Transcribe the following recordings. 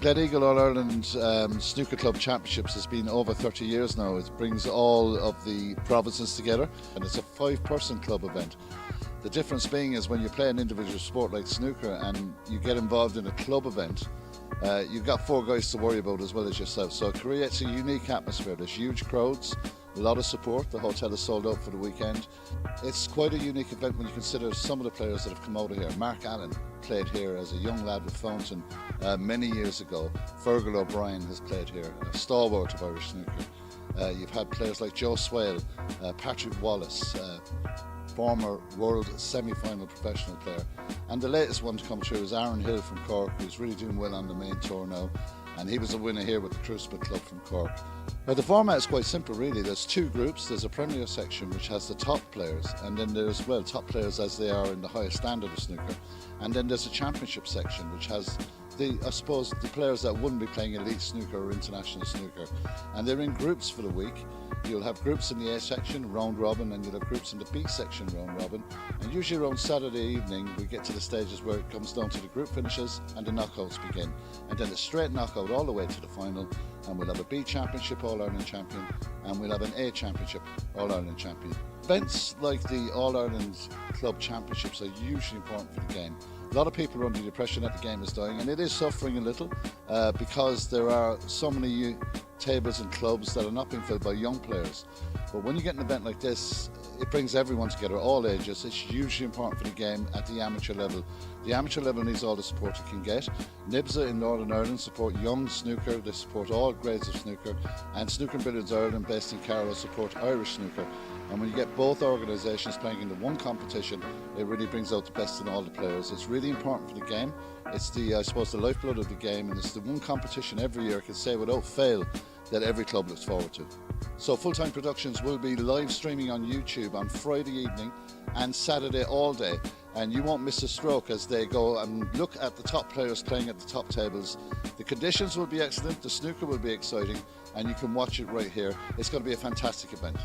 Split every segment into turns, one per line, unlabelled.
Gleneagle All-Ireland Snooker Club Championships has been over 30 years now. It brings all of the provinces together, and it's a 5-person club event. The difference being is when you play an individual sport like snooker and you get involved in a club event, you've got 4 guys to worry about as well as yourself. So it creates a unique atmosphere. There's huge crowds, a lot of support. The hotel is sold out for the weekend. It's quite a unique event when you consider some of the players that have come out of here. Mark Allen played here as a young lad with Fountain many years ago. Fergal O'Brien has played here, a stalwart of Irish snooker. You've had players like Joe Swale, Patrick Wallace, former world semi-final professional player, and the latest one to come through is Aaron Hill from Cork, who's really doing well on the main tour now, and he was a winner here with the Crucible Club from Cork. Now the format is quite simple really. There's 2 groups. There's a Premier section which has the top players, and then there's, well, top players as they are in the highest standard of snooker, and then there's a Championship section which has the players that wouldn't be playing elite snooker or international snooker, and they're in groups for the week. You'll have groups in the A section, round robin, and you'll have groups in the B section, round robin. And usually around Saturday evening, we get to the stages where it comes down to the group finishes and the knockouts begin. And then a straight knockout all the way to the final. And we'll have a B Championship All-Ireland Champion, and we'll have an A Championship All-Ireland Champion. Events like the All-Ireland Club Championships are hugely important for the game. A lot of people are under the impression that the game is dying, and it is suffering a little because there are so many tables and clubs that are not being filled by young players. But when you get an event like this, it brings everyone together, all ages. It's hugely important for the game at the amateur level. The amateur level needs all the support it can get. NIBSA in Northern Ireland support young snooker, they support all grades of snooker, and Snooker and Billiards Ireland, based in Carlow, support Irish snooker. And when you get both organisations playing in the one competition, it really brings out the best in all the players. It's really important for the game. It's the, I suppose, the lifeblood of the game, and it's the one competition every year I can say without fail that every club looks forward to. So Full-Time Productions will be live streaming on YouTube on Friday evening and Saturday all day, and you won't miss a stroke as they go and look at the top players playing at the top tables. The conditions will be excellent, the snooker will be exciting, and you can watch it right here. It's going to be a fantastic event.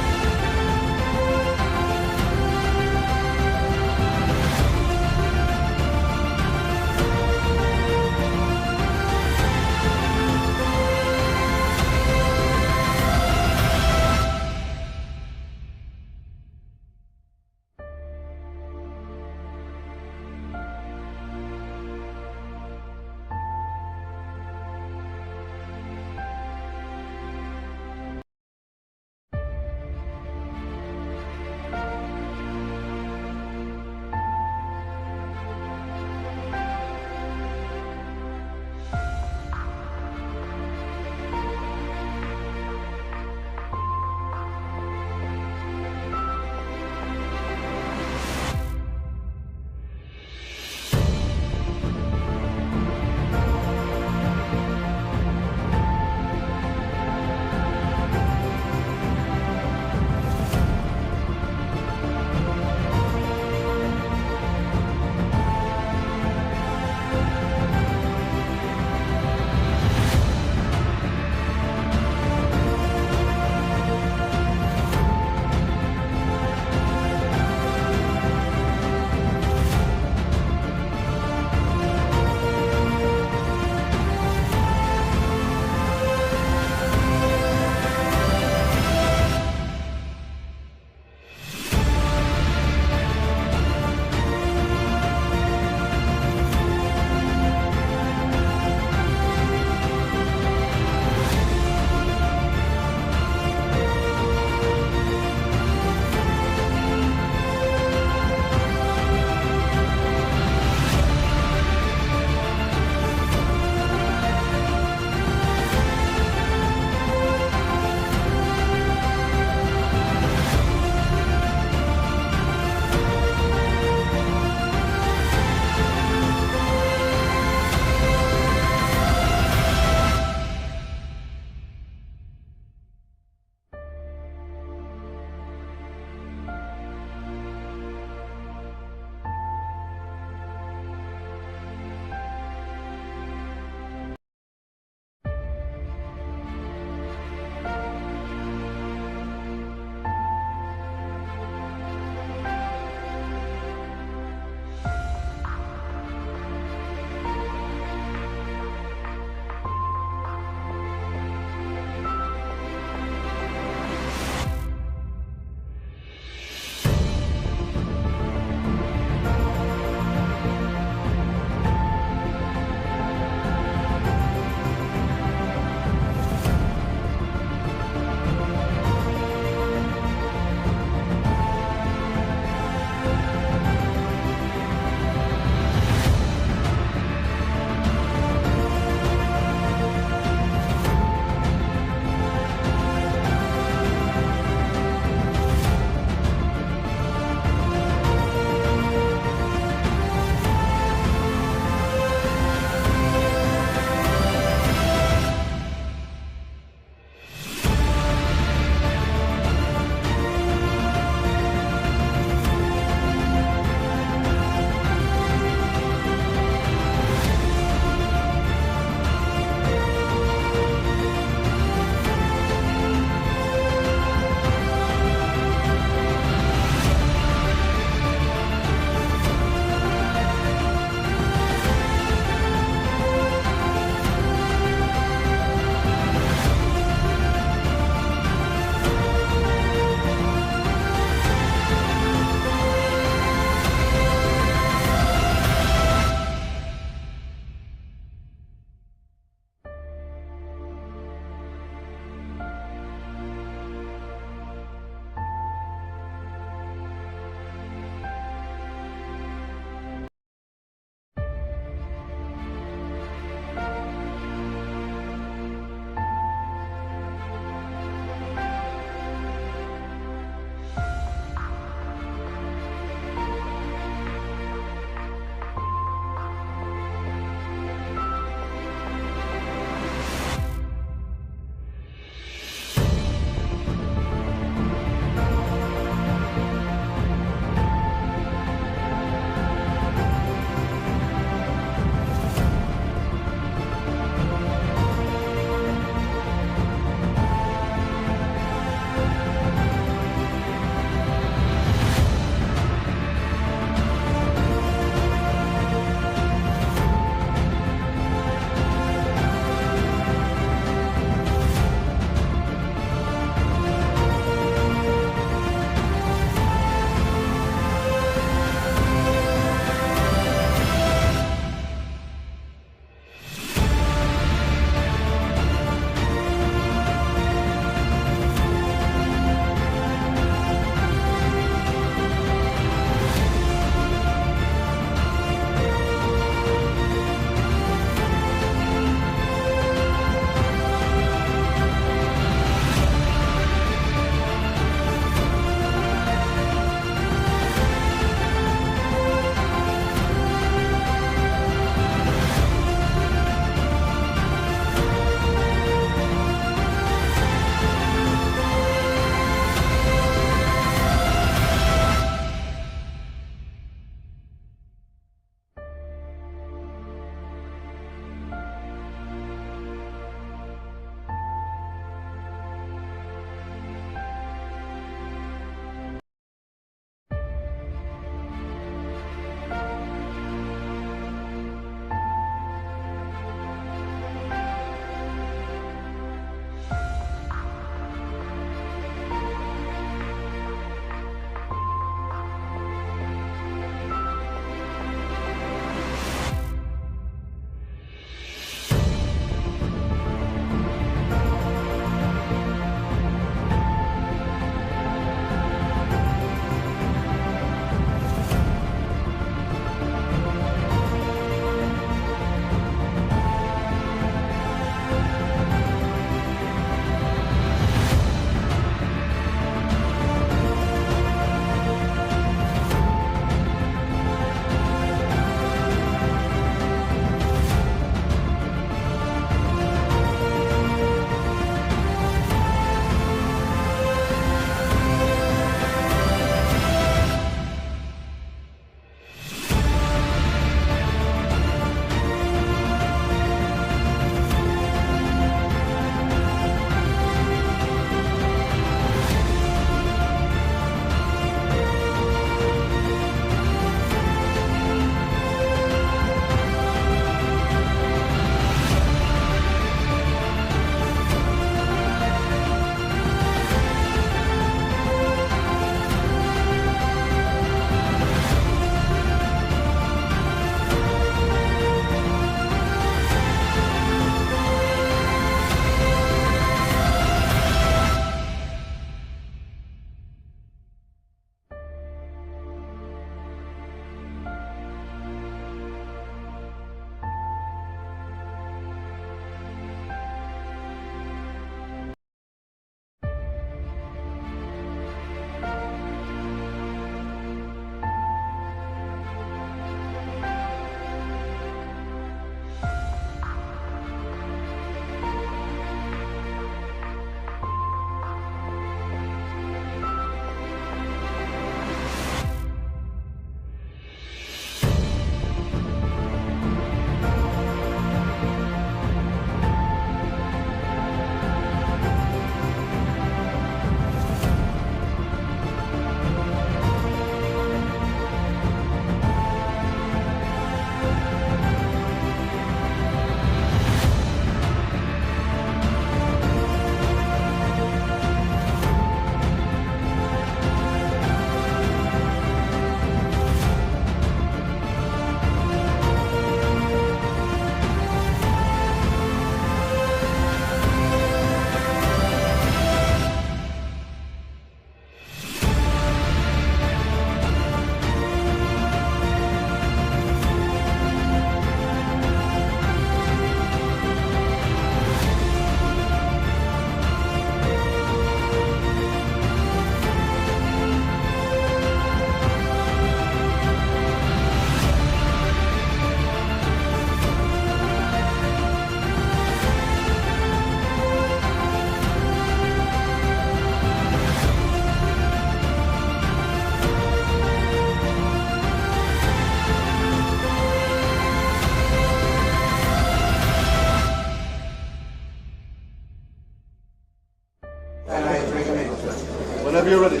Whenever you're ready,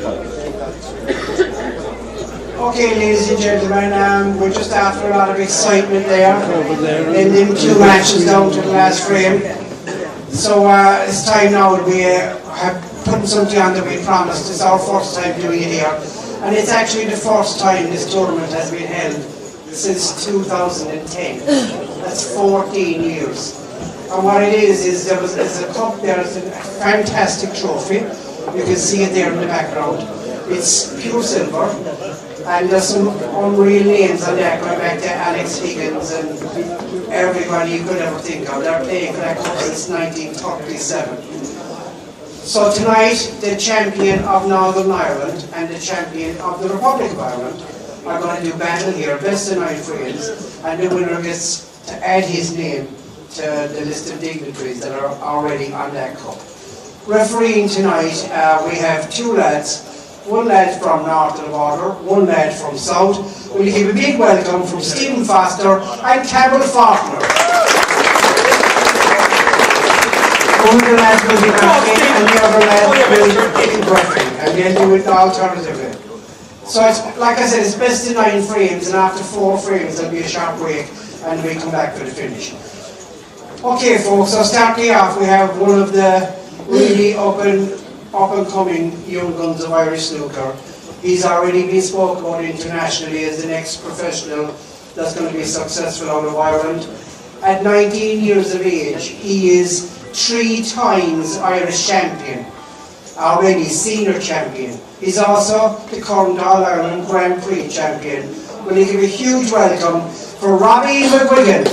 Okay, ladies and gentlemen, we're just after a lot of excitement there. In them 2 matches down to the last frame. So it's time now that we have put something on that we promised. It's our first time doing it here. And it's actually the first time this tournament has been held since 2010. That's 14 years. And what it is there's a cup there, it's a fantastic trophy. You can see it there in the background. It's pure silver, and there's some unreal names on there going back to Alex Higgins and everybody you could ever think of. They're playing for that cup since 1937. So tonight, the champion of Northern Ireland and the champion of the Republic of Ireland are going to do battle here, best of 9 frames, and the winner gets to add his name to the list of dignitaries that are already on that cup. Refereeing tonight, we have 2 lads, 1 lad from north of the border, 1 lad from south. We'll give a big welcome from Stephen Foster and Carol Faulkner. One of the lads will be backing and the other lad will be refereeing, and they'll do it alternatively. So it's, like I said, it's best of 9 frames, and after 4 frames there'll be a sharp break and we come back for the finish. Okay folks, so starting off we have one of the really up and coming young guns of Irish snooker. He's already been spoken about internationally as the next professional that's going to be successful out of Ireland. At 19 years of age, he is 3 times Irish champion, already senior champion. He's also the current All-Ireland Grand Prix champion. Will you give a huge welcome for Robbie McGuigan.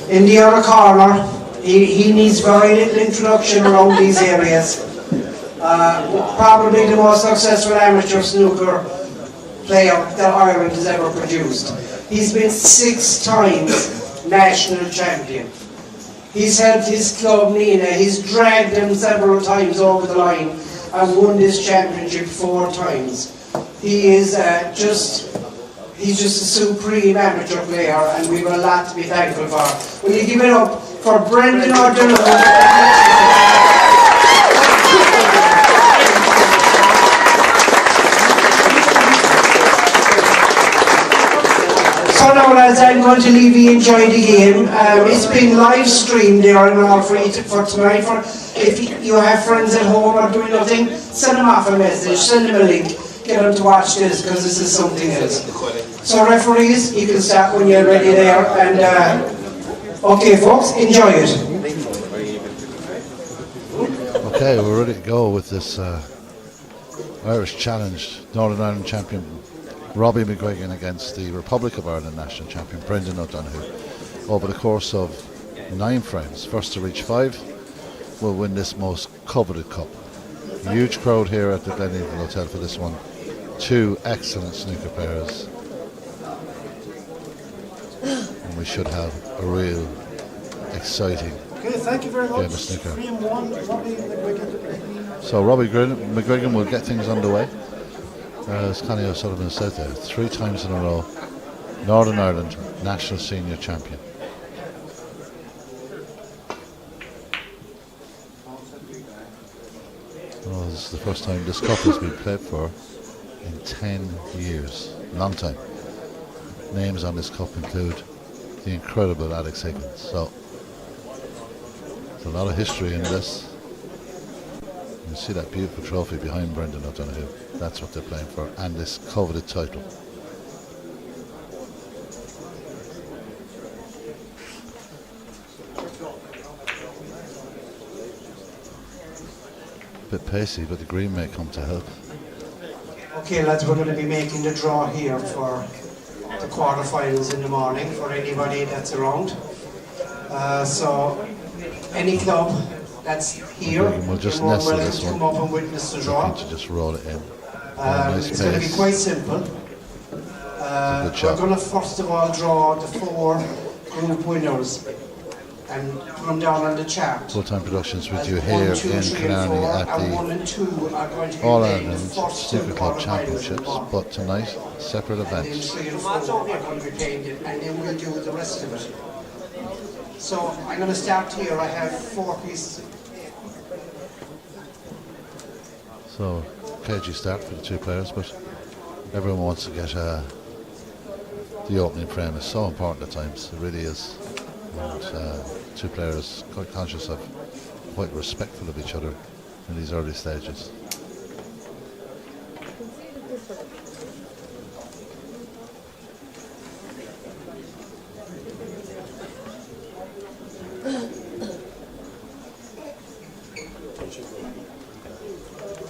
In the other corner, he needs very little introduction around these areas. Probably the most successful amateur snooker player that Ireland has ever produced. He's been 6 times national champion. He's helped his club Nina, he's dragged them several times over the line and won this championship 4 times. He is he's just a supreme amateur player, and we've a lot to be thankful for. Will you give it up for Brendan O'Donoghue? So now lads, I'm going to leave you enjoy the game. It's been live streamed there and all for tonight. If you have friends at home or doing nothing, send them off a message, send them a link, get them to watch this because this is something else. So referees, you can start when you're ready there, and okay folks, enjoy it.
Okay, we're ready to go with this Irish Challenge, Northern Ireland champion Robbie McGuigan against the Republic of Ireland national champion Brendan O'Donoghue. Over the course of 9 frames, first to reach 5 will win this most coveted cup. Huge crowd here at the Gleneagles Hotel for this one. 2 excellent snooker players. And we should have a real exciting
thank you very much.
game of snooker.
3-1, Robbie McGuigan.
So Robbie McGuigan will get things underway. As Connie O'Sullivan said there, 3 times in a row, Northern Ireland national senior champion. Oh, this is the first time this cup has been played for in 10 years. Long time. Names on this cup include the incredible Alex Higgins. So there's a lot of history in this. You see that beautiful trophy behind Brendan O'Donoghue. That's what they're playing for, and this coveted title. Bit pacey, but the green may come to help.
Okay lads, we're going to be making the draw here for the quarterfinals in the morning for anybody that's around. So any club that's here,
we'll just
you're more
nestle
welcome
this
to
one.
come up and witness the draw.
To just roll it in.
Nice it's going to be quite simple. We're going to first of all draw the 4 group winners. and put them down on the chart.
Full-time productions with
As
you
1,
here
2,
in
3 and
Killarney
4,
at
and 1
the
and 2 are going to be
All
playing the
Ireland
first
Snooker
two
Club
quarterfinals
Championships,
in one.
but tonight, separate
And then
events.
3 and 4 are going to be playing it, and then we'll do the rest of it. So I'm going to start here. I have 4 pieces.
So, cagey start for the two players, but everyone wants to get the opening frame. Is so important at times, it really is. And two players quite conscious of, quite respectful of each other in these early stages.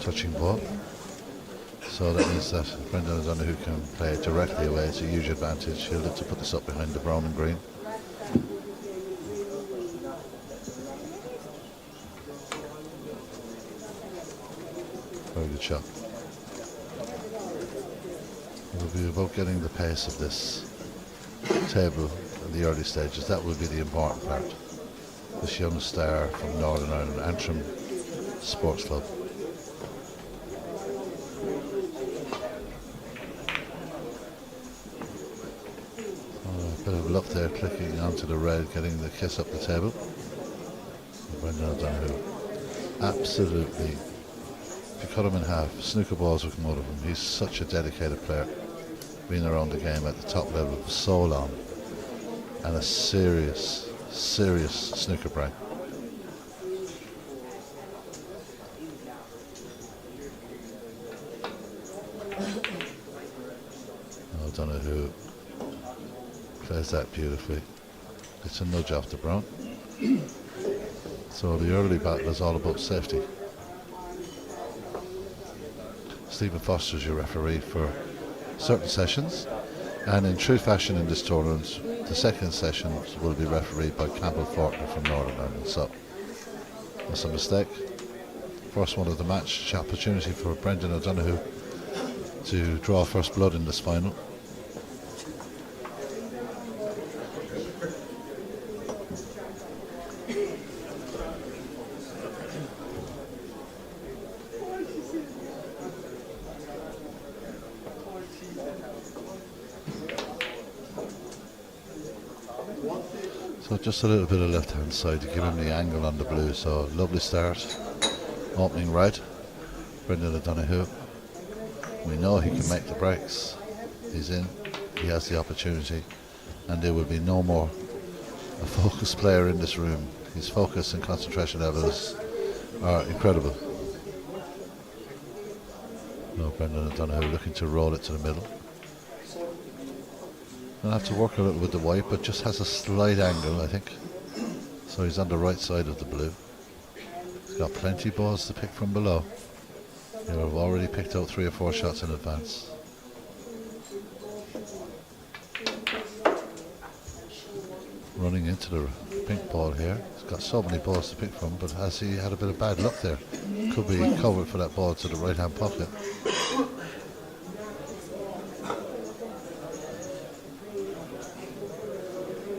Touching ball. So that means that Brendan O'Donoghue can play it directly away. It's a huge advantage. He'll look to put this up behind the brown and green. Very good shot. It will be about getting the pace of this table in the early stages. That will be the important part. This young star from Northern Ireland, Antrim Sports Club. Bit of luck there, clicking onto the red, getting the kiss up the table. Brendan O'Donoghue, absolutely, if you cut him in half, snooker balls will come out of him. He's such a dedicated player, been around the game at the top level for so long, and a serious snooker brain. O'Donoghue plays that beautifully. It's a nudge off the brown. So the early battle is all about safety. Stephen Foster is your referee for certain sessions, and in true fashion in this tournament, the second session will be refereed by Campbell Fortner from Northern Ireland. So that's a mistake. First one of the match, opportunity for Brendan O'Donoghue to draw first blood in this final. So just a little bit of left hand side to give him the angle on the blue. So lovely start, opening red, Brendan O'Donoghue. We know he can make the breaks. He's in, he has the opportunity, and there will be no more a focused player in this room. His focus and concentration levels are incredible. No, Brendan O'Donoghue looking to roll it to the middle. He'll have to work a little with the white, but just has a slight angle, I think. So he's on the right side of the blue. He's got plenty balls to pick from below. He'll have already picked out 3 or 4 shots in advance. Running into the pink ball here. He's got so many balls to pick from, but has he had a bit of bad luck there? Could be covered for that ball to the right hand pocket.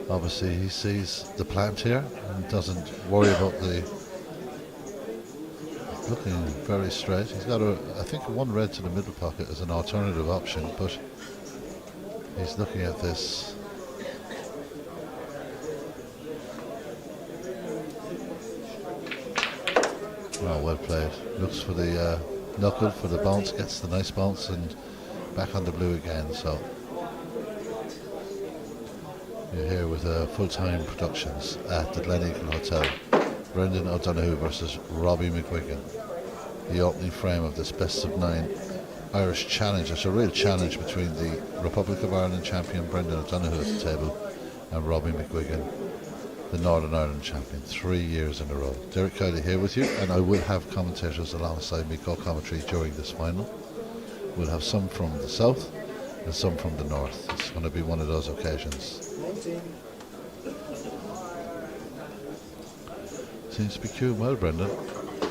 Obviously he sees the plant here and doesn't worry about the looking very straight. He's got I think one red to the middle pocket as an alternative option, but he's looking at this. Well played. Looks for the knuckle for the bounce, gets the nice bounce and back on the blue again. So you're here with Full-Time Productions at the Gleneagle Hotel. Brendan O'Donoghue versus Robbie McGuigan. The opening frame of this best of 9 Irish challenge. It's a real challenge between the Republic of Ireland champion Brendan O'Donoghue at the table and Robbie McGuigan, the Northern Ireland champion, 3 years in a row. Derek Kiley here with you, and I will have commentators alongside me co-commentary during this final. We'll have some from the south and some from the north. It's going to be one of those occasions. Seems to be queuing well, Brendan.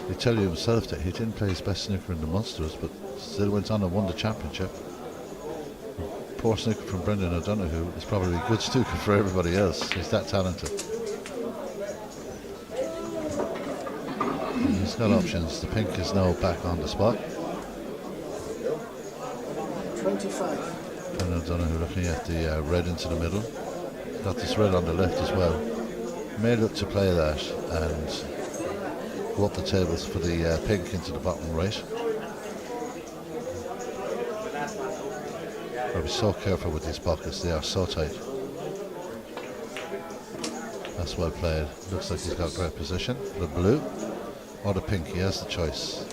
He tell you himself that he didn't play his best snooker in the Munsters, but still went on and won the championship. Poor snooker from Brendan O'Donoghue is probably good snooker for everybody else. He's that talented.
got options. The pink is now back on the spot.
25.
And O'Donoghue looking at the red into the middle. Got this red on the left as well. May look to play that and go up the tables for the pink into the bottom right. I'll be so careful with these pockets, they are so tight. That's well played. Looks like he's got great position. The blue or the pink, he has the choice.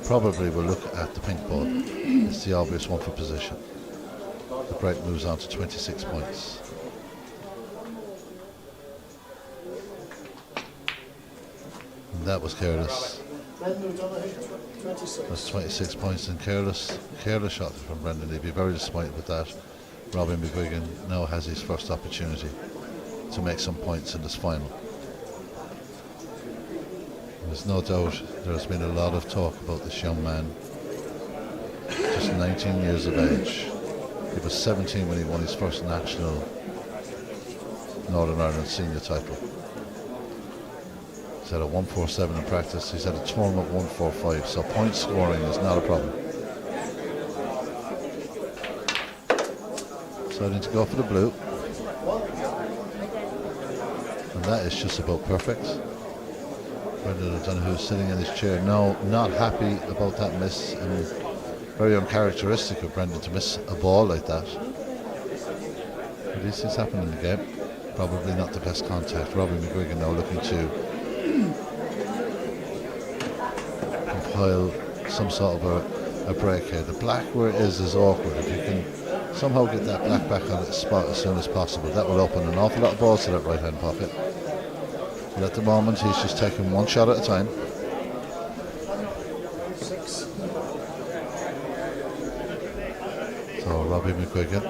Probably will look at the pink ball. It's the obvious one for position. The break moves on to 26 points. And that was careless. That's 26 points and careless shot from Brendan. He'd be very disappointed with that. Robbie McGuigan now has his first opportunity to make some points in this final. There's no doubt there's been a lot of talk about this young man. Just 19 years of age. He was 17 when he won his first national Northern Ireland senior title. He's had a 147 in practice. He's had a tournament 145, so point scoring is not a problem. Deciding to go for the blue. And that is just about perfect. Brendan O'Donoghue sitting in his chair now, not happy about that miss, and very uncharacteristic of Brendan to miss a ball like that. But these things happen in the game. Probably not the best contact. Robbie McGuigan now looking to compile some sort of a break here. The black where it is awkward. If you can somehow get that black back on its spot as soon as possible, that will open an awful lot of balls to that right hand pocket. But at the moment he's just taking one shot at a time.
6.
So Robbie McGuigan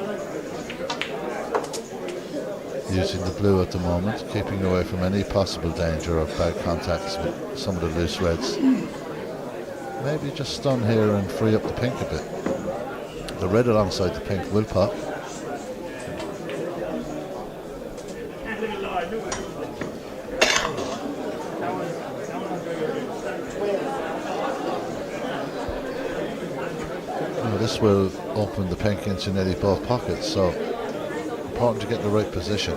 using the blue at the moment, keeping away from any possible danger of bad contacts with some of the loose reds. Maybe just stun here and free up the pink a bit. The red alongside the pink will pop. Now this will open the pink into nearly both pockets, so important to get the right position.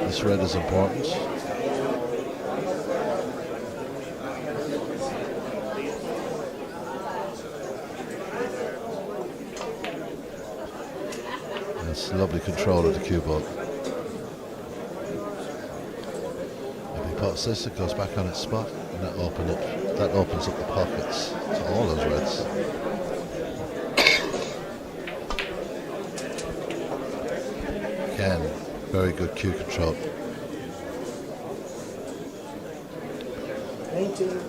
This red is important. That's lovely control of the cue ball. If he pots this, it goes back on its spot, and that opens up the pockets to all those reds. Again, very good cue control.
19.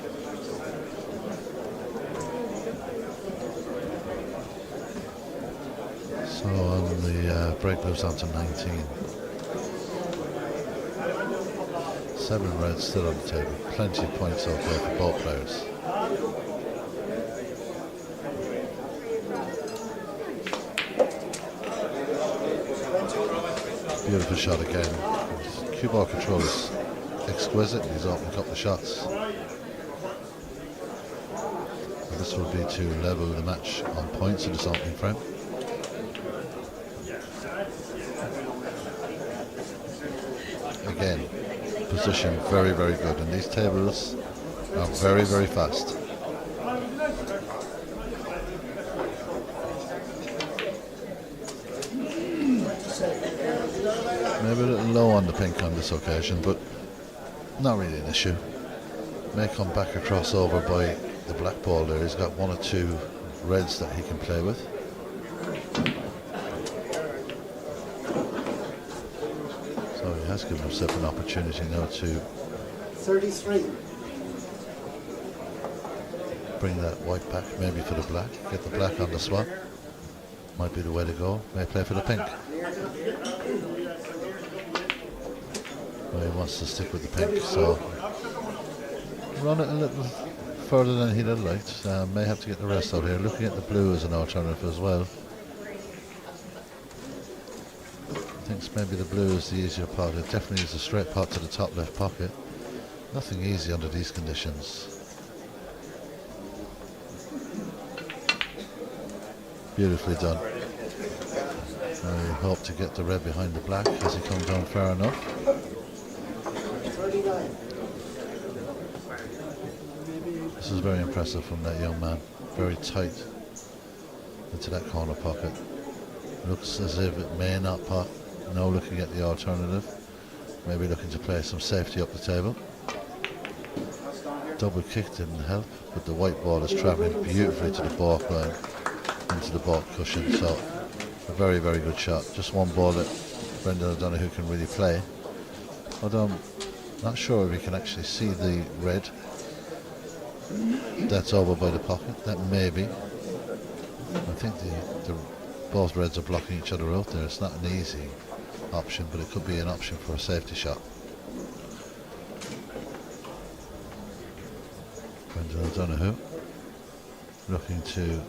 So on the break moves on to 19. 7 reds still on the table. Plenty of points out there for both players. Beautiful shot again. His cue ball control is exquisite. He's opened up the shots. And this will be to level the match on points in this opening frame. Again, position very, very good, and these tables are very, very fast. Maybe a little low on the pink on this occasion, but not really an issue. May come back across over by the black ball there. He's got 1 or 2 reds that he can play with. So he has given himself an opportunity now to
33.
bring that white back, maybe for the black, get the black on the swap. Might be the way to go. May play for the pink. Well, he wants to stick with the pink, so run it a little further than he'd have liked. May have to get the rest out here. Looking at the blue as an alternative as well. Thinks maybe the blue is the easier pot. It definitely is a straight pot to the top left pocket. Nothing easy under these conditions. Beautifully done. I hope to get the red behind the black as he comes down far enough.
39.
This is very impressive from that young man. Very tight into that corner pocket. Looks as if it may not pot. Now looking at the alternative. Maybe looking to play some safety up the table. Double kick didn't help, but the white ball is travelling beautifully to the balk line, into the balk cushion. So a very, very good shot. Just one ball that Brendan O'Donoghue can really play. Although I'm not sure if he can actually see the red that's over by the pocket. That may be. I think both reds are blocking each other out there. It's not an easy option, but it could be an option for a safety shot. Brendan O'Donoghue looking to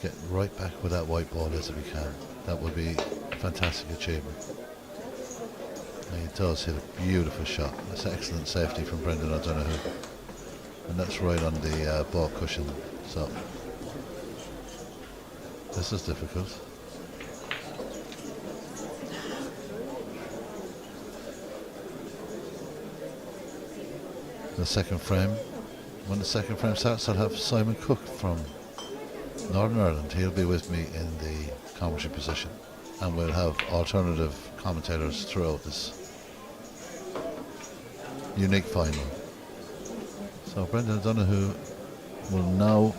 get right back with that white ball as he can. That would be a fantastic achievement. And he does hit a beautiful shot. That's excellent safety from Brendan O'Donoghue. And that's right on the ball cushion. So this is difficult. The second frame. When the second frame starts, I'll have Simon Cook from Northern Ireland. He'll be with me in the commentary position, and we'll have alternative commentators throughout this unique final. So Brendan O'Donoghue will now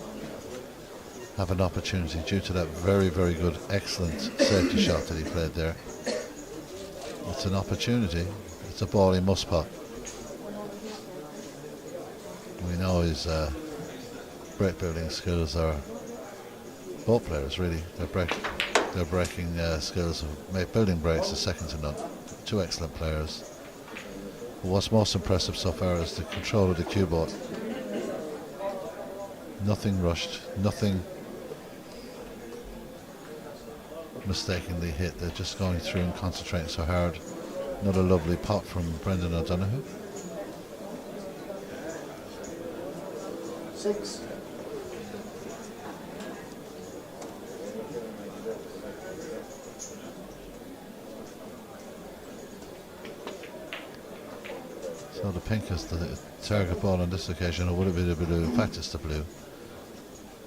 have an opportunity, due to that very, very good, excellent safety shot that he played there. It's an opportunity. It's a ball he must pot. We know his break building skills are, both players really, their breaking skills of building breaks are second to none. Two excellent players. But what's most impressive so far is the control of the cue ball. Nothing rushed, nothing mistakenly hit. They're just going through and concentrating so hard. Another lovely pot from Brendan O'Donoghue.
6.
So the pink is the target ball on this occasion, or would it be the blue? In fact, it's the blue.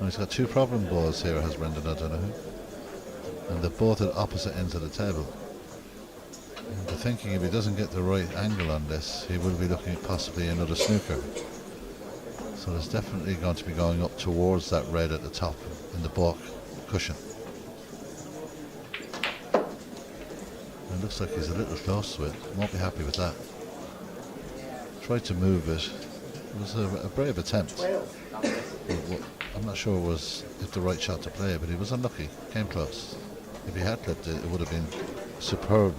And he's got two problem balls here, has Brendan O'Donoghue. And they're both at opposite ends of the table. And they're thinking if he doesn't get the right angle on this, he will be looking at possibly another snooker. So there's definitely going to be going up towards that red at the top in the balk cushion. And it looks like he's a little close to it. Won't be happy with that. Tried to move it. It was a brave attempt.
12.
I'm not sure was if the right shot to play, but he was unlucky. Came close. If he had clipped it, it would have been a superb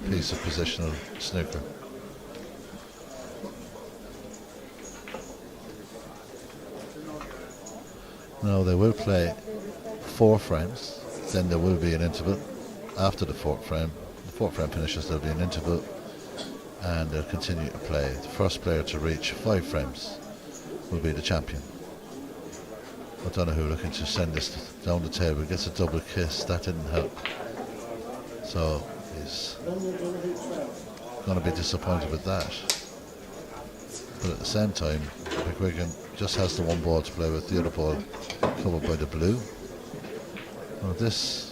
piece of positional snooker. Now they will play 4 frames, then there will be an interval after the fourth frame. The fourth frame finishes, there'll be an interval, and they'll continue to play. The first player to reach 5 frames will be the champion. O'Donoghue looking to send this down the table, gets a double kiss, that didn't help. So he's going to be disappointed with that. But at the same time, McGuigan just has the one ball to play with, the other ball covered by the blue. Now this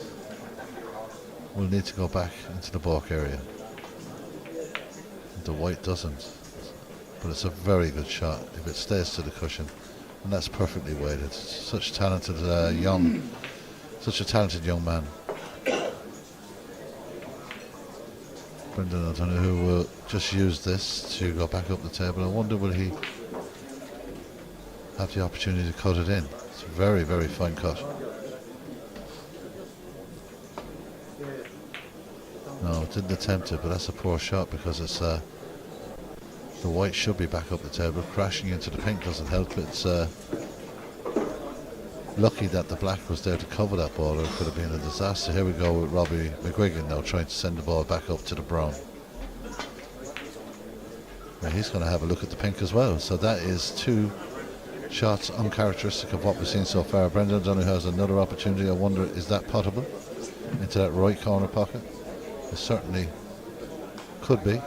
will need to go back into the balk area. The white doesn't, but it's a very good shot if it stays to the cushion, and that's perfectly weighted. Such a talented young man. Brendan O'Donoghue will just use this to go back up the table. I wonder will he have the opportunity to cut it in. It's a very, very fine cut. No, didn't attempt it, but that's a poor shot because it's the white should be back up the table. Crashing into the pink doesn't help. It's lucky that the black was there to cover that ball, or it could have been a disaster. Here we go with Robbie McGuigan now trying to send the ball back up to the brown. Well, he's going to have a look at the pink as well. So that is 2 shots uncharacteristic of what we've seen so far. Brendan O'Donoghue has another opportunity. I wonder, is that puttable into that right corner pocket? It certainly could be.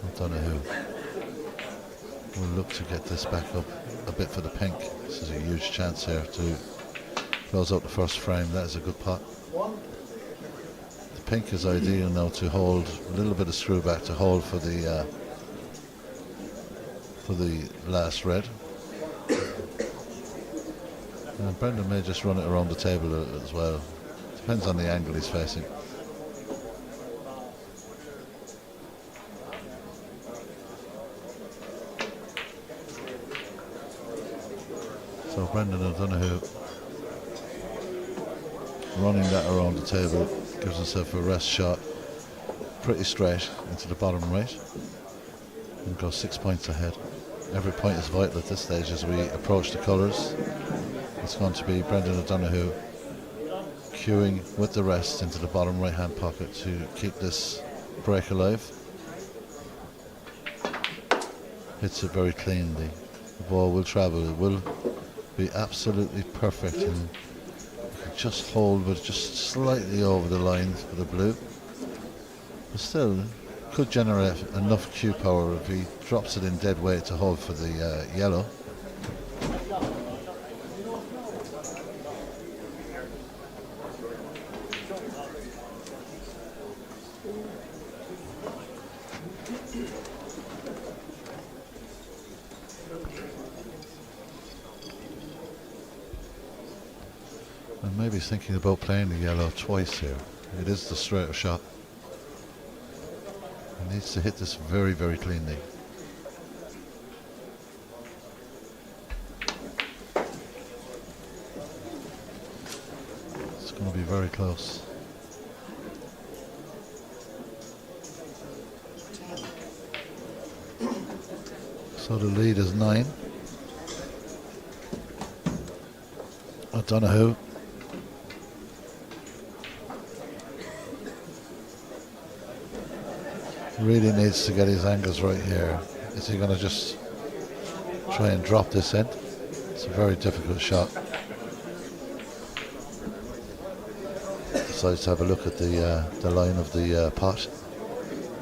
O'Donoghue will look to get this back up a bit for the pink. This is a huge chance here to close out the first frame. That is a good putt. The pink is ideal now to hold a little bit of screw back to hold for the last red. And Brendan may just run it around the table as well. Depends on the angle he's facing. So Brendan O'Donoghue running that around the table gives himself a rest shot pretty straight into the bottom right and goes 6 points ahead. Every point is vital at this stage as we approach the colours. It's going to be Brendan O'Donoghue queuing with the rest into the bottom right hand pocket to keep this break alive. Hits it very cleanly. The ball will travel, it will be absolutely perfect, and just hold but just slightly over the line for the blue. But still could generate enough cue power if he drops it in dead weight to hold for the yellow. And maybe he's thinking about playing the yellow twice here. It is the straighter shot. He needs to hit this very, very cleanly. It's going to be very close. So the lead is 9. O'Donoghue really needs to get his angles right here. Is he going to just try and drop this in? It's a very difficult shot. Decides to have a look at the line of the pot.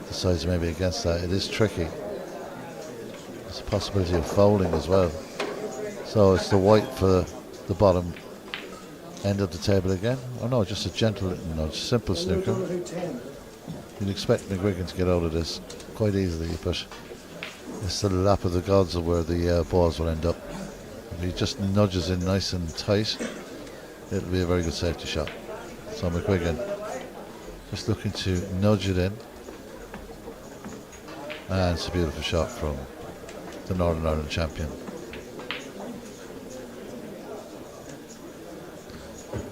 Decides maybe against that. It is tricky. There's a possibility of folding as well. So it's the white for the bottom end of the table again. Oh no, just a gentle, simple snooker. You'd expect McGuigan to get out of this quite easily, but it's the lap of the gods of where the balls will end up. If he just nudges in nice and tight, it'll be a very good safety shot. So McGuigan just looking to nudge it in, and it's a beautiful shot from the Northern Ireland champion.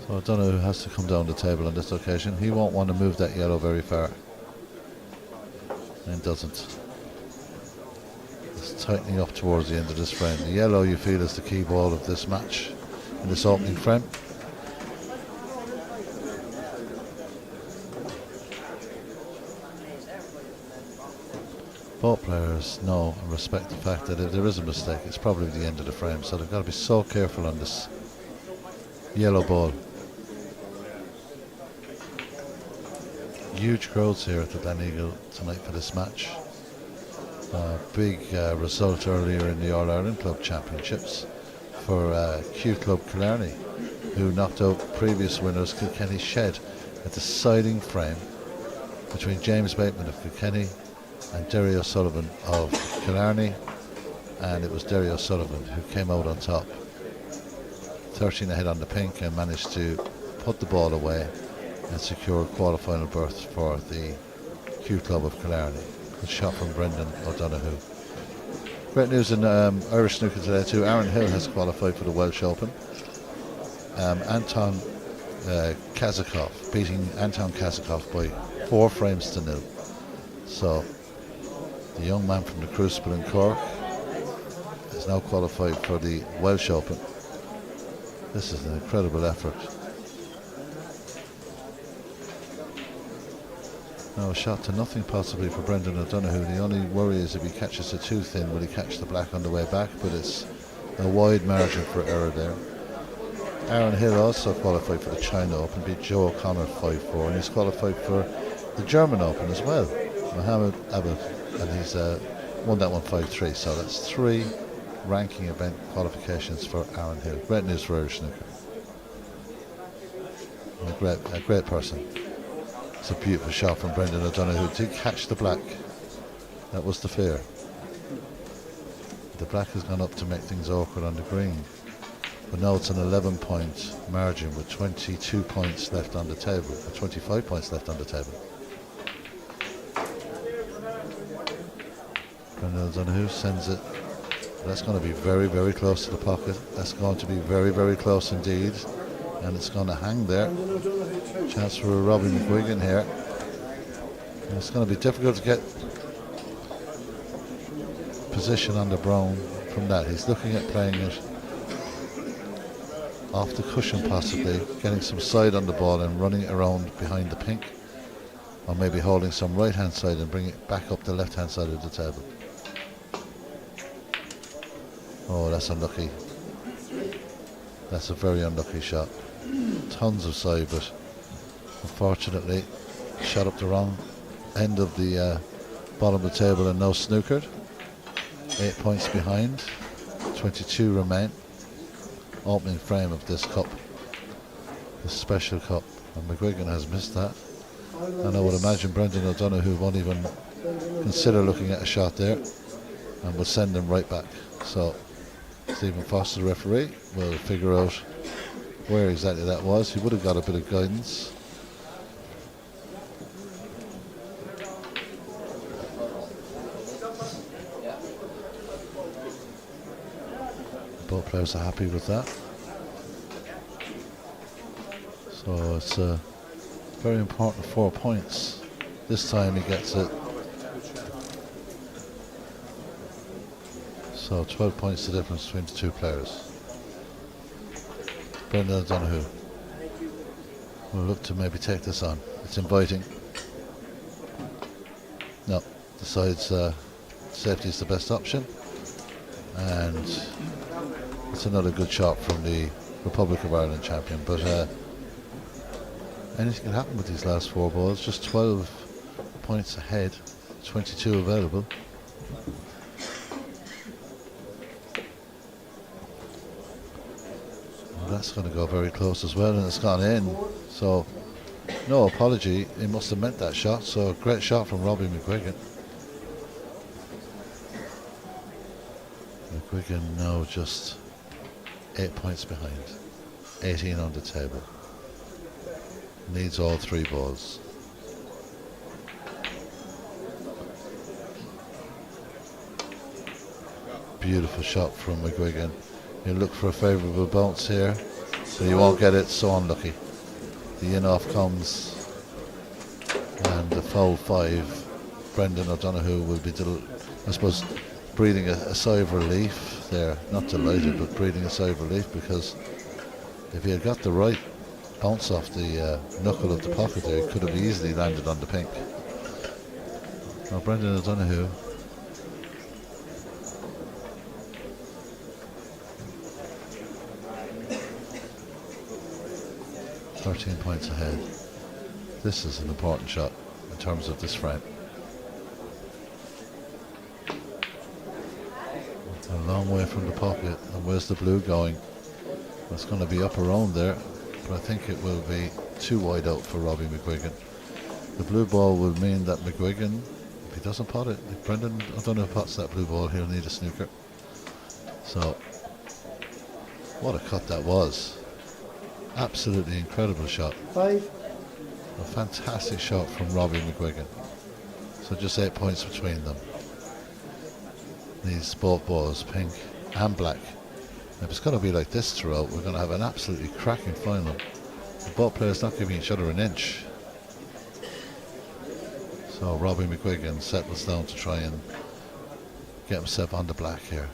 So O'Donoghue has to come down the table on this occasion. He won't want to move that yellow very far, and doesn't. It's tightening up towards the end of this frame. The yellow, you feel, is the key ball of this match in this opening frame. Both players know and respect the fact that if there is a mistake, it's probably the end of the frame, so they've got to be so careful on this yellow ball. Huge crowds here at the Gleneagle tonight for this match. Big result earlier in the All-Ireland Club Championships for Q Club Killarney, who knocked out previous winners Kilkenny Shed at the deciding frame between James Bateman of Kilkenny and Derry O'Sullivan of Killarney, and it was Derry O'Sullivan who came out on top, 13 ahead on the pink, and managed to put the ball away and secure a quarter-final berth for the Q Club of Killarney. Good shot from Brendan O'Donoghue. Great news in Irish snooker today too. Aaron Hill has qualified for the Welsh Open. Anton Kazakov beating Anton Kazakov by 4 frames to 0. So the young man from the Crucible in Cork is now qualified for the Welsh Open. This is an incredible effort. Now a shot to nothing possibly for Brendan O'Donoghue. The only worry is if he catches it too thin, will he catch the black on the way back? But it's a wide margin for error there. Aaron Hill also qualified for the China Open, beat Joe O'Connor 5-4, and he's qualified for the German Open as well. Mohammed Abed, and he's won that one 5-3. So that's 3 ranking event qualifications for Aaron Hill. Great news for Irish snooker. A great person. It's a beautiful shot from Brendan O'Donoghue. Did catch the black. That was the fear. The black has gone up to make things awkward on the green. But now it's an 11-point margin with 22 points left on the table, or 25 points left on the table. Brendan O'Donoghue sends it. That's going to be very, very close to the pocket. That's going to be very, very close indeed. And it's going to hang there. Chance for a Robbie McGuigan here. And it's going to be difficult to get position on the brown from that. He's looking at playing it off the cushion possibly, getting some side on the ball and running it around behind the pink. Or maybe holding some right hand side and bring it back up the left hand side of the table. Oh, that's unlucky. That's a very unlucky shot. Tons of side, but unfortunately shot up the wrong end of the bottom of the table and now snookered. 8 points behind. 22 remain. Opening frame of this cup, this special cup, and McGuigan has missed that. And I would imagine Brendan O'Donoghue won't even consider looking at a shot there and will send them right back. So Stephen Foster, the referee, will figure out where exactly that was. He would have got a bit of guidance. Both players are happy with that. So it's a very important 4 points. This time he gets it. So 12 points the difference between the two players. Brendan O'Donoghue will look to maybe take this on. It's inviting. No, decides safety is the best option. And it's another good shot from the Republic of Ireland champion. But anything can happen with these last 4 balls. Just 12 points ahead, 22 available. That's going to go very close as well, and it's gone in. So no apology, he must have meant that shot. So a great shot from Robbie McGuigan. McGuigan now just 8 points behind, 18 on the table. Needs all 3 balls. Beautiful shot from McGuigan. You look for a favourable bounce here, but you won't get it, so unlucky. The in-off comes, and the foul 5. Brendan O'Donoghue will be, I suppose, breathing a sigh of relief there. Not delighted, but breathing a sigh of relief, because if he had got the right bounce off the knuckle of the pocket there, it could have easily landed on the pink. Now Brendan O'Donoghue (13 points ahead). This is an important shot in terms of this frame. A long way from the pocket, and where's the blue going? It's going to be up around there, but I think it will be too wide out for Robbie McGuigan. The blue ball will mean that McGuigan, if he doesn't pot it, if Brendan O'Donoghue pots that blue ball, he'll need a snooker. So, what a cut that was. Absolutely incredible shot.
5.
A fantastic shot from Robbie McGuigan. So just 8 points between them. These both balls, pink and black. If it's going to be like this throughout, we're going to have an absolutely cracking final. Both players not giving each other an inch. So Robbie McGuigan settles down to try and get himself on the black here.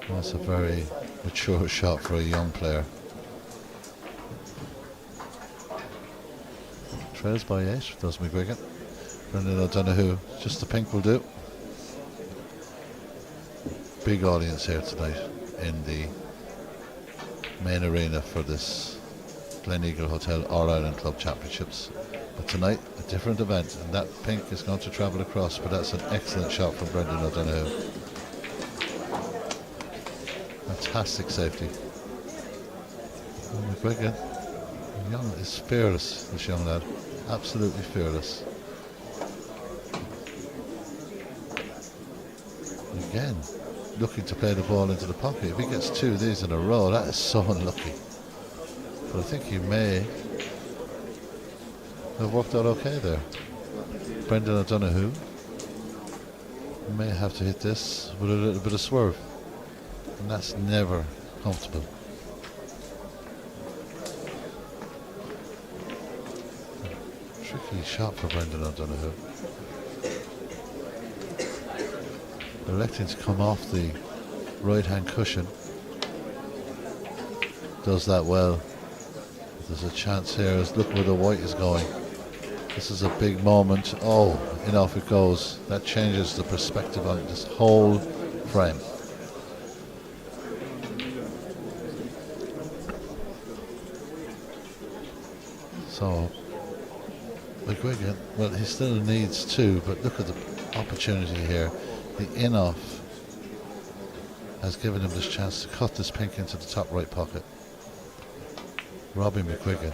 That's a very mature shot for a young player. Trails by 8, does McGuigan. Brendan O'Donoghue, just the pink will do. Big audience here tonight in the main arena for this Gleneagle Hotel All-Ireland Club Championships. But tonight, a different event, and that pink is going to travel across, but that's an excellent shot from Brendan O'Donoghue. Fantastic safety. And McGuigan, young, is fearless, this young lad. Absolutely fearless. Again, looking to play the ball into the pocket. If he gets 2 of these in a row, that is so unlucky. But I think he may have worked out okay there. Brendan O'Donoghue may have to hit this with a little bit of swerve, and that's never comfortable. Tricky shot for Brendan O'Donoghue. Electing to come off the right hand cushion. Does that well. There's a chance here as look where the white is going. This is a big moment. Oh, and off it goes. That changes the perspective on this whole frame. So McGuigan, well, he still needs 2, but look at the opportunity here. The in-off has given him this chance to cut this pink into the top right pocket. Robbie McGuigan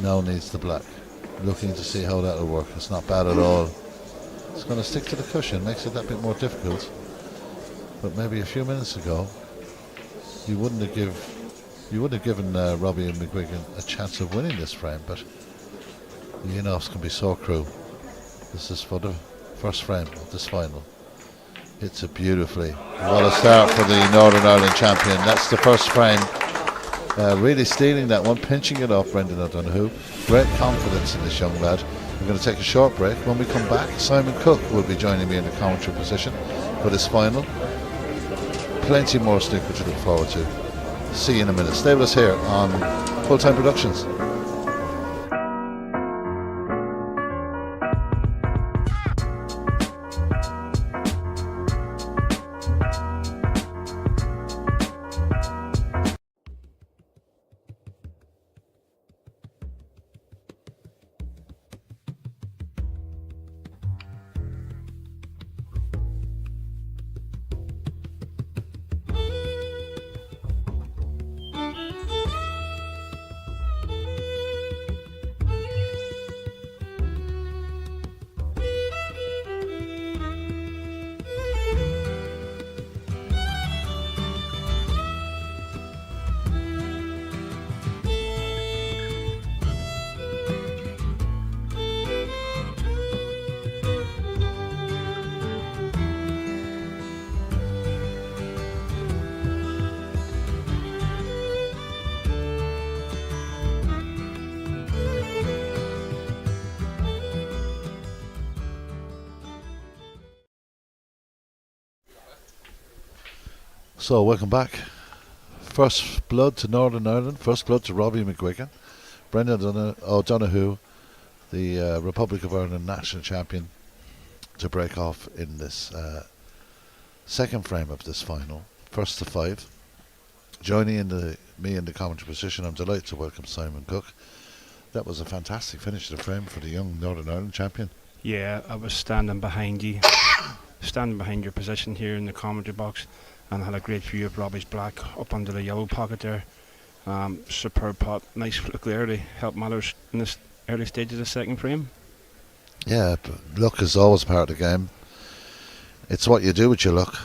now needs the black. Looking to see how that'll work. It's not bad at all. It's going to stick to the cushion, makes it that bit more difficult. But maybe a few minutes ago, you wouldn't have given Robbie and McGuigan a chance of winning this frame. But the in-offs can be so cruel. This is for the first frame of this final. Hits it beautifully. What a start for the Northern Ireland champion. That's the first frame. Really stealing that one, pinching it off Brendan O'Donoghue. Great confidence in this young lad. We're going to take a short break. When we come back, Simon Cook will be joining me in the commentary position for this final. Plenty more snooker to look forward to. See you in a minute. Stay with us here on Full Time Productions. So welcome back. First blood to Northern Ireland, first blood to Robbie McGuigan. Brendan O'Donoghue, the Republic of Ireland national champion, to break off in this second frame of this final. First to 5. Joining me in the commentary position, I'm delighted to welcome Simon Cook. That was a fantastic finish to the frame for the young Northern Ireland champion.
Yeah, I was standing behind you, standing behind your position here in the commentary box, and I had a great view of Robbie's black up under the yellow pocket there. Superb pot, nice flick there to help matters in this early stage of the second frame.
Yeah, but luck is always part of the game. It's what you do with your luck.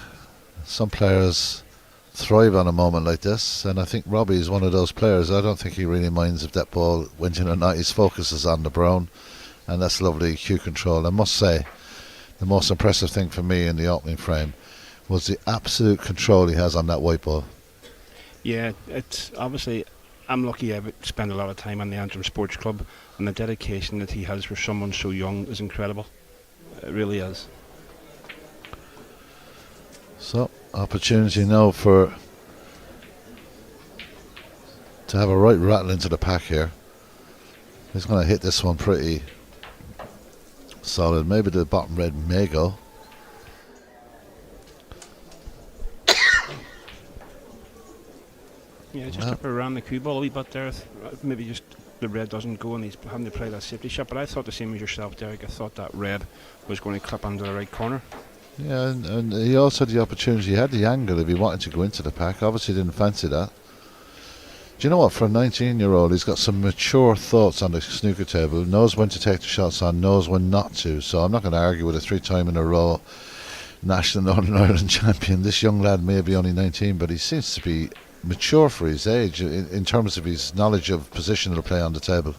Some players thrive on a moment like this, and I think Robbie is one of those players. I don't think he really minds if that ball went in or not. His focus is on the brown, and that's lovely cue control. I must say, the most impressive thing for me in the opening frame was the absolute control he has on that white ball.
Yeah, it's obviously, I'm lucky I spend a lot of time on the Antrim Sports Club, and the dedication that he has for someone so young is incredible. It really is.
So, opportunity now to have a right rattle into the pack here. He's going to hit this one pretty solid. Maybe the bottom red may go.
Yeah, just up around the cue ball a wee bit there. Maybe just the red doesn't go and he's having to play that safety shot. But I thought the same as yourself, Derek. I thought that red was going to clip under the right corner.
Yeah, and he also had the opportunity. He had the angle if he wanted to go into the pack. Obviously didn't fancy that. Do you know what? For a 19-year-old, he's got some mature thoughts on the snooker table. Knows when to take the shots on, knows when not to. So I'm not going to argue with a 3-time-in-a-row national Northern Ireland champion. This young lad may be only 19, but he seems to be mature for his age in terms of his knowledge of positional play on the table.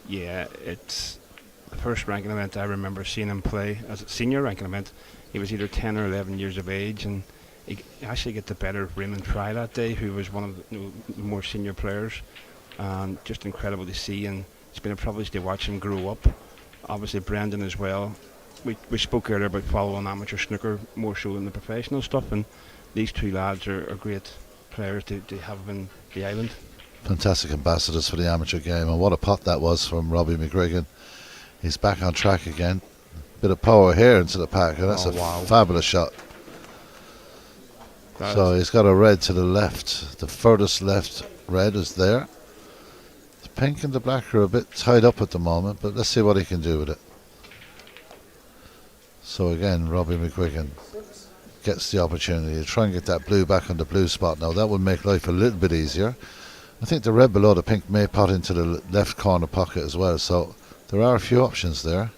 Yeah, it's the first ranking event I remember seeing him play as a senior ranking event. He was either 10 or 11 years of age, and he actually got the better of Raymond Fry that day, who was one of the more senior players, and just incredible to see. And it's been a privilege to watch him grow up. Obviously Brendan as well. We spoke earlier about following amateur snooker more so than the professional stuff, and these two lads are great players to have in the island.
Fantastic ambassadors for the amateur game, and what a pot that was from Robbie McGuigan. He's back on track again. Bit of power here into the pack, and that's fabulous shot. So he's got a red to the left. The furthest left red is there. The pink and the black are a bit tied up at the moment, but let's see what he can do with it. So again, Robbie McGuigan gets the opportunity to try and get that blue back on the blue spot. Now that would make life a little bit easier. I think the red below the pink may pot into the left corner pocket as well, so there are a few options there.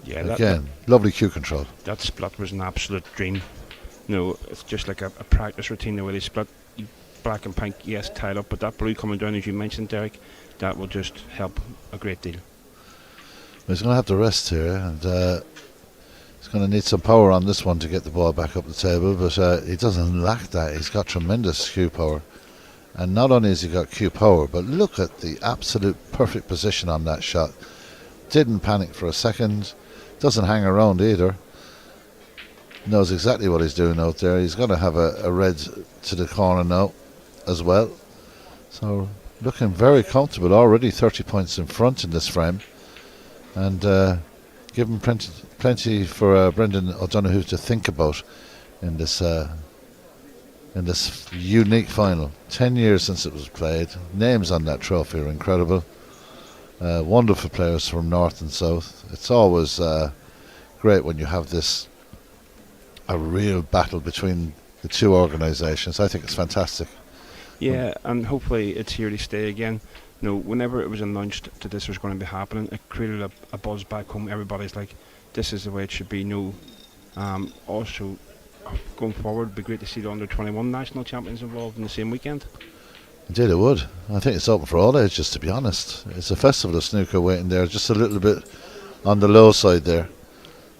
Yeah,
again, lovely cue control.
That split was an absolute dream. No, it's just like a practice routine the way they split. Black and pink, yes, tied up, but that blue coming down, as you mentioned, Derek, that will just help a great deal.
He's going to have to rest here, and he's going to need some power on this one to get the ball back up the table, but he doesn't lack that. He's got tremendous cue power, and not only has he got cue power, but look at the absolute perfect position on that shot. Didn't panic for a second, doesn't hang around either. Knows exactly what he's doing out there. He's going to have a red to the corner now as well. So looking very comfortable, already 30 points in front in this frame, and given plenty for Brendan O'Donoghue to think about in this unique final. 10 years since it was played. Names on that trophy are incredible. Wonderful players from north and south. It's always great when you have a real battle between the two organisations. I think it's fantastic.
Yeah, and hopefully it's here to stay again. Whenever it was announced that this was going to be happening, it created a buzz back home. Everybody's like, this is the way it should be. Also, going forward, it'd be great to see the under-21 national champions involved in the same weekend.
Indeed it would. I think it's open for all ages, to be honest. It's a festival of snooker waiting there, just a little bit on the low side there.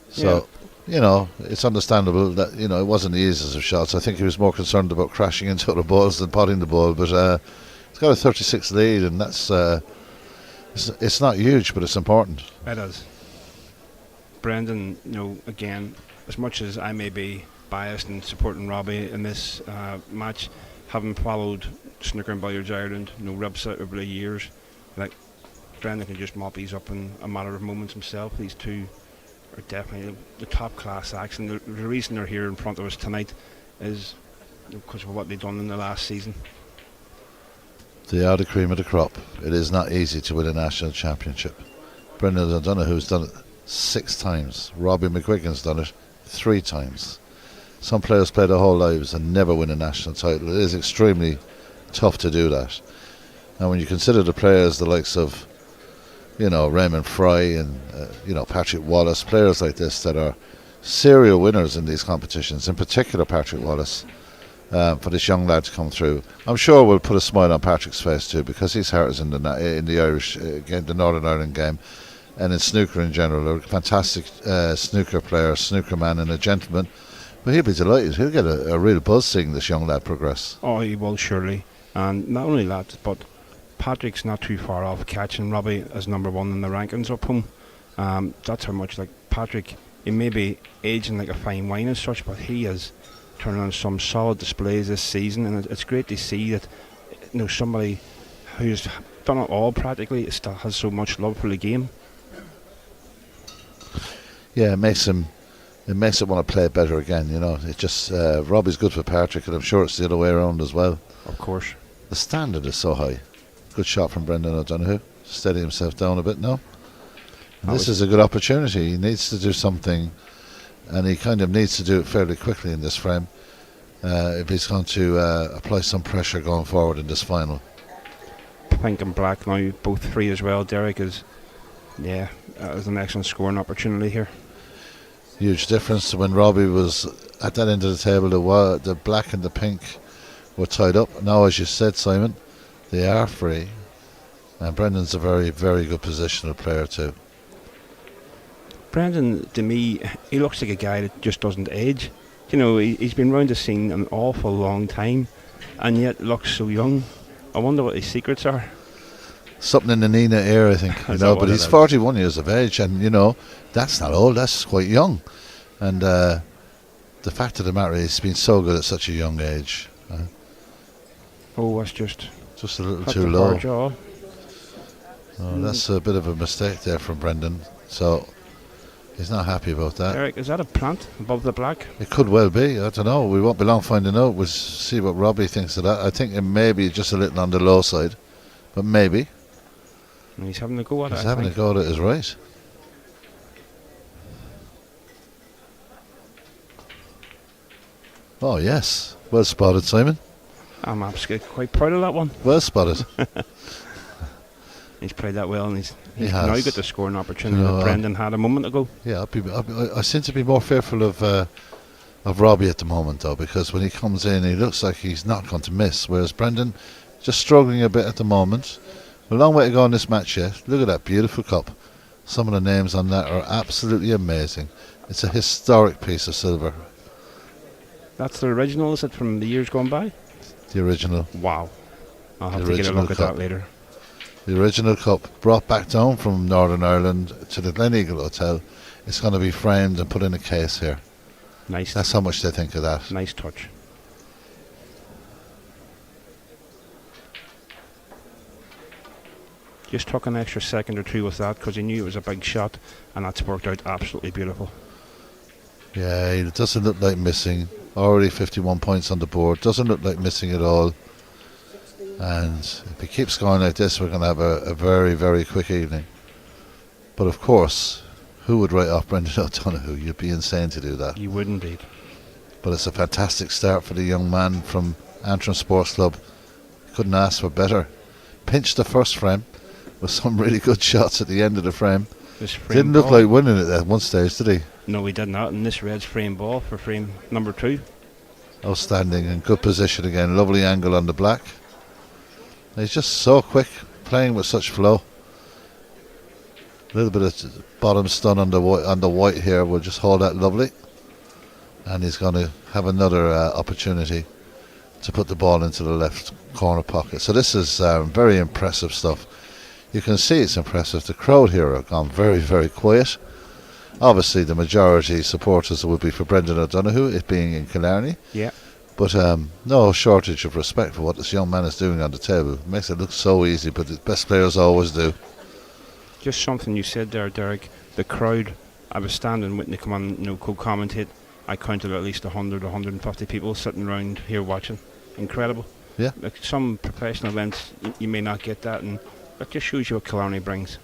So, it's understandable that, it wasn't the easiest of shots. I think he was more concerned about crashing into other balls than potting the ball, but he's got a 36 lead, and that's it's not huge, but it's important.
It is. Brendan, again, as much as I may be biased in supporting Robbie in this match, having followed Snooker and Billiards Ireland, rubs out over the years, like Brendan can just mop these up in a matter of moments himself. These two are definitely the top class acts, and the reason they're here in front of us tonight is because of what they've done in the last season.
They are the cream of the crop. It is not easy to win a national championship. Brendan O'Donoghue's done it 6 times. Robbie McGuigan's done it 3 times. Some players play their whole lives and never win a national title. It is extremely tough to do that. And when you consider the players, the likes of, Raymond Fry and, Patrick Wallace, players like this that are serial winners in these competitions, in particular Patrick Wallace, for this young lad to come through, I'm sure will put a smile on Patrick's face too, because his heart is in the Irish game, the Northern Ireland game, and in snooker in general. A fantastic snooker player, snooker man, and a gentleman. But he'll be delighted. He'll get a real buzz seeing this young lad progress.
Oh, he will surely. And not only that, but Patrick's not too far off catching Robbie as number 1 in the rankings up home. That's how much, Patrick, he may be aging like a fine wine as such, but he is turning on some solid displays this season, and it's great to see that somebody who's done it all practically, still has so much love for the game.
Yeah, it makes it want to play better again. You know, it just Robbie's good for Patrick, and I'm sure it's the other way around as well.
Of course.
The standard is so high. Good shot from Brendan O'Donoghue. Steady himself down a bit now. And this is a good opportunity. He needs to do something, and he kind of needs to do it fairly quickly in this frame if he's going to apply some pressure going forward in this final.
Pink and black now, both free as well. Derek is, that was an excellent scoring opportunity here.
Huge difference to when Robbie was at that end of the table. The black and the pink were tied up. Now, as you said, Simon, they are free, and Brendan's a very, very good positional player too.
Brendan, to me, he looks like a guy that just doesn't age. You know, he's been around the scene an awful long time, and yet looks so young. I wonder what his secrets are.
Something in the Nina air, I think. You know, but he's 41 years of age, and you know that's not old. That's quite young. And the fact of the matter is, he's been so good at such a young age.
That's just
a little too low.
Jaw.
That's a bit of a mistake there from Brendan. So he's not happy about that.
Eric, is that a plant above the black?
It could well be. I don't know. We won't be long finding out. We'll see what Robbie thinks of that. I think it may be just a little on the low side, but maybe.
And he's having a go at it.
He's having a go at it, is right. Oh, yes. Well spotted, Simon.
I'm absolutely quite proud of that one.
Well spotted.
He's played that well, and he's
has.
now got the scoring opportunity
You know,
that Brendan had a moment ago.
Yeah, I seem to be more fearful of Robbie at the moment, though, because when he comes in, he looks like he's not going to miss, whereas Brendan just struggling a bit at the moment. A long way to go in this match yet. Look at that beautiful cup. Some of the names on that are absolutely amazing. It's a historic piece of silver.
That's the original, is it, from the years gone by?
The original.
Wow. I'll have to get a look at that later.
The original cup brought back down from Northern Ireland to the Gleneagle Hotel. It's going to be framed and put in a case here.
Nice.
That's how much they think of that.
Nice touch. Just took an extra second or two with that because he knew it was a big shot, and that's worked out absolutely beautiful.
Yeah, it doesn't look like missing. Already 51 points on the board. Doesn't look like missing at all. And if he keeps going like this, we're going to have a very, very quick evening. But of course, who would write off Brendan O'Donoghue? You'd be insane to do that.
You would indeed.
But it's a fantastic start for the young man from Antrim Sports Club. Couldn't ask for better. Pinched the first frame with some really good shots at the end of the frame. Didn't look like winning it at one stage, did he?
No, he did not. And this red's frame ball for frame number 2.
Outstanding, and good position again. Lovely angle on the black. He's just so quick, playing with such flow. A little bit of bottom stun on the white here. We'll just hold that lovely. And he's going to have another opportunity to put the ball into the left corner pocket. So this is very impressive stuff. You can see it's impressive. The crowd here have gone very, very quiet. Obviously, the majority supporters would be for Brendan O'Donoghue, it being in Killarney.
Yeah.
But no shortage of respect for what this young man is doing on the table. It makes it look so easy, but the best players always do.
Just something you said there, Derek. The crowd, I was standing waiting to come on, co-commentate. I counted at least 100, 150 people sitting around here watching. Incredible.
Yeah.
Like some professional events, you may not get that, and that just shows you what Killarney brings.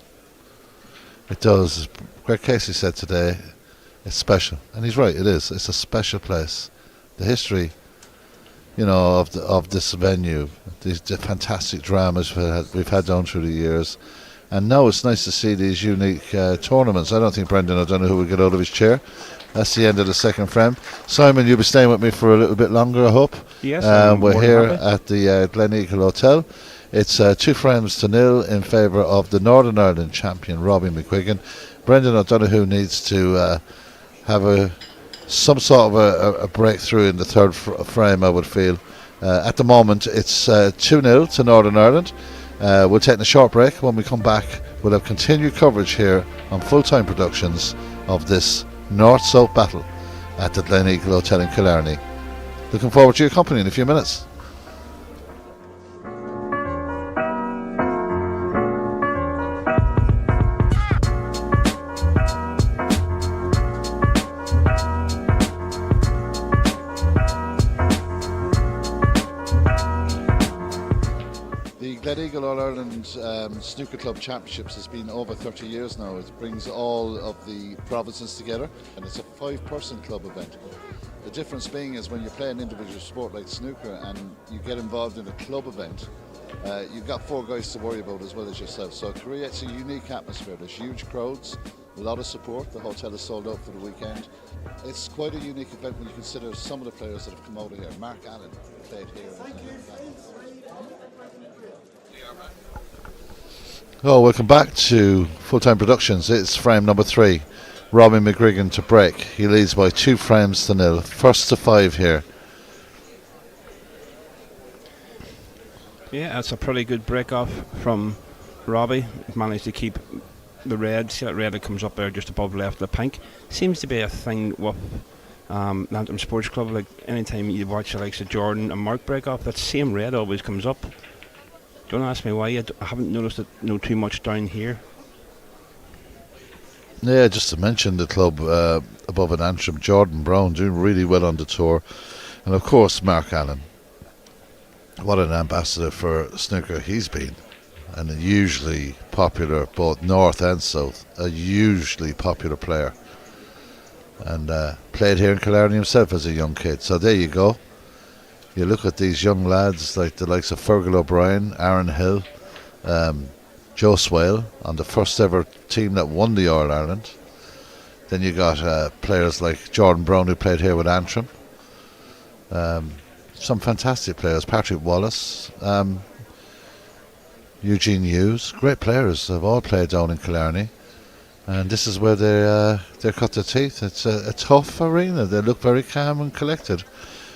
It does. As Greg Casey said today, it's special. And he's right, it is. It's a special place. The history, of this venue, the fantastic dramas we've had down through the years. And now it's nice to see these unique tournaments. I don't think Brendan O'Donoghue will get out of his chair. That's the end of the second frame. Simon, you'll be staying with me for a little bit longer, I hope.
Yes.
We're here at the Gleneagle Hotel. It's 2 frames to 0 in favour of the Northern Ireland champion, Robbie McQuiggan. Brendan O'Donoghue needs to have some sort of a breakthrough in the third frame, I would feel. At the moment, it's 2-0 to Northern Ireland. We'll take a short break. When we come back, we'll have continued coverage here on Full-Time Productions of this North-South battle at the Gleneagle Hotel in Killarney. Looking forward to your company in a few minutes.
Donegal All-Ireland Snooker Club Championships has been over 30 years now. It brings all of the provinces together, and it's a 5-person club event. The difference being is when you play an individual sport like snooker and you get involved in a club event, you've got 4 guys to worry about as well as yourself. So it creates a unique atmosphere. There's huge crowds, a lot of support. The hotel is sold out for the weekend. It's quite a unique event when you consider some of the players that have come out of here. Mark Allen played here.
Oh, welcome back to Full Time Productions. It's frame number 3. Robbie McGuigan to break. He leads by 2 frames to 0. First to 5 here.
Yeah, that's a pretty good break off from Robbie. Managed to keep the red. See that red that comes up there just above left of the pink. Seems to be a thing with Lantern Sports Club. Like anytime you watch the likes of Jordan and Mark break off, that same red always comes up. Don't ask me why. I haven't noticed it too much down here.
Yeah, just to mention the club above in Antrim, Jordan Brown doing really well on the tour. And of course Mark Allen. What an ambassador for snooker he's been. And a hugely popular, both north and south, a hugely popular player. And played here in Killarney himself as a young kid. So there you go. You look at these young lads like the likes of Fergal O'Brien, Aaron Hill, Joe Swale on the first ever team that won the All-Ireland. Then you got players like Jordan Brown who played here with Antrim. Some fantastic players, Patrick Wallace, Eugene Hughes, great players. They've all played down in Killarney. And this is where they cut their teeth. It's a tough arena. They look very calm and collected.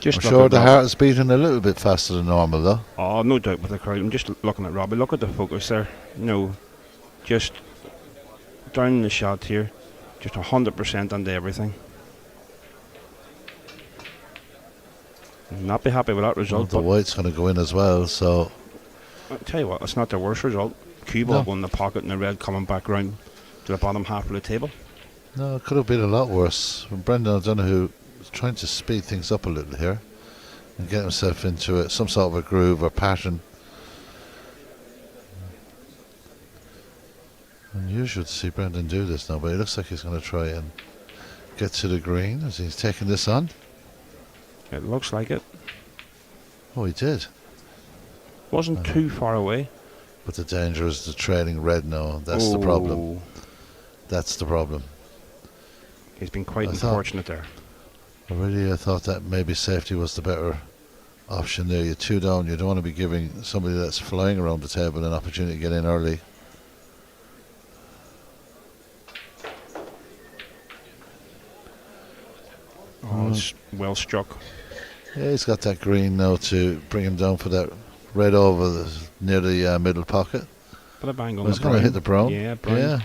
I'm sure the heart is beating a little bit faster than normal though.
Oh, no doubt with the crowd. I'm just looking at Robbie. Look at the focus there. Just down the shot here. Just 100% onto everything. Not be happy with that result.
Well, the white's going to go in as well, so...
I'll tell you what, it's not the worst result. Cuba won the pocket and the red coming back round to the bottom half of the table.
No, it could have been a lot worse. Brendan O'Donoghue was trying to speed things up a little here and get himself into some sort of a groove or pattern. Unusual to see Brendan do this now, but it looks like he's going to try and get to the green as he's taking this on.
It looks like it.
Oh, he did.
Wasn't too far away.
But the danger is the trailing red now. That's the problem. That's the problem.
He's been quite unfortunate there.
I thought that maybe safety was the better option there. You're 2 down. You don't want to be giving somebody that's flying around the table an opportunity to get in early.
Oh, it's well struck.
Yeah, he's got that green now to bring him down for that red over near the middle pocket.
But a bang on
He's going to hit the brown.
Yeah, brown.
Yeah.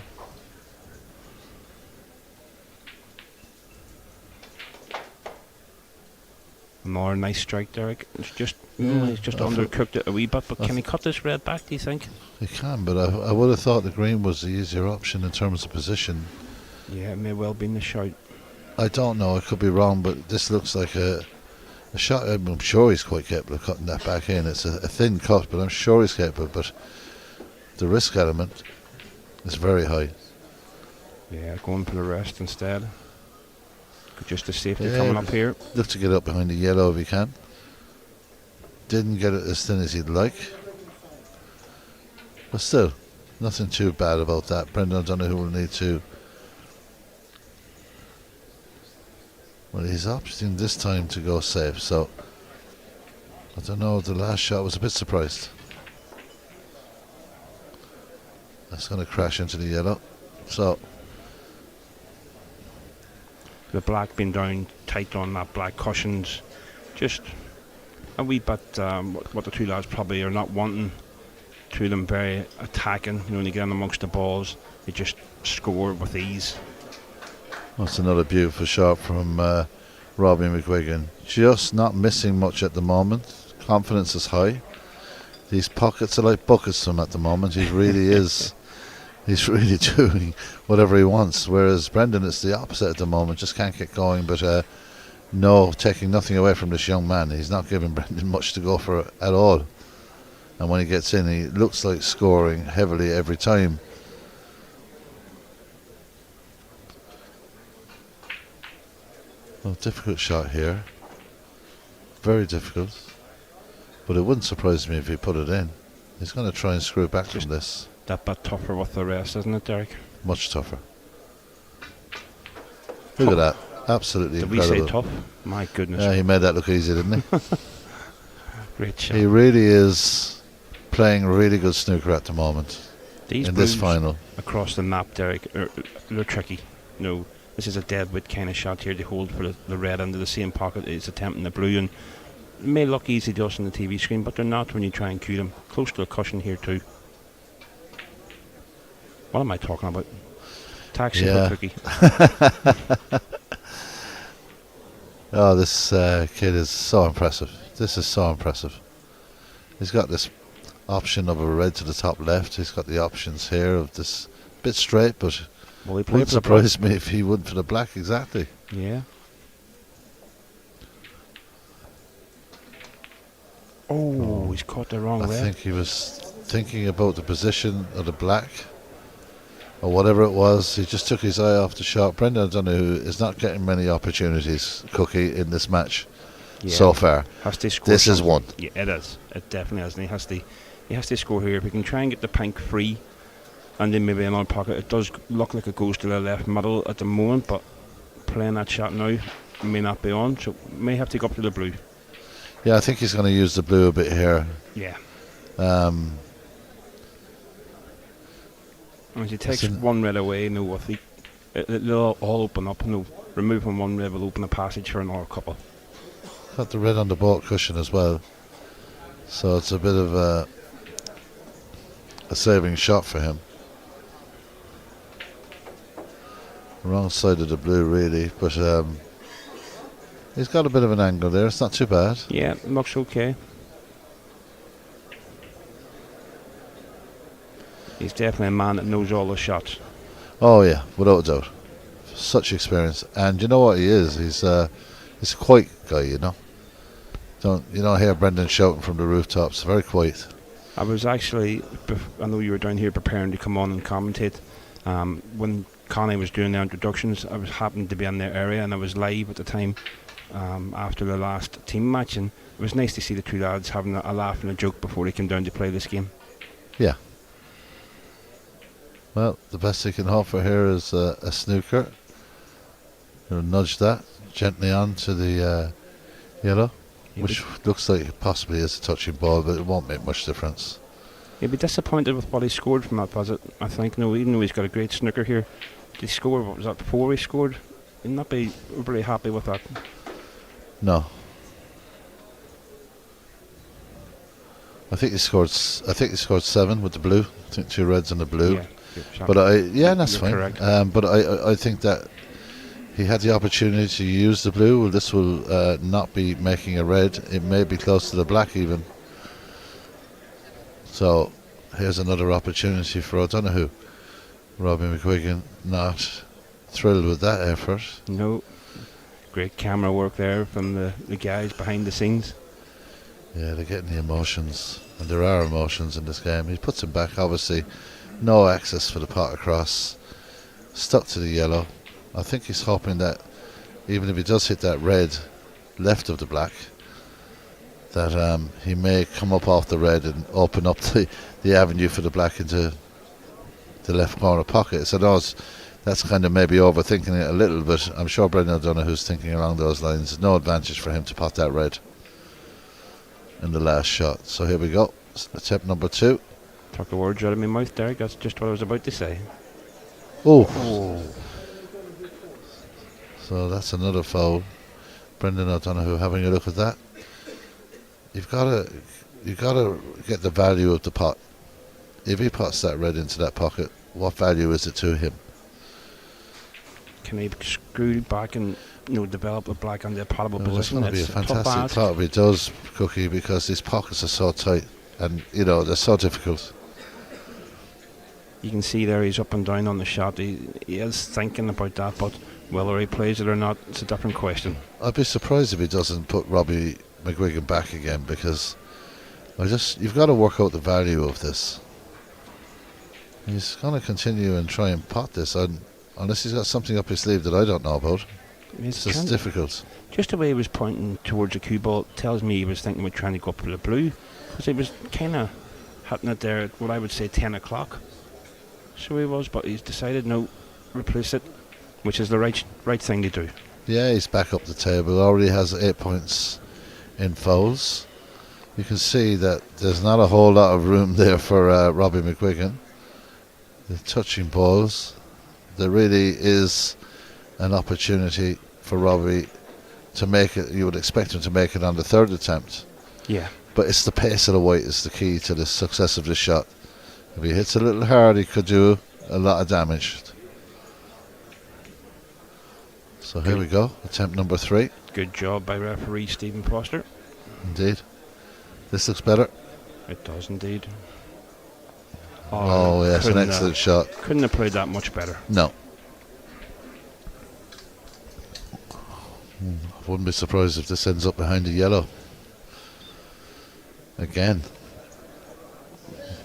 More nice strike, Derek. It's just he's just undercooked it a wee bit. But can he cut this red back, do you think?
He can, but I would have thought the green was the easier option in terms of position.
Yeah, it may well be in the shout.
I don't know, I could be wrong, but this looks like a shot. I'm sure he's quite capable of cutting that back in. It's a thin cut, but I'm sure he's capable. But the risk element is very high.
Yeah, going for the rest instead. Just the safety coming up here.
Look to get up behind the yellow if he can. Didn't get it as thin as he'd like. But still, nothing too bad about that. Brendan O'Donoghue will need to... Well, he's opting this time to go safe, so... I don't know, the last shot was a bit surprised. That's going to crash into the yellow. So...
The black being down tight on that black cushions. Just a wee bit what the 2 lads probably are not wanting. 2 of them very attacking. When they get in amongst the balls, they just score with ease.
That's another beautiful shot from Robbie McGuigan. Just not missing much at the moment. Confidence is high. These pockets are like buckets to him at the moment. He really is. He's really doing whatever he wants. Whereas Brendan, it's the opposite at the moment. Just can't get going. But no, taking nothing away from this young man. He's not giving Brendan much to go for at all. and when he gets in, he looks like scoring heavily every time. Well, difficult shot here. Very difficult. But it wouldn't surprise me if he put it in. He's going to try and screw back from this.
That bit tougher with the rest, isn't it, Derek?
Much tougher. Look at that. Absolutely
Did
incredible.
we say tough? My goodness.
Yeah, he made that look easy, didn't he?
Great shot.
He really is playing really good snooker at the moment.
These
in this
blues
final.
across the map, Derek, they're tricky. No, this is a deadwood kind of shot here. They hold for the red into the same pocket. It's attempting the blue, and it may look easy just on the TV screen, but they're not when you try and cue them. Close to the cushion here too. What am I talking about? Taxi
Yeah.
for cookie.
Oh, this kid is so impressive. This is so impressive. He's got this option of a red to the top left. He's got the options here of this bit straight, but
Well, he
it
played
wouldn't
for the black.
surprise me if he went for the black exactly.
Yeah. Oh, he's caught the wrong
I
red.
think he was thinking about the position of the black or whatever it was. He just took his eye off the shot. Brendan O'Donoghue is not getting many opportunities, Cookie, in this match so far.
Has to score.
This is
something.
one.
Yeah, it is. It definitely is. And he has to score here. If he can try and get the pink free, and then maybe another pocket. It does look like it goes to the left middle at the moment, but playing that shot now may not be on, so may have to go up to the blue.
Yeah, I think he's going to use the blue a bit here.
Yeah.
Um,
And as he takes
Listen.
one red away, it'll all open up. Removing one red will open a passage for another couple.
got the red on the ball cushion as well, so it's a bit of a saving shot for him. Wrong side of the blue really, but he's got a bit of an angle there. It's not too bad.
Yeah, looks okay. He's definitely a man that knows all the shots.
Oh yeah, without a doubt. Such experience, and you know what he is? He's a quiet guy. You know, you don't hear Brendan shouting from the rooftops. Very quiet.
I was actually, I know you were down here preparing to come on and commentate. When Connie was doing the introductions, I was happened to be in their area, and I was live at the time after the last team match, and it was nice to see the two lads having a laugh and a joke before they came down to play this game.
Yeah. Well, the best he can hope for here is a snooker. He'll nudge that gently on to the yellow, which looks like it possibly is a touching ball, but it won't make much difference.
He'll be disappointed with what he scored from that visit, I think. No, even though he's got a great snooker here, did he score, what was that, 4 he scored? He'll not be overly happy with that.
No. I think he scored 7 with the blue. I think 2 reds and the blue.
Yeah, good shot.
But that's
You're
fine.
correct.
But I think that he had the opportunity to use the blue. Well, this will not be making a red. It may be close to the black even. So here's another opportunity for O'Donoghue. Robbie McGuigan not thrilled with that effort.
No, great camera work there from the guys behind the scenes.
Yeah, they're getting the emotions, and there are emotions in this game. He puts him back, obviously. No access for the pot across. Stuck to the yellow. I think he's hoping that even if he does hit that red left of the black, that he may come up off the red and open up the avenue for the black into the left corner pocket. So that's kind of maybe overthinking it a little, but I'm sure Brendan O'Donoghue's thinking along those lines. There's no advantage for him to pot that red in the last shot. So here we go. Attempt number 2.
Took the words out of my mouth, Derek. That's just what I was about to say.
Oh. So that's another foul. Brendan O'Donoghue having a look at that. You've got to get the value of the pot. If he pots that red into that pocket, what value is it to him?
Can he screw back and develop the black on the potable
Well, it's
position?
going to be a
It's tough
fantastic
ask.
pot if he does, Cookie, because these pockets are so tight and they're so difficult.
You can see there he's up and down on the shot. He is thinking about that, but whether he plays it or not, it's a different question.
I'd be surprised if he doesn't put Robbie McGuigan back again, because You've got to work out the value of this. He's going to continue and try and pot this, unless he's got something up his sleeve that I don't know about. It's just difficult.
Just the way he was pointing towards the cue ball tells me he was thinking about trying to go up for the blue, because he was kind of hitting it there at what I would say 10 o'clock. So he was, but he's decided no, replace it, which is the right thing to do.
Yeah, he's back up the table. Already has 8 points in fouls. You can see that there's not a whole lot of room there for Robbie McGuigan. The touching balls. There really is an opportunity for Robbie to make it. You would expect him to make it on the third attempt.
Yeah.
But it's the pace of the white is the key to the success of the shot. If he hits a little hard, he could do a lot of damage. So here we go, attempt number 3.
Good job by referee Stephen Foster.
Indeed. This looks better.
It does indeed.
Oh yes, an excellent shot.
Couldn't have played that much better.
No. I wouldn't be surprised if this ends up behind the yellow. Again.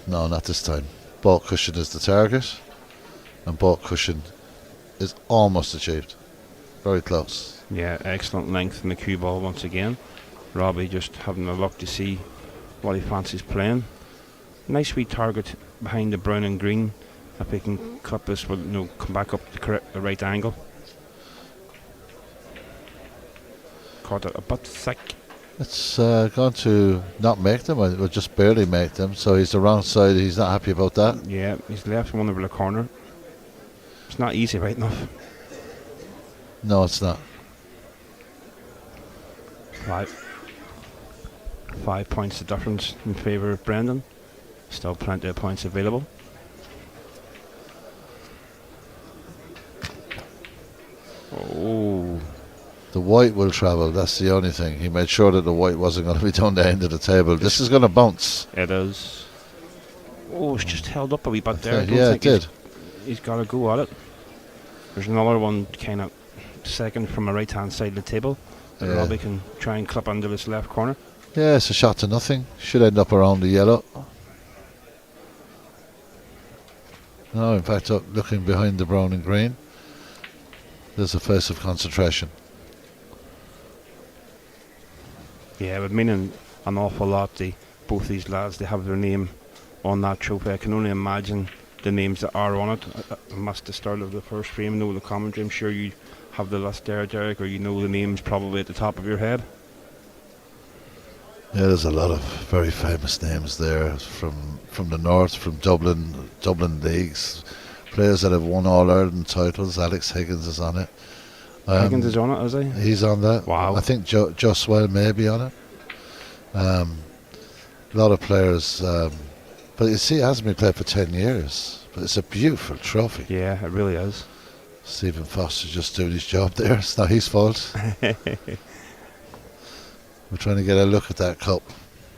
No, not this time. Ball cushion is the target, and ball cushion is almost achieved. Very close.
Yeah, excellent length in the cue ball once again. Robbie just having a look to see what he fancies playing. Nice wee target behind the brown and green. If he can clip this, will come back up the right angle. Caught it a bit thick.
It's going to not make them, or just barely make them. So he's the wrong side. He's not happy about that.
Yeah, he's left one over the corner. It's not easy, right enough.
No, it's not.
5 points the difference in favour of Brendan. Still plenty of points available. Oh.
The white will travel, that's the only thing. He made sure that the white wasn't going to be down the end of the table. This is going to bounce.
It is. Oh, it's just held up a wee bit there.
Yeah, it did.
He's got to go at it. There's another one kind of second from the right hand side of the table that Robbie can try and clip under this left corner.
Yeah, it's a shot to nothing. Should end up around the yellow. No, in fact, looking behind the brown and green, there's a face of concentration.
Yeah, it would mean an awful lot to both these lads. They have their name on that trophy. I can only imagine the names that are on it. I must have started the first frame, know the commentary. I'm sure you have the list there, Derek, or you know the names probably at the top of your head.
Yeah, there's a lot of very famous names there from the north, from Dublin leagues. Players that have won All-Ireland titles. Alex Higgins is on it.
Higgins is on it, is he?
He's on that.
Wow.
I think Joe Swell may be on it. A lot of players. But you see, it hasn't been played for 10 years. But it's a beautiful trophy.
Yeah, it really is.
Stephen Foster just doing his job there. It's not his fault. We're trying to get a look at that cup.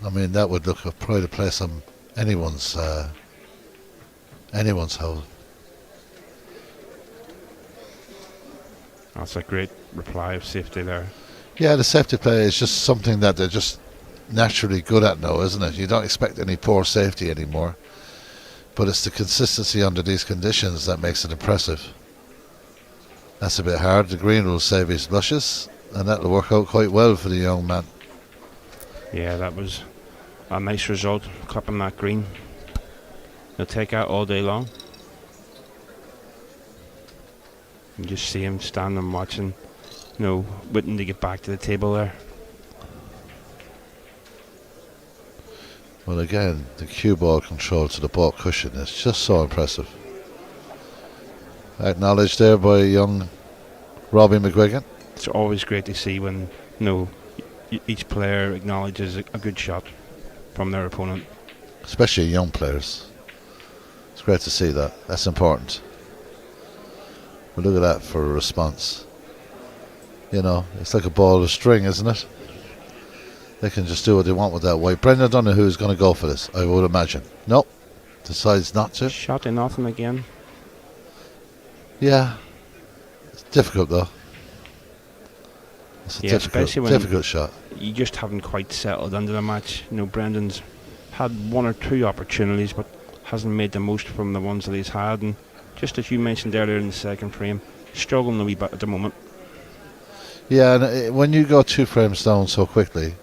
I mean, that would look a pride of place on anyone's hole.
That's a great reply of safety there.
Yeah, the safety play is just something that they're just naturally good at now, isn't it? You don't expect any poor safety anymore. But it's the consistency under these conditions that makes it impressive. That's a bit hard. The green will save his blushes, and that'll work out quite well for the young man.
Yeah, that was a nice result, clipping that green. He'll take out all day long. You just see him standing watching, waiting to get back to the table there.
Well, again, the cue ball control to the ball cushion is just so impressive. Acknowledged there by young Robbie McGuigan.
It's always great to see when each player acknowledges a good shot from their opponent.
Especially young players. It's great to see that. That's important. But look at that for a response. It's like a ball of string, isn't it? They can just do what they want with that white. Brendan Donoghue is going to go for this, I would imagine. Nope. Decides not to.
Shot in nothing again.
Yeah. It's difficult though. It's a
especially when
difficult shot.
You just haven't quite settled into the match. Brendan's had one or two opportunities, but hasn't made the most from the ones that he's had. And just as you mentioned earlier in the second frame, struggling a wee bit at the moment.
Yeah, and when you go 2 frames down so quickly,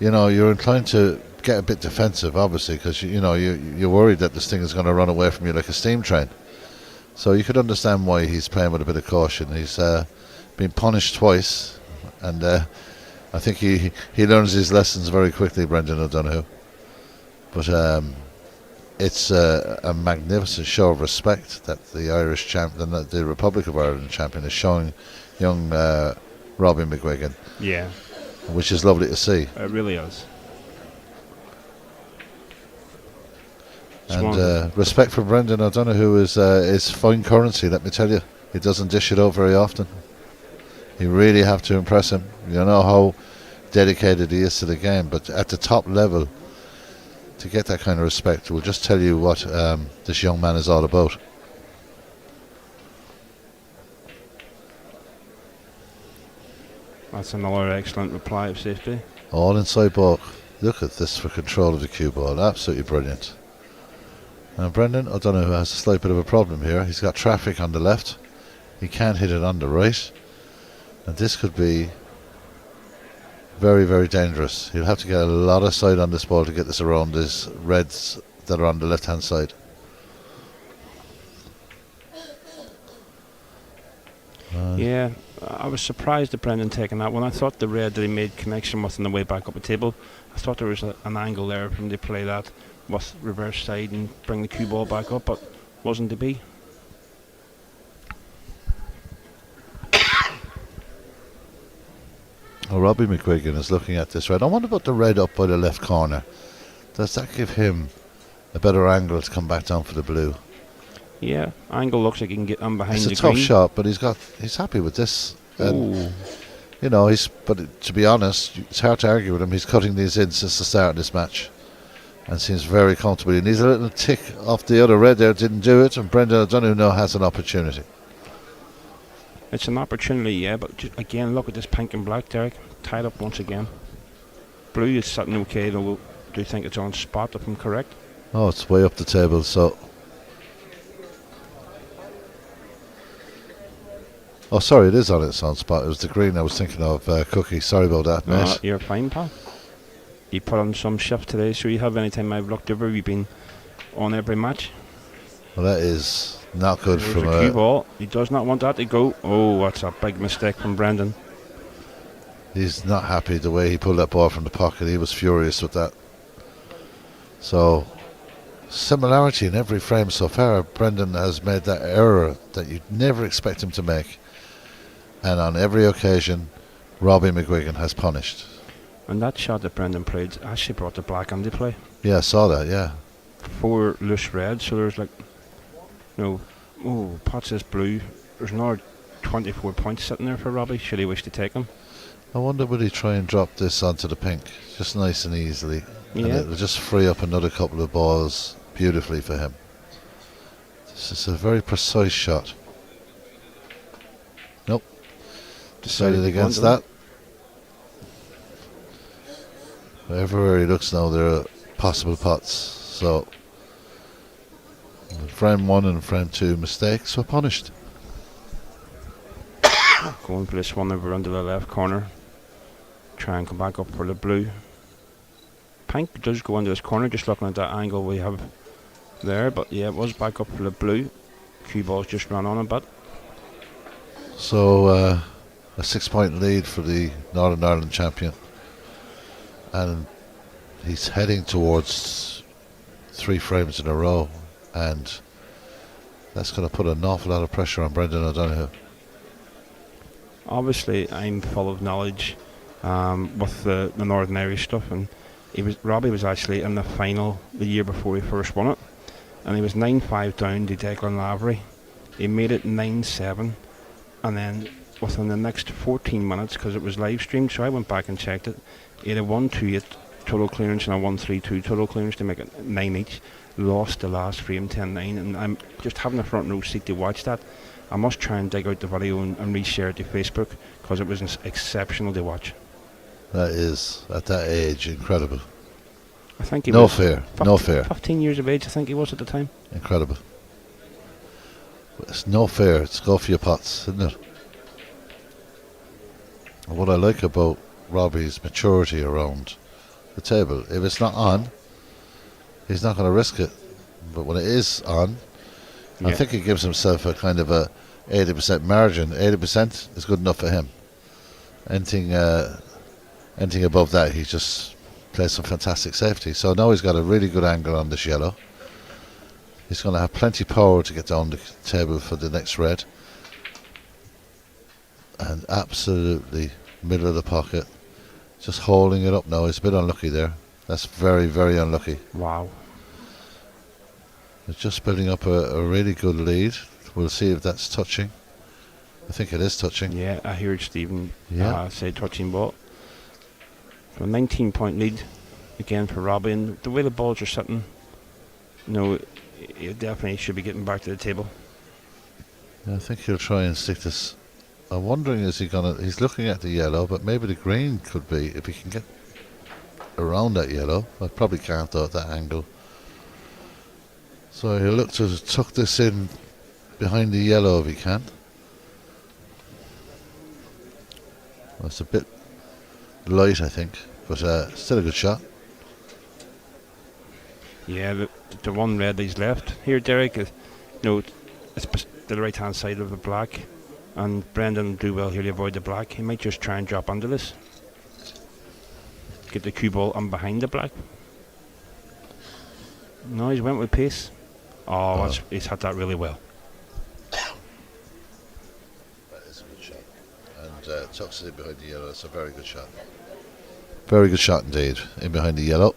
you're inclined to get a bit defensive, obviously, because you're worried that this thing is going to run away from you like a steam train. So you could understand why he's playing with a bit of caution. He's been punished twice, and I think he learns his lessons very quickly, Brendan O'Donoghue. But it's a magnificent show of respect that the Irish champion, the Republic of Ireland champion, is showing young Robbie McGuigan.
Yeah.
Which is lovely to see.
It really is.
And respect for Brendan O'Donoghue is fine currency, let me tell you. He doesn't dish it out very often. You really have to impress him. You know how dedicated he is to the game, but at the top level, to get that kind of respect will just tell you what this young man is all about.
That's another excellent reply of safety.
All inside ball. Look at this for control of the cue ball. Absolutely brilliant. And Brendan O'Donoghue has a slight bit of a problem here. He's got traffic on the left. He can't hit it on the right. And this could be very, very dangerous. He'll have to get a lot of side on this ball to get this around his reds that are on the left-hand side.
Yeah, I was surprised at Brendan taking that one. I thought the red that he made connection with on the way back up the table, I thought there was an angle there for him to play that with reverse side and bring the cue ball back up, but wasn't to be.
Well, Robbie McGuigan is looking at this red. I wonder about the red up by the left corner. Does that give him a better angle to come back down for the blue?
Yeah, angle looks like he can get on behind the green.
It's a tough shot, but he's happy with this. And, but to be honest, it's hard to argue with him. He's cutting these in since the start of this match and seems very comfortable. He needs a little tick off the other red there, didn't do it, and Brendan O'Donoghue now has an opportunity.
It's an opportunity, yeah, but again, look at this pink and black, Derek. Tied up once again. Blue is sitting okay, though. Do you think it's on spot, if I'm correct?
Oh, it's way up the table, so... Oh, sorry, it is on its own spot. It was the green I was thinking of, Cookie. Sorry about that, mate.
You're fine, pal. You put on some shift today, so you have any time I've looked over, you've been on every match.
Well, that is not good
There's
from
a cue ball. He does not want that to go. Oh, that's a big mistake from Brendan.
He's not happy the way he pulled that ball from the pocket. He was furious with that. So, similarity in every frame so far. Brendan has made that error that you'd never expect him to make. And on every occasion, Robbie McGuigan has punished.
And that shot that Brendan played actually brought the black into play.
Yeah, I saw that, yeah.
4 loose reds, so there's like, pots this blue. There's another 24 points sitting there for Robbie, should he wish to take them.
I wonder would he try and drop this onto the pink, just nice and easily.
Yeah.
And it'll just free up another couple of balls beautifully for him. This is a very precise shot. Nope. Decided against that. Everywhere he looks now, there are possible pots. So, frame 1 and frame 2 mistakes were punished.
Going for this one over under the left corner. Try and come back up for the blue. Pink does go into this corner, just looking at that angle we have there. But yeah, it was back up for the blue. Cue ball's just run on a bit.
So, a 6-point lead for the Northern Ireland champion. And he's heading towards 3 frames in a row. And that's going to put an awful lot of pressure on Brendan O'Donoghue.
Obviously, I'm full of knowledge with the Northern Irish stuff, and Robbie was actually in the final the year before he first won it, and he was 9-5 down to Declan Lavery. He made it 9-7, and then within the next 14 minutes, because it was live streamed, so I went back and checked it, he had a 1-2-8 total clearance and a 1-3-2 total clearance to make it 9 each. Lost the last frame 10-9, and I'm just having a front row seat to watch that. I must try and dig out the video and reshare it to Facebook, because it was exceptional to watch.
That is, at that age, incredible.
I think he
No
was
fear, no fear.
15 years of age, I think he was at the time.
Incredible. It's no fair. It's go for your pots, isn't it? And what I like about Robbie's maturity around the table, if it's not on, he's not going to risk it. But when it is on, I think he gives himself a kind of a 80% margin. 80% is good enough for him. Anything above that, he just plays some fantastic safety. So now he's got a really good angle on this yellow. He's going to have plenty of power to get down the table for the next red. And absolutely middle of the pocket. Just holding it up now. He's a bit unlucky there. That's very, very unlucky.
Wow.
They're just building up a really good lead. We'll see if that's touching. I think it is touching.
Yeah, I heard Stephen say touching ball. A 19-point lead again for Robbie, and the way the balls are sitting, he definitely should be getting back to the table.
Yeah, I think he'll try and stick this. I'm wondering, he's looking at the yellow, but maybe the green could be, if he can get around that yellow. I probably can't though at that angle. So he'll look to tuck this in behind the yellow if he can. Well, it's a bit light, I think, but still a good shot.
Yeah, the one red he's left here, Derek, it's to the right hand side of the black, and Brendan will do well here to avoid the black. He might just try and drop under this, get the cue ball on behind the black. No, he's went with pace. He's hit that really well.
That is a good shot. And tucks it in behind the yellow. It's a very good shot. Very good shot indeed, in behind the yellow.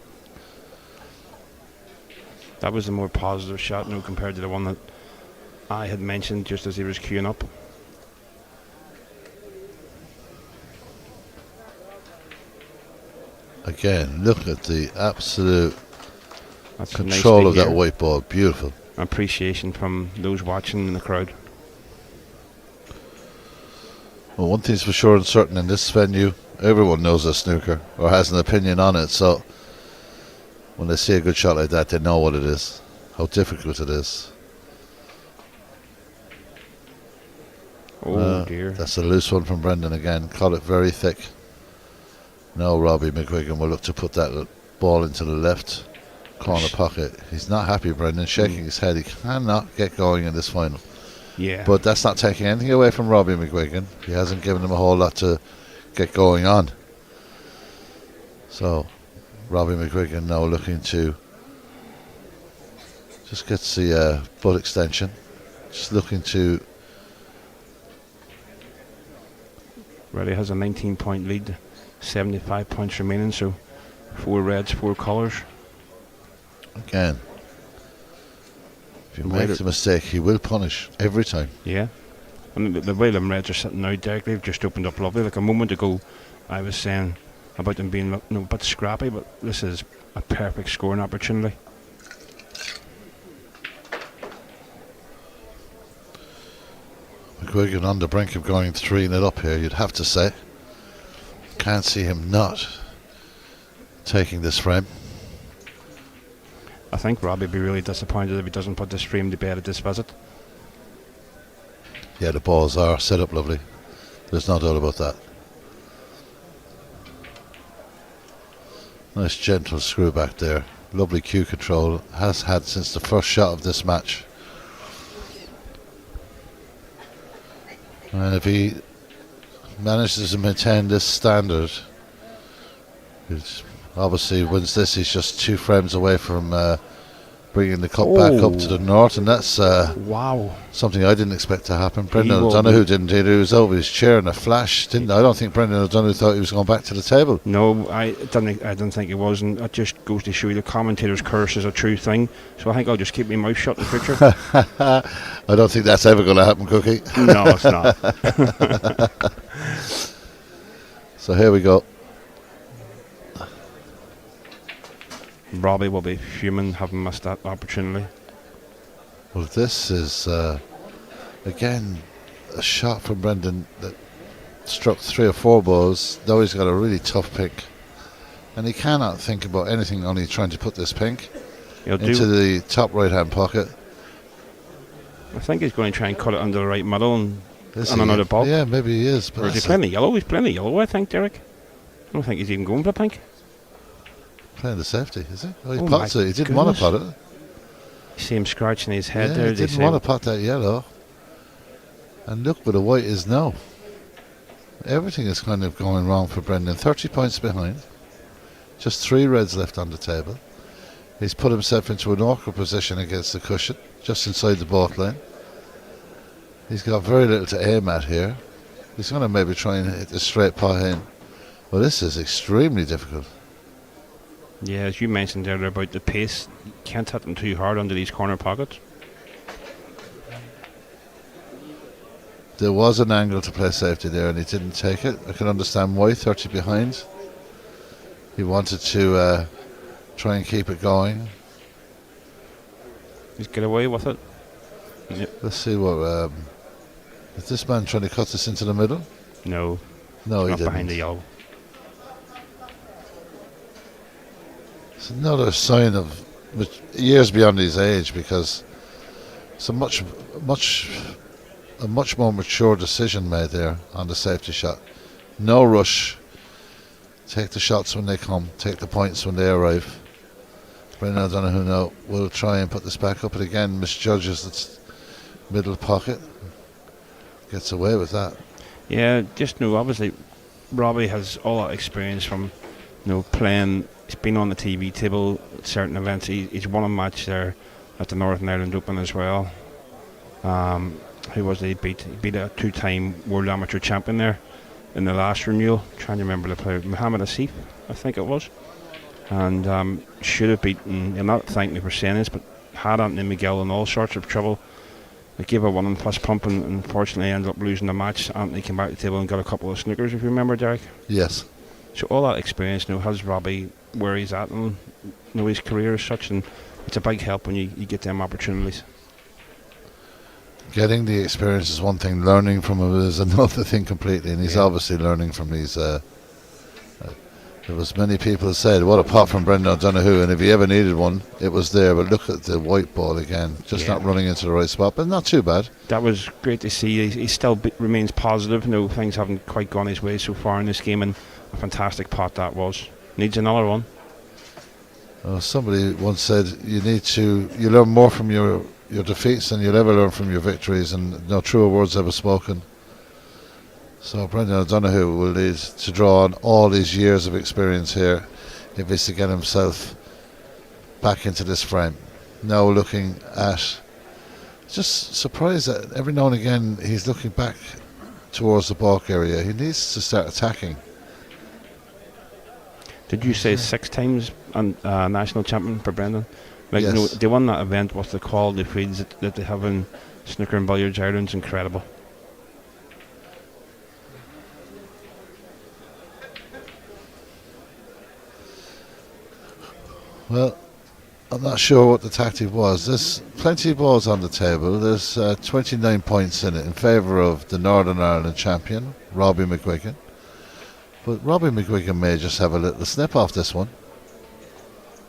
That was the more positive shot now compared to the one that I had mentioned just as he was queuing up.
Again, look at the absolute
That's
control of
nice
that white ball. Beautiful.
Appreciation from those watching in the crowd.
Well, one thing's for sure and certain in this venue, everyone knows a snooker or has an opinion on it. So when they see a good shot like that, they know what it is, how difficult it is.
Oh dear.
That's a loose one from Brendan again. Caught it very thick. Now Robbie McGuigan will look to put that ball into the left corner pocket. He's not happy, Brendan, shaking his head. He cannot get going in this final.
Yeah.
But that's not taking anything away from Robbie McGuigan. He hasn't given him a whole lot to get going on. So Robbie McGuigan now looking to just get the butt extension. Just looking to.
Ready has a 19-point lead, 75 points remaining, so 4 reds, 4 colours.
Again, if he makes a mistake, he will punish every time.
Yeah. I mean, the way them reds are sitting now, Derek, they've just opened up lovely. Like a moment ago, I was saying about them being a bit scrappy, but this is a perfect scoring opportunity.
McGuigan on the brink of going 3-0 up here, you'd have to say. Can't see him not taking this frame.
I think Robbie would be really disappointed if he doesn't put this frame to bed at this visit.
Yeah, the balls are set up lovely. There's no doubt about that. Nice gentle screw back there. Lovely cue control. Has had since the first shot of this match. And if he manages to maintain this standard, it's obviously wins this, he's just 2 frames away from bringing the cup back up to the north, and that's
wow,
something I didn't expect to happen. Brendan O'Donoghue didn't either. He was over his chair in a flash. I don't think Brendan O'Donoghue thought he was going back to the table.
No, I don't think it was, and that just goes to show you the commentator's curse is a true thing. So I think I'll just keep my mouth shut in the future.
I don't think that's ever going to happen, Cookie.
No, it's not.
So here we go.
Robbie will be fuming having missed that opportunity.
Well, this is again a shot from Brendan that struck 3 or 4 balls. Now he's got a really tough pick. and he cannot think about anything, only trying to put this pink
He'll
into
do.
the top right-hand pocket.
I think he's going to try and cut it under the right middle and
Is
on
he?
another ball.
Yeah, maybe he is. But
Or is he
that's
playing the yellow? He's playing the yellow, I think, Derek. I don't think he's even going for pink.
playing the safety, is he? Oh, he
Oh
pots
my
it. He didn't want to pot it.
You see him scratching his head
Yeah,
there.
he
They
didn't
say,
want to pot that yellow. And look where the white is now. Everything is kind of going wrong for Brendan. 30 points behind. Just 3 reds left on the table. He's put himself into an awkward position against the cushion, just inside the baulk line. He's got very little to aim at here. He's going to maybe try and hit the straight pot in. Well, this is extremely difficult.
Yeah, as you mentioned earlier about the pace, you can't hit them too hard under these corner pockets.
There was an angle to play safety there and he didn't take it. I can understand why, 30 behind. He wanted to try and keep it going.
He's get away with it. Yep.
Let's see what... is this man trying to cut this into the middle?
No,
No, he
not
didn't.
behind the yellow.
It's another sign of years beyond his age, because it's a much more mature decision made there on the safety shot. No rush. Take the shots when they come. Take the points when they arrive. Brendan O'Donoghue now will try and put this back up, but again misjudges its middle pocket. Gets away with that.
Yeah, just know, obviously, Robbie has all that experience from, playing. He's been on the TV table at certain events. He's won a match there at the Northern Ireland Open as well. Who was it he beat? He beat a 2-time World Amateur Champion there in the last renewal. Trying to remember the player, Mohammed Asif, I think it was. And should have beaten, he'll not thank me for saying this, but had Anthony McGill in all sorts of trouble. They gave a 1+ pump and unfortunately ended up losing the match. Anthony came back to the table and got a couple of snookers, if you remember, Derek.
Yes.
So all that experience has Robbie where he's at and his career as such, and it's a big help when you get them opportunities.
Getting the experience is one thing, learning from him is another thing completely, and he's obviously learning from these. There was many people who said, what a pot from Brendan O'Donoghue, and if he ever needed one, it was there, but look at the white ball again, just not running into the right spot, but not too bad.
That was great to see. He still remains positive. Things haven't quite gone his way so far in this game, and a fantastic pot that was. Needs another one.
Somebody once said you learn more from your defeats than you'll ever learn from your victories, and no truer words ever spoken. So Brendan O'Donoghue will need to draw on all his years of experience here if he's to get himself back into this frame. Now looking at, just surprised that every now and again he's looking back towards the baulk area. He needs to start attacking.
Did you say 6 times national champion for Brendan?
Yes.
They won that event with the quality fields that they have in Snooker and Billiards Ireland's incredible.
Well, I'm not sure what the tactic was. There's plenty of balls on the table. There's 29 points in it in favour of the Northern Ireland champion, Robbie McGuigan. But Robbie McGuigan may just have a little snip off this one.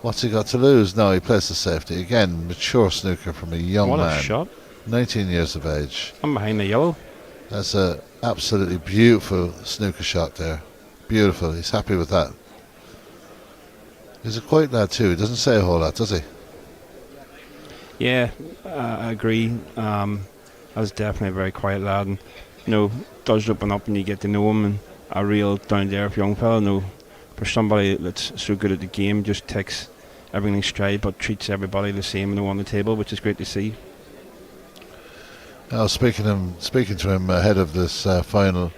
What's he got to lose? No, he plays the safety. Again, mature snooker from a young man.
What a shot.
19 years of age.
I'm behind the yellow.
That's a absolutely beautiful snooker shot there. Beautiful. He's happy with that. He's a quiet lad too. He doesn't say a whole lot, does he?
Yeah, I agree. That's definitely a very quiet lad, and does open up and you get to know him, and a real down to earth young fella. For somebody that's so good at the game, just takes everything straight, but treats everybody the same on the table, which is great to see.
I was speaking to him ahead of this final,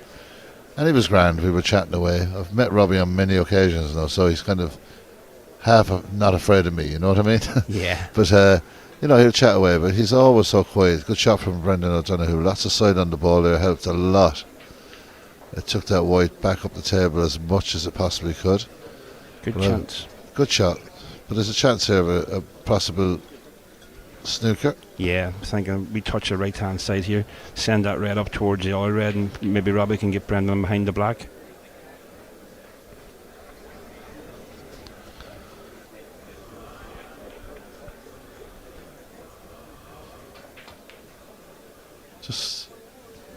and he was grand. We were chatting away. I've met Robbie on many occasions now, so he's kind of not afraid of me, you know what I mean?
Yeah.
But he'll chat away, but he's always so quiet. Good shot from Brendan O'Donoghue. Lots of side on the ball there, helped a lot. It took that white back up the table as much as it possibly could.
Good chance.
Good shot. But there's a chance here of a possible snooker.
Yeah, I'm thinking we touch the right hand side here, send that red up towards the other red, and maybe Robbie can get Brendan behind the black.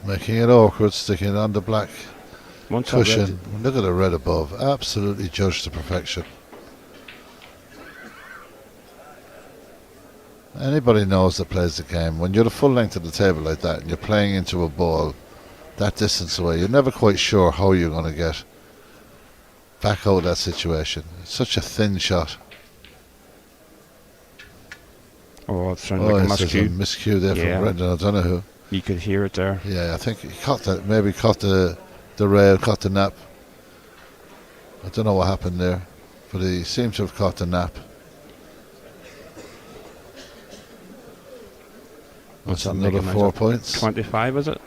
Making it awkward, sticking it on the black
Once that
cushion. Look at the red above. Absolutely judged to perfection. Anybody knows that plays the game. When you're the full length of the table like that and you're playing into a ball that distance away, you're never quite sure how you're going to get back out of that situation. It's such a thin shot.
Oh, it sounded like a
It's a
miscue.
miscue there
Yeah.
from Brendan O'Donoghue.
You could hear it there.
Yeah, I think he caught that. Maybe caught the rail, caught the nap. I don't know what happened there, but he seemed to have caught the nap.
What's
That's
that
another
making
4
now?
points.
25, is it?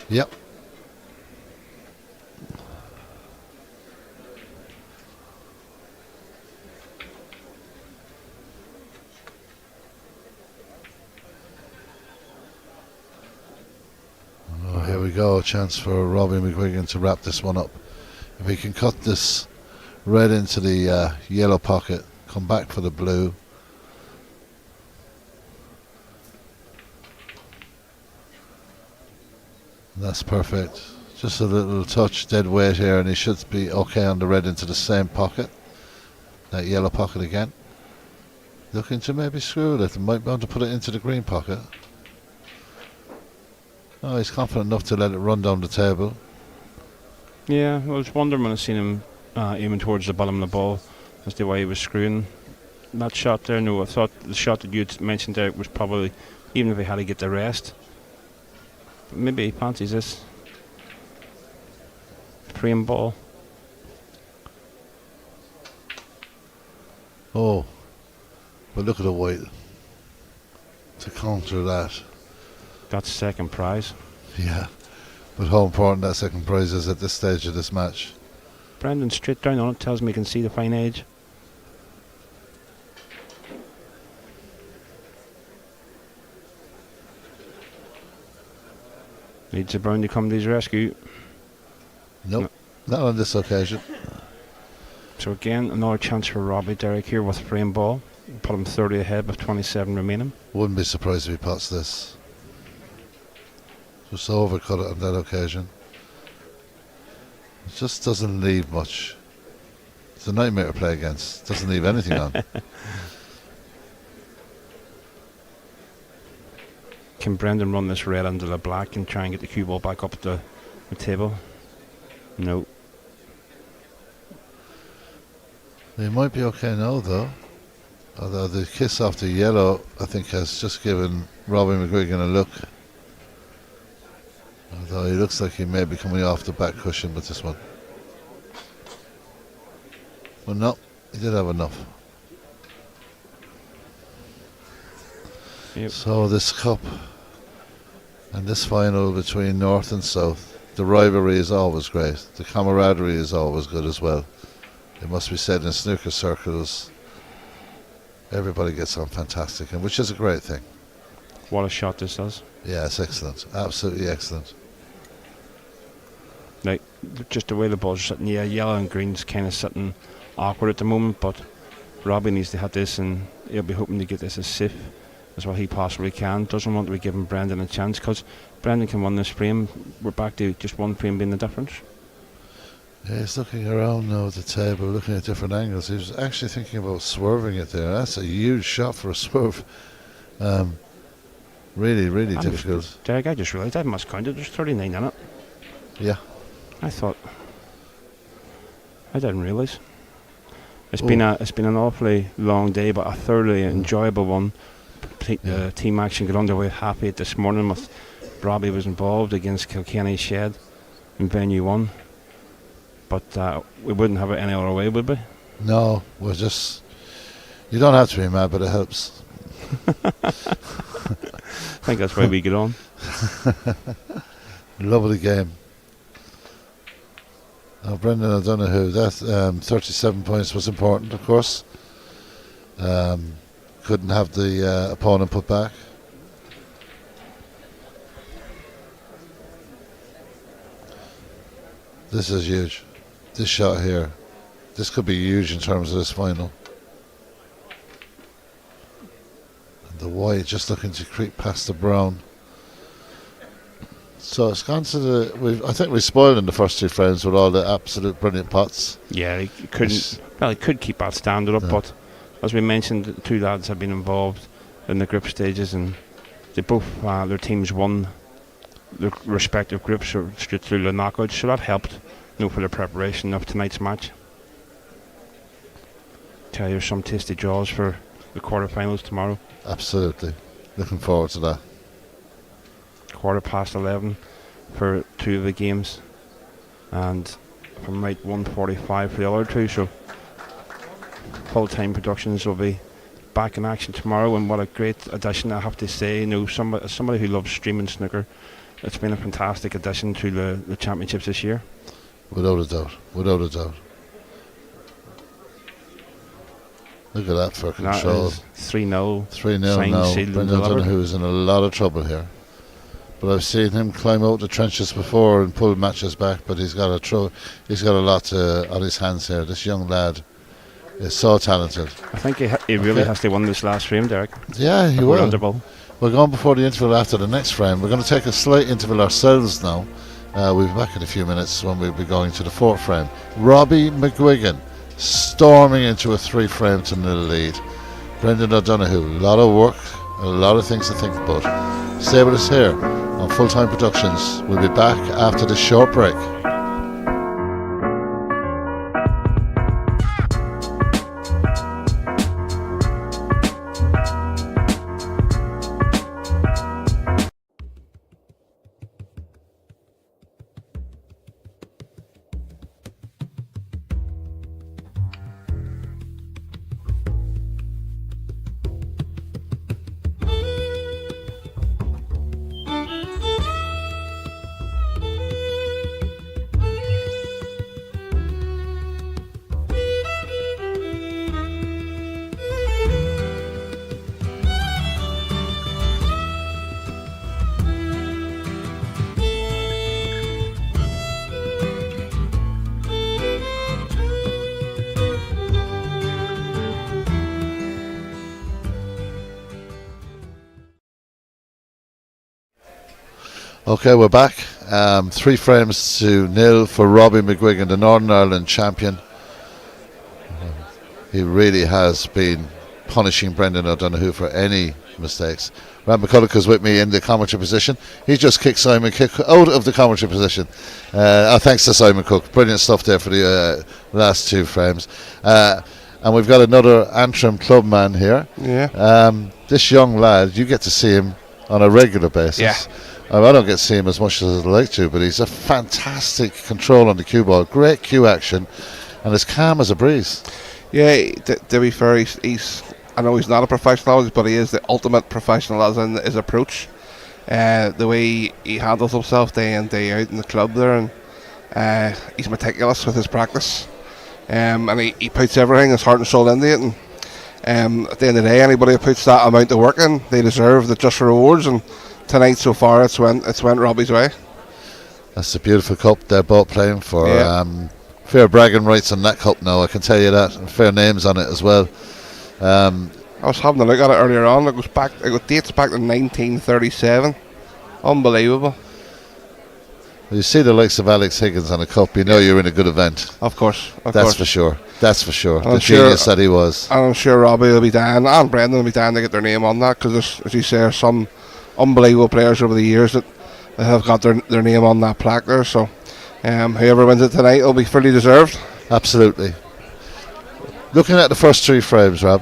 Yep. Oh, here we go. A chance for Robbie McGuigan to wrap this one up. If he can cut this red into the yellow pocket, come back for the blue. That's perfect. Just a little touch, dead weight here, and he should be okay on the red into the same pocket. That yellow pocket again. Looking to maybe screw it. He might want to put it into the green pocket. Oh, he's confident enough to let it run down the table.
Yeah, I was wondering when I seen him aiming towards the bottom of the ball as to why he was screwing that shot there. No, I thought the shot that you'd mentioned there was probably, even if he had to get the rest. But maybe he fancies this frame ball.
Oh, but look at the white to counter that.
That's second prize.
Yeah, but how important that second prize is at this stage of this match.
Brendan straight down on it, tells me he can see the fine edge. Needs a brown to come to his rescue.
Nope, not on this occasion.
So again, another chance for Robbie Derrick here with frame ball. Put him 30 ahead with 27 remaining.
Wouldn't be surprised if he pots this. Just overcut it on that occasion. It just doesn't leave much. It's a nightmare to play against. Doesn't leave anything on.
Can Brendan run this red into the black and try and get the cue ball back up the table? No.
He might be okay now though. Although the kiss off the yellow, I think, has just given Robbie McGuigan a look. Although he looks like he may be coming off the back cushion with this one. Well, no, he did have enough.
Yep.
So this cup and this final between North and South, the rivalry is always great. The camaraderie is always good as well. It must be said in snooker circles, everybody gets on fantastic, and which is a great thing.
What a shot this does.
Yeah, it's excellent. Absolutely excellent.
Like, just the way the ball's sitting, yeah, yellow and green's kind of sitting awkward at the moment, but Robbie needs to hit this, and he'll be hoping to get this as safe as well he possibly can. Doesn't want to be giving Brendan a chance, because Brendan can win this frame. We're back to just one frame being the difference.
Yeah, he's looking around now at the table, looking at different angles. He was actually thinking about swerving it there. That's a huge shot for a swerve. Really, really difficult.
Derek, I just realised I must count it. There's 39 in it.
Yeah.
I didn't realise. It's been an awfully long day, but a thoroughly enjoyable one. Team action got underway happy this morning with Robbie was involved against Kilkenny Shed in venue 1. But we wouldn't have it any other way, would we?
No, we're just... You don't have to be mad, but it helps.
I think that's why we get on.
Lovely game. Now, Brendan O'Donoghue, that 37 points was important, of course. Couldn't have the opponent put back. This is huge. This shot here, this could be huge in terms of this final. And the white just looking to creep past the brown. So it's gone to the. I think we spoiled in the first 2 frames with all the absolute brilliant pots.
Yeah, he couldn't. Well, he could keep that standard up, but as we mentioned, the 2 lads have been involved in the group stages, and they both their teams won their respective groups straight through the knockouts. So that helped, for the preparation of tonight's match. Tell you, some tasty draws for the quarterfinals tomorrow.
Absolutely, looking forward to that.
11:15 for 2 of the games, and if I'm right, 1:45 for the other 2. So full-time productions will be back in action tomorrow, and what a great addition, I have to say. Somebody who loves streaming snooker, it's been a fantastic addition to the championships this year.
Without a doubt. Look at that for control.
3-0.
3-0 now. Brendan O'Donoghue is in a lot of trouble here. But I've seen him climb out the trenches before and pull matches back, but he's got a lot on his hands here. This young lad is so talented.
I think he really has to win this last frame, Derek.
Yeah, he will. We're going before the interval after the next frame. We're going to take a slight interval ourselves now. We'll be back in a few minutes when we'll be going to the 4th frame. Robbie McGuigan storming into a 3-frame to nil lead. Brendan O'Donoghue, a lot of work, a lot of things to think about. Stay with us here on Full Time Productions. We'll be back after this short break. Okay, we're back. 3 frames to nil for Robbie McGuigan, the Northern Ireland champion. He really has been punishing Brendan O'Donoghue for any mistakes. Ram McCulloch is with me in the commentary position. He just kicked Simon Cook out of the commentary position. Thanks to Simon Cook. Brilliant stuff there for the last 2 frames. And we've got another Antrim clubman here.
Yeah.
This young lad, you get to see him on a regular basis.
Yeah.
I don't get to see him as much as I'd like to, but he's a fantastic control on the cue ball, great cue action, and as calm as a breeze.
Yeah, to be fair, he's I know he's not a professional, but he is the ultimate professional as in his approach. The way he handles himself day in, day out in the club there, and he's meticulous with his practice. And he puts everything, his heart and soul into it. And at the end of the day, anybody who puts that amount of work in, they deserve the just rewards. And tonight so far, it's went Robbie's way.
That's a beautiful cup they're both playing for.
Yeah.
Fair bragging rights on that cup now, I can tell you that, and fair names on it as well.
I was having a look at it earlier on. It dates back to 1937. Unbelievable.
You see the likes of Alex Higgins on a cup, you know you're in a good event.
Of course.
That's for sure. That's for sure.
And
the genius that he was.
And I'm sure Robbie will be down, and Brendan will be down to get their name on that, because as you say, there's some unbelievable players over the years that have got their name on that plaque there. So whoever wins it tonight will be fully deserved.
Absolutely. Looking at the first 3 frames, Rob,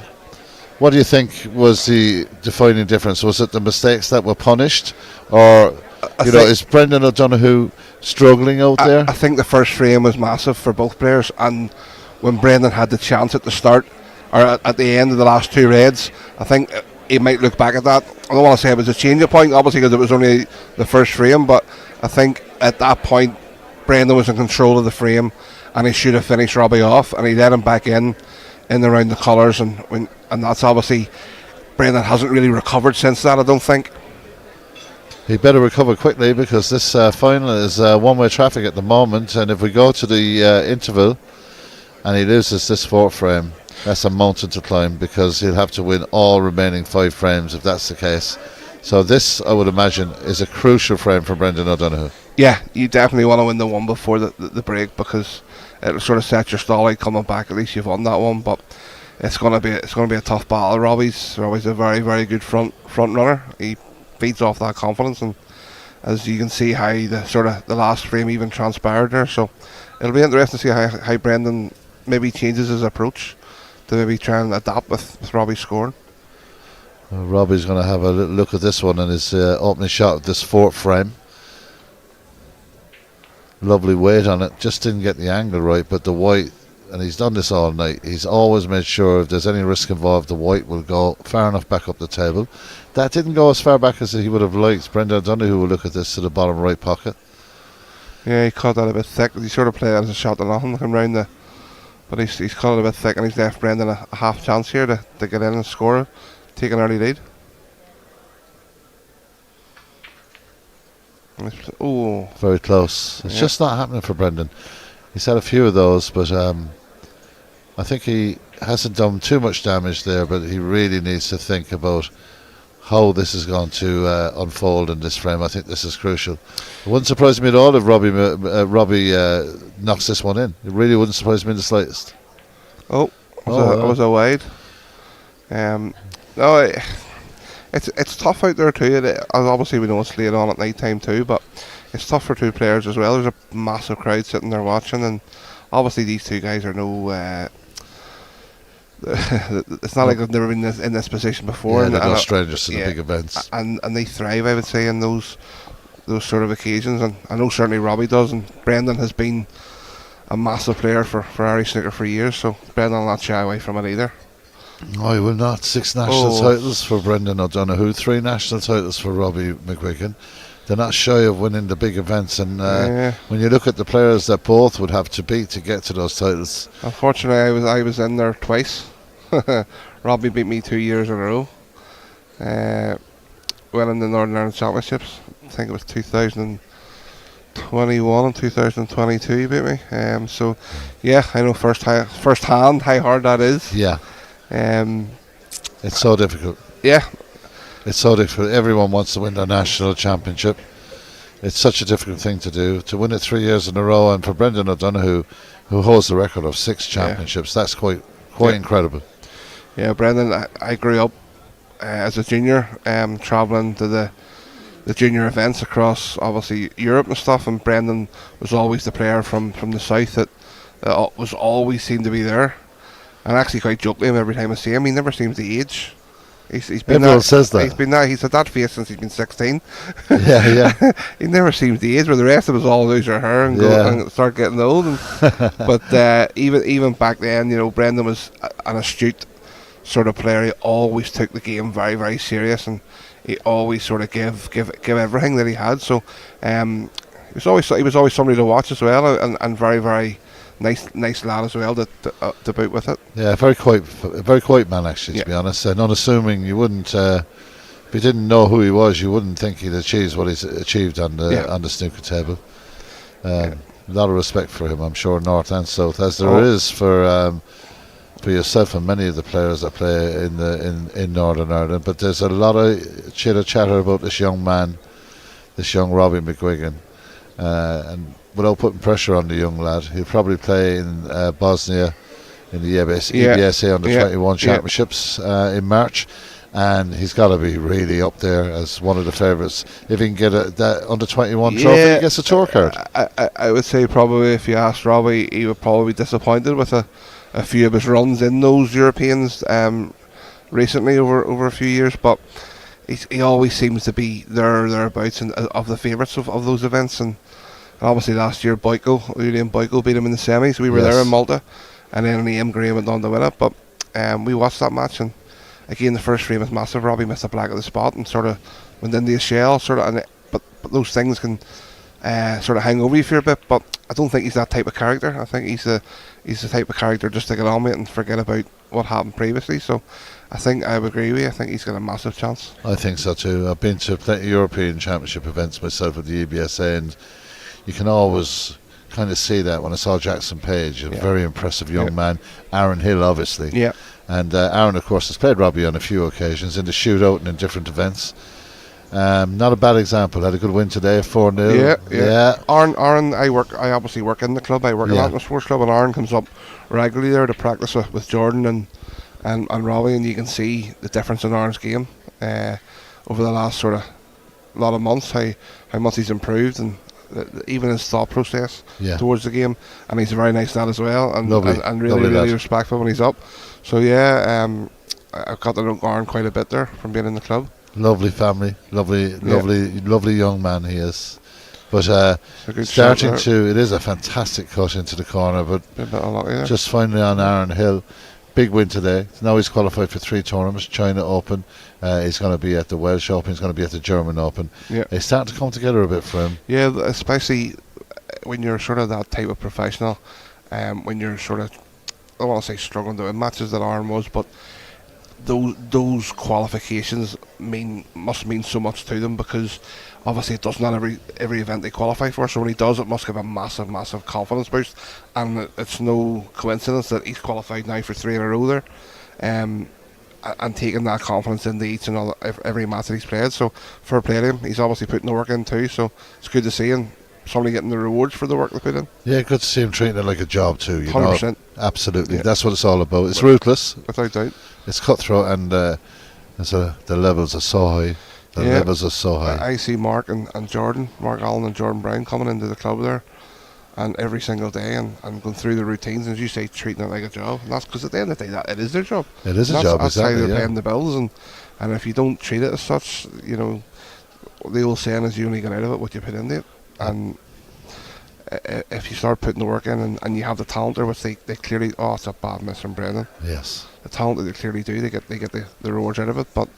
what do you think was the defining difference? Was it the mistakes that were punished, or is Brendan O'Donoghue struggling out there?
I think the first frame was massive for both players, and when Brendan had the chance at the start or at the end of the last 2 raids, I think he might look back at that. I don't want to say it was a changing point, obviously, because it was only the first frame, but I think at that point Brendan was in control of the frame, and he should have finished Robbie off, and he let him back in around the colours, and that's obviously Brendan hasn't really recovered since that, I don't think.
He better recover quickly, because this final is one-way traffic at the moment, and if we go to the interval and he loses this 4th frame, that's a mountain to climb, because he'll have to win all remaining 5 frames if that's the case. So this, I would imagine, is a crucial frame for Brendan O'Donoghue.
Yeah, you definitely want to win the one before the break, because it'll sort of set your stall out coming back. At least you've won that one, but it's gonna be a tough battle. Robbie's a very, very good front runner. He feeds off that confidence, and as you can see how the last frame even transpired there. So it'll be interesting to see how Brendan maybe changes his approach to maybe try and adapt with Robbie scoring.
Robbie's going to have a little look at this one and his opening shot of this fourth frame. Lovely weight on it. Just didn't get the angle right, but the white, and he's done this all night, he's always made sure if there's any risk involved, the white will go far enough back up the table. That didn't go as far back as he would have liked. Brendan O'Donoghue will look at this to the bottom right pocket.
Yeah, he caught that a bit thick. He sort of played as a shot to nothing looking round the, but he's caught it a bit thick, and he's left Brendan a half chance here to get in and score it, take an early lead. Oh,
very close. It's just not happening for Brendan. He's had a few of those, but I think he hasn't done too much damage there, but he really needs to think about how this is going to unfold in this frame. I think this is crucial. It wouldn't surprise me at all if Robbie knocks this one in. It really wouldn't surprise me in the slightest.
It was a wide. No, it's tough out there too. Obviously we know it's late on at night time too, but it's tough for two players as well. There's a massive crowd sitting there watching, and obviously these two guys are no. It's not like they've never been in this position before.
Yeah, they're not strangers to the big events,
and they thrive, I would say, in those sort of occasions. And I know certainly Robbie does, and Brendan has been a massive player for Irish snooker for years, so Brendan will not shy away from it either.
No, he will not. 6 national titles for Brendan O'Donoghue, 3 national titles for Robbie McGuigan. They're not shy of winning the big events, and when you look at the players that both would have to beat to get to those titles.
Unfortunately, I was in there twice. Robbie beat me 2 years in a row. Winning the Northern Ireland Championships. I think it was 2021 and 2022 he beat me. So yeah, I know first hand how hard that is.
Yeah. It's so difficult.
Yeah.
It's so difficult. Everyone wants to win their national championship. It's such a difficult thing to do. To win it 3 years in a row, and for Brendan O'Donoghue, who holds the record of 6 championships, that's quite incredible.
Yeah, Brendan, I grew up as a junior, travelling to the junior events across obviously Europe and stuff, and Brendan was always the player from the south that was always seemed to be there. And actually quite joke to him every time I see him. He never seems to age. He's been
Everyone says that.
He's been that. He's had that face since he's been 16.
Yeah.
He never seems to age. Where the rest of us all lose our hair and go and start getting old. But even back then, you know, Brendan was an astute sort of player. He always took the game very, very serious, and he always sort of give everything that he had. So he was always somebody to watch as well, and very, very nice lad as well to boot with it.
Yeah, very quiet man actually, to be honest, and unassuming. You wouldn't if you didn't know who he was, you wouldn't think he'd achieve what he's achieved on the snooker table. A lot of respect for him, I'm sure, north and south, as there is for yourself and many of the players that play in Northern Ireland. But there's a lot of chatter about this young man, this young Robbie McGuigan, and without putting pressure on the young lad, he'll probably play in Bosnia in the EBSA under 21 championships in March, and he's got to be really up there as one of the favourites. If he can get that under 21 trophy, he gets a tour card.
I would say probably if you asked Robbie, he would probably be disappointed with a few of his runs in those Europeans recently over a few years, but he always seems to be thereabouts of the favourites of those events. And obviously last year Julian Boyko beat him in the semis. We were there in Malta, and then Liam Gray went on to win it. But we watched that match, and again the first frame was massive. Robbie missed a black at the spot and sort of went into a shell, but those things can sort of hang over you for a bit. But I don't think he's that type of character. I think he's the type of character just to get on with it and forget about what happened previously. So I think I would agree with you. I think he's got a massive chance.
I think so too. I've been to plenty of European Championship events myself at the EBSA, and you can always kind of see that when I saw Jackson Page, a very impressive young man. Aaron Hill, obviously. Yeah. And Aaron, of course, has played Robbie on a few occasions in the shootout and in different events. Not a bad example. Had a good win today, 4-0.
Yeah. Aaron, I obviously work in the club. I work in the Sports Club, and Aaron comes up regularly there to practice with Jordan and Robbie, and you can see the difference in Aaron's game over the last sort of lot of months. How much he's improved, and even his thought process towards the game. And he's a very nice lad as well, and really respectful when he's up. So I've got to know Aaron quite a bit there from being in the club.
Lovely family, lovely young man he is. But it is a fantastic cut into the corner, but just finally on Aaron Hill, big win today. Now he's qualified for 3 tournaments, China Open, he's going to be at the Welsh Open, he's going to be at the German Open. It's starting to come together a bit for him. Yeah,
especially when you're sort of that type of professional, when you're sort of, I don't want to say struggling to win matches that Aaron was, but those qualifications must mean so much to them, because obviously it does not every event they qualify for. So when he does, it must give a massive confidence boost, and it's no coincidence that he's qualified now for 3 in a row there, and taking that confidence into each and every match that he's played. So fair play to him. He's obviously putting the work in too, so it's good to see him. Somebody getting the rewards for the work they put in.
Yeah, good to see him treating it like a job too.
100%.
Absolutely, that's what it's all about. It's ruthless,
without doubt.
It's cutthroat, and the levels are so high. Levels are so high.
I see Mark Allen and Jordan Brown coming into the club there, and every single day, and going through the routines, and as you say, treating it like a job. And that's because at the end of the day, it is their job.
It is a job,
that's
exactly.
How they're paying the bills, and if you don't treat it as such, the old saying is you only get out of it what you put into it. And if you start putting the work in, and you have the talent there, which they clearly, it's a bad miss from Brendan.
Yes.
The talent that they clearly do, they get the rewards out of it. But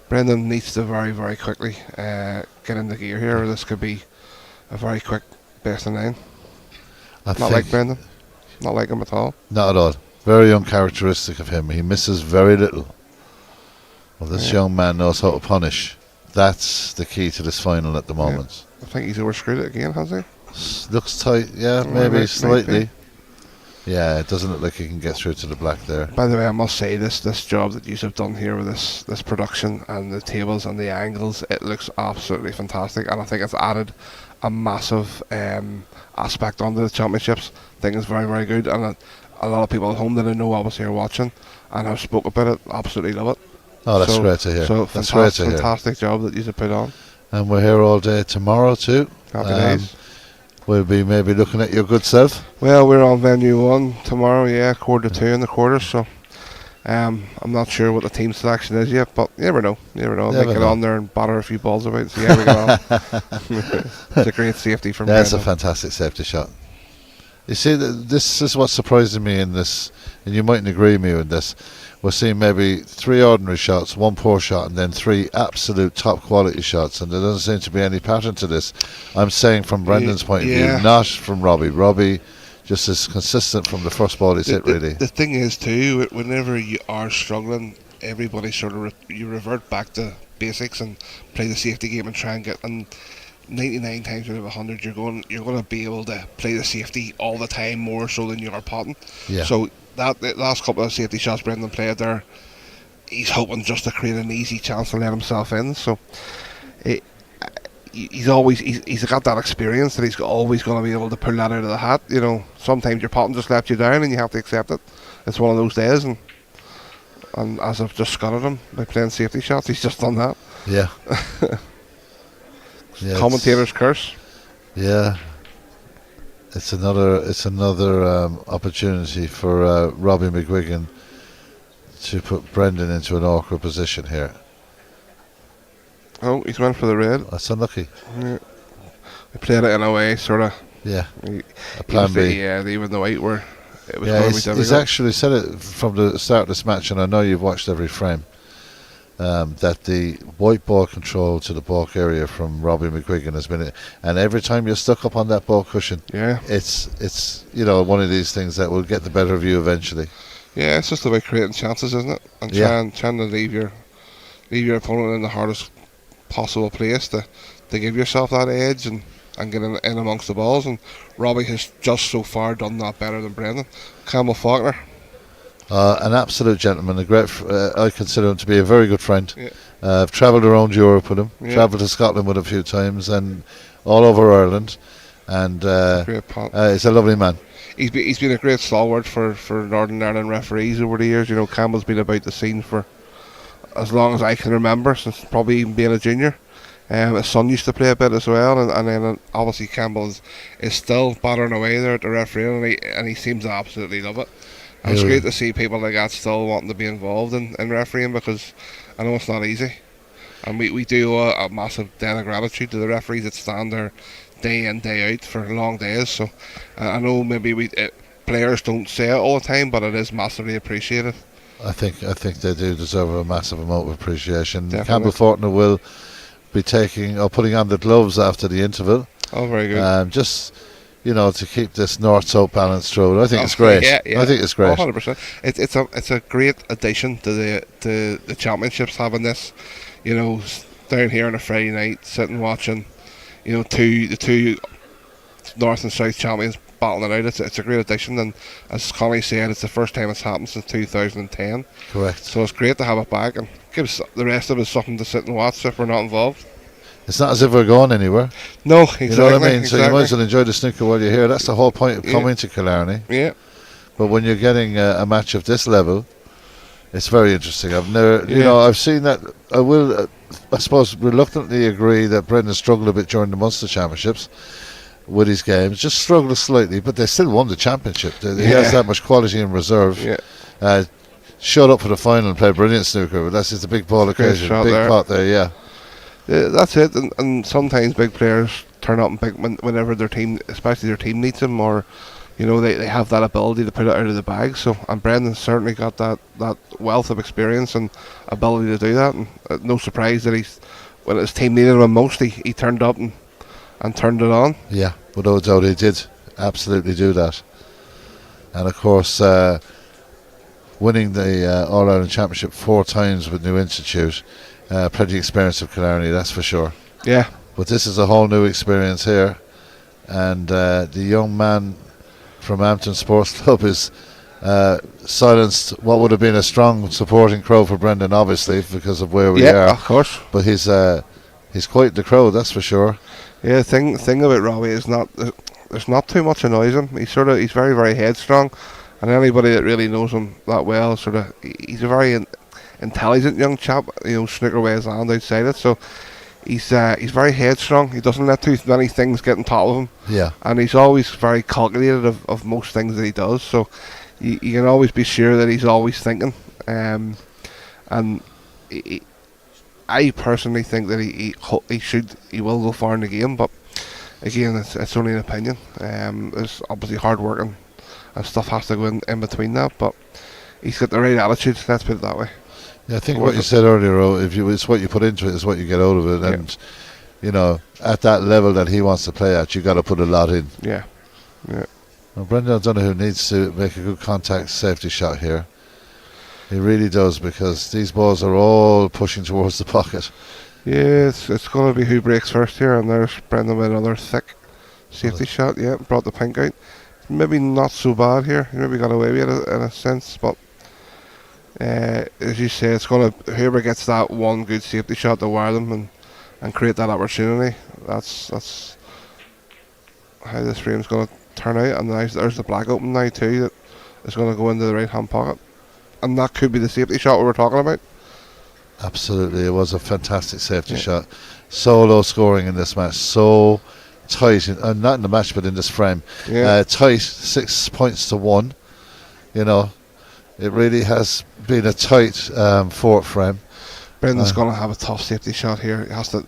Brendan needs to very, very quickly get into gear here, or this could be a very quick best of 9. Not like Brendan. Not like him at all.
Not at all. Very uncharacteristic of him. He misses very little. Well, this young man knows how to punish. That's the key to this final at the moment.
I think he's overscrewed it again, has he?
Looks tight, maybe slightly. Yeah, it doesn't look like he can get through to the black there.
By the way, I must say, this job that you have done here with this production and the tables and the angles, it looks absolutely fantastic, and I think it's added a massive aspect onto the championships. I think it's very, very good, and a lot of people at home that I know obviously are watching and have spoke about it, absolutely love it.
Oh, that's great to hear.
So
that's great to hear.
Fantastic job that you have put on.
And we're here all day tomorrow too.
Happy days.
We'll be maybe looking at your good self.
Well, we're on venue 1 tomorrow, 1:45 in the quarters, so I'm not sure what the team selection is yet, but you never know. Might get on there and batter a few balls about, see how we get on. It's a great safety from
That's a fantastic safety shot. You see, this is what's surprising me in this, and you mightn't agree with me with this. We're seeing maybe 3 ordinary shots, 1 poor shot, and then 3 absolute top quality shots, and there doesn't seem to be any pattern to this. I'm saying from Brendan's point of view, not from Robbie. Robbie just is consistent from the first ball he's hit, really.
The thing is too, whenever you are struggling, everybody sort of you revert back to basics and play the safety game and try and get, and 99 times out of 100 you're going to be able to play the safety all the time, more so than you are potting. So that the last couple of safety shots Brendan played there, he's hoping just to create an easy chance to let himself in. So he's got that experience that he's always going to be able to pull that out of the hat. Sometimes your potting just lets you down and you have to accept it. It's one of those days, and as I've just scuttered him by playing safety shots, he's just done that.
Yeah.
Commentator's curse.
Yeah. It's another opportunity for Robbie McGuigan to put Brendan into an awkward position here.
Oh, he's went for the red.
That's unlucky.
Yeah. He played it in a way, sort of.
Yeah. A plan B.
Even the white were. It was
he's actually said it from the start of this match, and I know you've watched every frame. That the white ball control to the balk area from Robbie McGuigan has been, and every time you're stuck up on that ball cushion, it's one of these things that will get the better of you eventually.
Yeah, it's just about creating chances, isn't it? And trying to leave your opponent in the hardest possible place to give yourself that edge and get in amongst the balls. And Robbie has just so far done that better than Brendan. Campbell Faulkner.
An absolute gentleman, a great. I consider him to be a very good friend.
Yeah.
I've travelled around Europe with him,
Yeah.
travelled to Scotland with him a few times, and all over Ireland. And
Great Pat.
he's a lovely man.
He's been a great stalwart for Northern Ireland referees over the years. You know, Campbell's been about the scene for as long as I can remember, since probably even being a junior. His son used to play a bit as well, and then obviously Campbell is still battering away there at the refereeing, and he seems to absolutely love it. And it's great to see people like that still wanting to be involved in refereeing, because I know it's not easy. And we do a massive debt of gratitude to the referees that stand there day in, day out for long days. So I know maybe players don't say it all the time, but it is massively appreciated.
I think they do deserve a massive amount of appreciation.
Definitely.
Campbell Fortner will be putting on the gloves after the interval.
Oh, very good.
Just to keep this north-south balance through. I think it's great.
Yeah.
I think it's great.
100%. It's a great addition to the championships, having this. You know, down here on a Friday night, sitting watching. You know, the two north and south champions battling it out. It's a great addition, and as Connie said, it's the first time it's happened since 2010.
Correct.
So it's great to have it back, and gives the rest of us something to sit and watch if we're not involved.
It's not as if we're going anywhere.
No, exactly.
You know what I mean?
Exactly.
So you might as well enjoy the snooker while you're here. That's the whole point of coming to Killarney.
Yeah.
But when you're getting a match of this level, it's very interesting. I've never, I've seen that. I will, I suppose, reluctantly agree that Brendan struggled a bit during the Munster Championships with his games. Just struggled slightly, but they still won the championship. He has that much quality in reserve.
Yeah.
Showed up for the final and played brilliant snooker, but that's just a big ball occasion. Big pot there, yeah.
That's it, and sometimes big players turn up whenever their team, especially their team, needs them, or they have that ability to put it out of the bag. So, and Brendan certainly got that wealth of experience and ability to do that, and no surprise that when his team needed him most, he turned up and turned it on.
Yeah, without doubt he did absolutely do that. And of course, winning the All-Ireland Championship 4 times with New Institute, plenty of experience of Killarney, that's for sure.
Yeah.
But this is a whole new experience here, and the young man from Ampton Sports Club is silenced what would have been a strong supporting crowd for Brendan, obviously, because of where we are.
Yeah, of course.
But he's quite the crowd, that's for sure.
Yeah, thing about Robbie is there's not too much annoys him. He's very, very headstrong, and anybody that really knows him that well, he's a very intelligent young chap. Snooker weighs hand outside it, so he's very headstrong. He doesn't let too many things get on top of him. Yeah. And he's always very calculated of most things that he does. So you can always be sure that he's always thinking. And I personally think that he will go far in the game, but again, it's only an opinion. There's obviously hard work and stuff has to go in between that, but he's got the right attitude. Let's put it that way.
Yeah, I think what you said earlier, it's what you put into it is what you get out of it, and at that level that he wants to play at, you got to put a lot in.
Yeah.
Well, Brendan O'Donoghue needs to make a good contact safety shot here. He really does, because these balls are all pushing towards the pocket.
Yeah, it's going to be who breaks first here, and there's Brendan with another thick safety shot. Yeah, brought the pink out. Maybe not so bad here. He maybe got away with it in a sense, but as you say, it's going to, whoever gets that one good safety shot to wire them and create that opportunity. That's how this frame's going to turn out. And there's the black open now too, that is going to go into the right hand pocket, and that could be the safety shot we were talking about.
Absolutely, it was a fantastic safety shot. So low scoring in this match, so tight, not in the match but in this frame. Tight, 6 points to 1. It really has been a tight fourth frame.
Brendan's going to have a tough safety shot here. He has to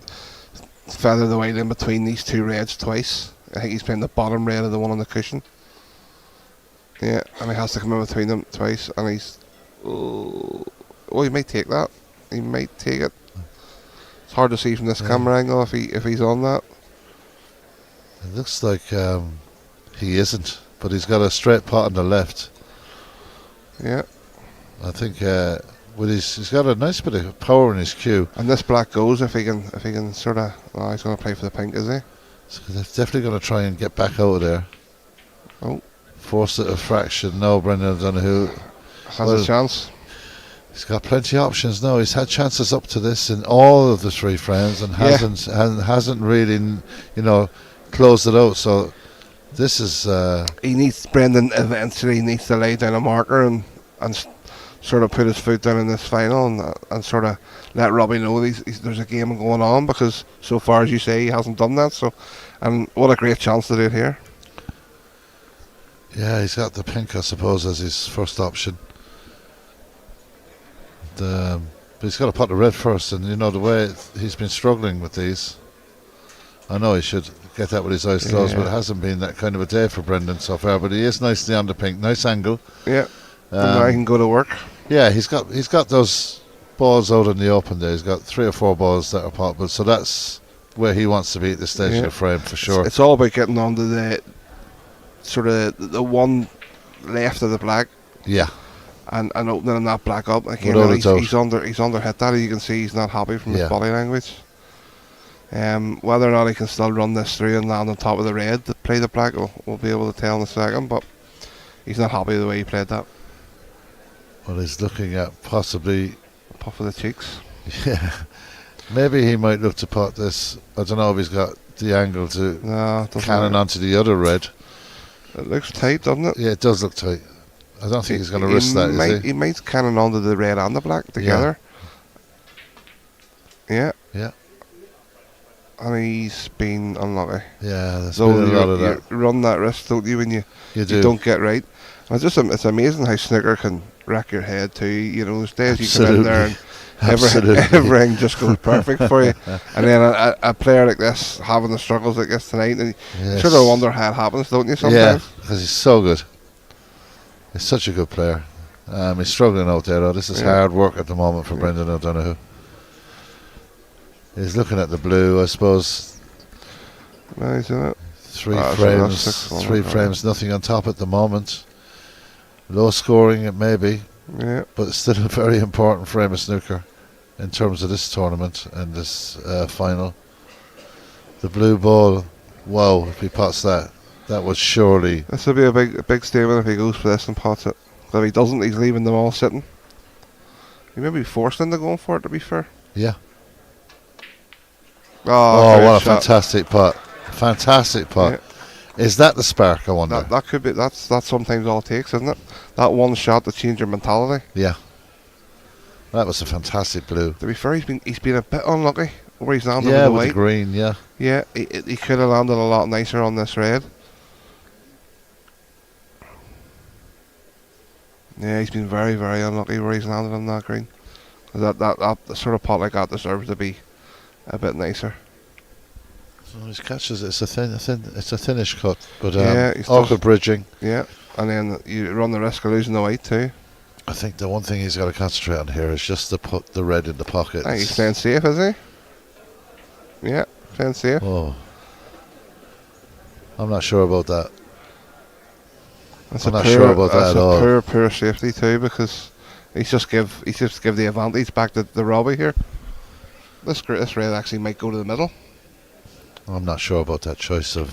feather the white in between these two reds twice. I think he's playing the bottom red of the one on the cushion. Yeah, and he has to come in between them twice, and he's... Oh, he might take that. He might take it. It's hard to see from this camera angle if he's on that.
It looks like he isn't, but he's got a straight pot on the left.
Yeah. I
think he's got a nice bit of power in his cue.
And this black goes if he can sort of... Oh, he's going to play for the pink, is he?
So they're definitely going to try and get back out of there.
Oh.
Force it a fraction. No, Brendan O'Donoghue.
has a chance.
He's got plenty of options now. He's had chances up to this in all of the 3 frames and hasn't really, closed it out. So this is.
He needs Brendan eventually needs to lay down a marker and sort of put his foot down in this final and sort of let Robbie know there's a game going on, because so far, as you say, he hasn't done that. So, and what a great chance to do it here.
Yeah, he's got the pink, I suppose, as his first option. But he's got to put the red first, and the way he's been struggling with these. I know he should get that with his eyes closed, but it hasn't been that kind of a day for Brendan so far. But he is nicely on the pink, nice angle.
Yeah, and now he can go to work.
Yeah, he's got those balls out in the open there. He's got 3 or 4 balls that are poppable, so that's where he wants to be at this stage of the frame for sure.
It's all about getting onto the sort of the one left of the black.
Yeah.
And opening that black up. Like, he's under hit that. You can see he's not happy from his body language. Whether or not he can still run this through and land on top of the red to play the black, we'll be able to tell in a second. But he's not happy the way he played that.
Well, he's looking at possibly
puff of the cheeks.
Yeah, maybe he might look to pot this. I don't know if he's got the angle to cannon onto the other red.
It looks tight, doesn't it?
Yeah, it does look tight. I don't think he's going to risk that, is he?
He might cannon onto the red and the black together. Yeah.
Yeah.
And he's been unlucky.
Yeah, there's been a lot of that.
You run that risk, don't you, when you
do.
Don't get right. And it's amazing how snooker can wreck your head too. Those days you come in there and everything just goes perfect for you. And then a player like this having the struggles like this tonight, and you sort of wonder how it happens, don't you, sometimes?
Yeah, because he's so good. He's such a good player. He's struggling out there, though. This is hard work at the moment for Brendan O'Donoghue. He's looking at the blue, I suppose.
No, he's in it.
3 frames, nothing on top at the moment. Low scoring, it may be.
Yeah.
But it's still a very important frame of snooker in terms of this tournament and this final. The blue ball, wow, if he pots that would surely...
This will be a big statement if he goes for this and pots it. But if he doesn't, he's leaving them all sitting. He may be forced into going for it, to be fair.
Yeah.
Oh,
what a fantastic pot. Fantastic pot. Yeah. Is that the spark, I wonder?
That could be. That's sometimes all it takes, isn't it? That one shot to change your mentality.
Yeah. That was a fantastic blue.
To be fair, he's been a bit unlucky where he's landed
with the
white.
The green, yeah.
Yeah, he could have landed a lot nicer on this red. Yeah, he's been very, very unlucky where he's landed on that green. That sort of pot like that deserves to be a bit nicer.
So his catches, it's a thinnish cut, but
he's
awkward bridging.
Yeah, and then you run the risk of losing the white too.
I think the one thing he's got to concentrate on here is just to put the red in the pocket.
He's playing safe, is he? Yeah, playing safe.
Oh, I'm not sure about that. I'm not sure about that at all.
Poor safety too, because he's just give the advantage back to the Robbie here. This red actually might go to the middle.
I'm not sure about that choice of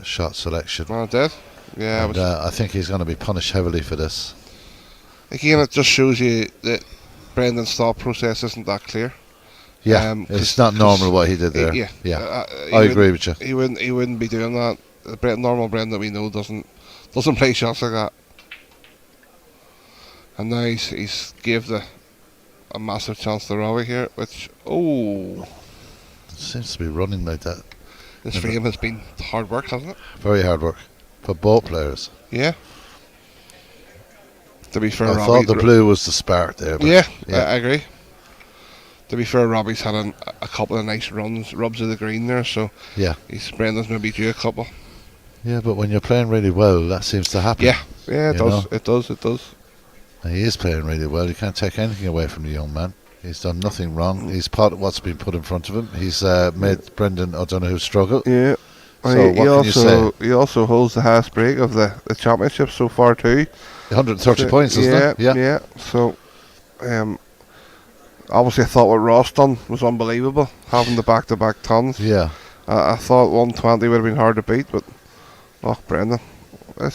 shot selection.
Oh, it did? Yeah.
And, I think he's going to be punished heavily for this.
Again, it just shows you that Brendan's thought process isn't that clear.
Yeah, it's not normal what he did there. I agree with you.
He wouldn't be doing that. The normal Brendan that we know doesn't play shots like that. And now he's gave a massive chance to Robbie here, which it
seems to be running like that.
This frame has been hard work, hasn't it?
Very hard work for both players.
Yeah. To be fair,
I thought the blue was the spark there.
But I agree. To be fair, Robbie's had a couple of nice rubs of the green there, so Brendan's maybe due a couple.
Yeah, but when you're playing really well, that seems to happen.
Yeah, it does. It does.
And he is playing really well. You can't take anything away from the young man. He's done nothing wrong. He's part of what's been put in front of him. He's made Brendan O'Donoghue struggle.
Yeah.
So what can you say?
He also holds the highest break of the championship so far too.
130 points, isn't it?
Yeah. So, obviously I thought what Ross done was unbelievable, having the back-to-back tons.
Yeah.
I thought 120 would have been hard to beat, but Brendan, he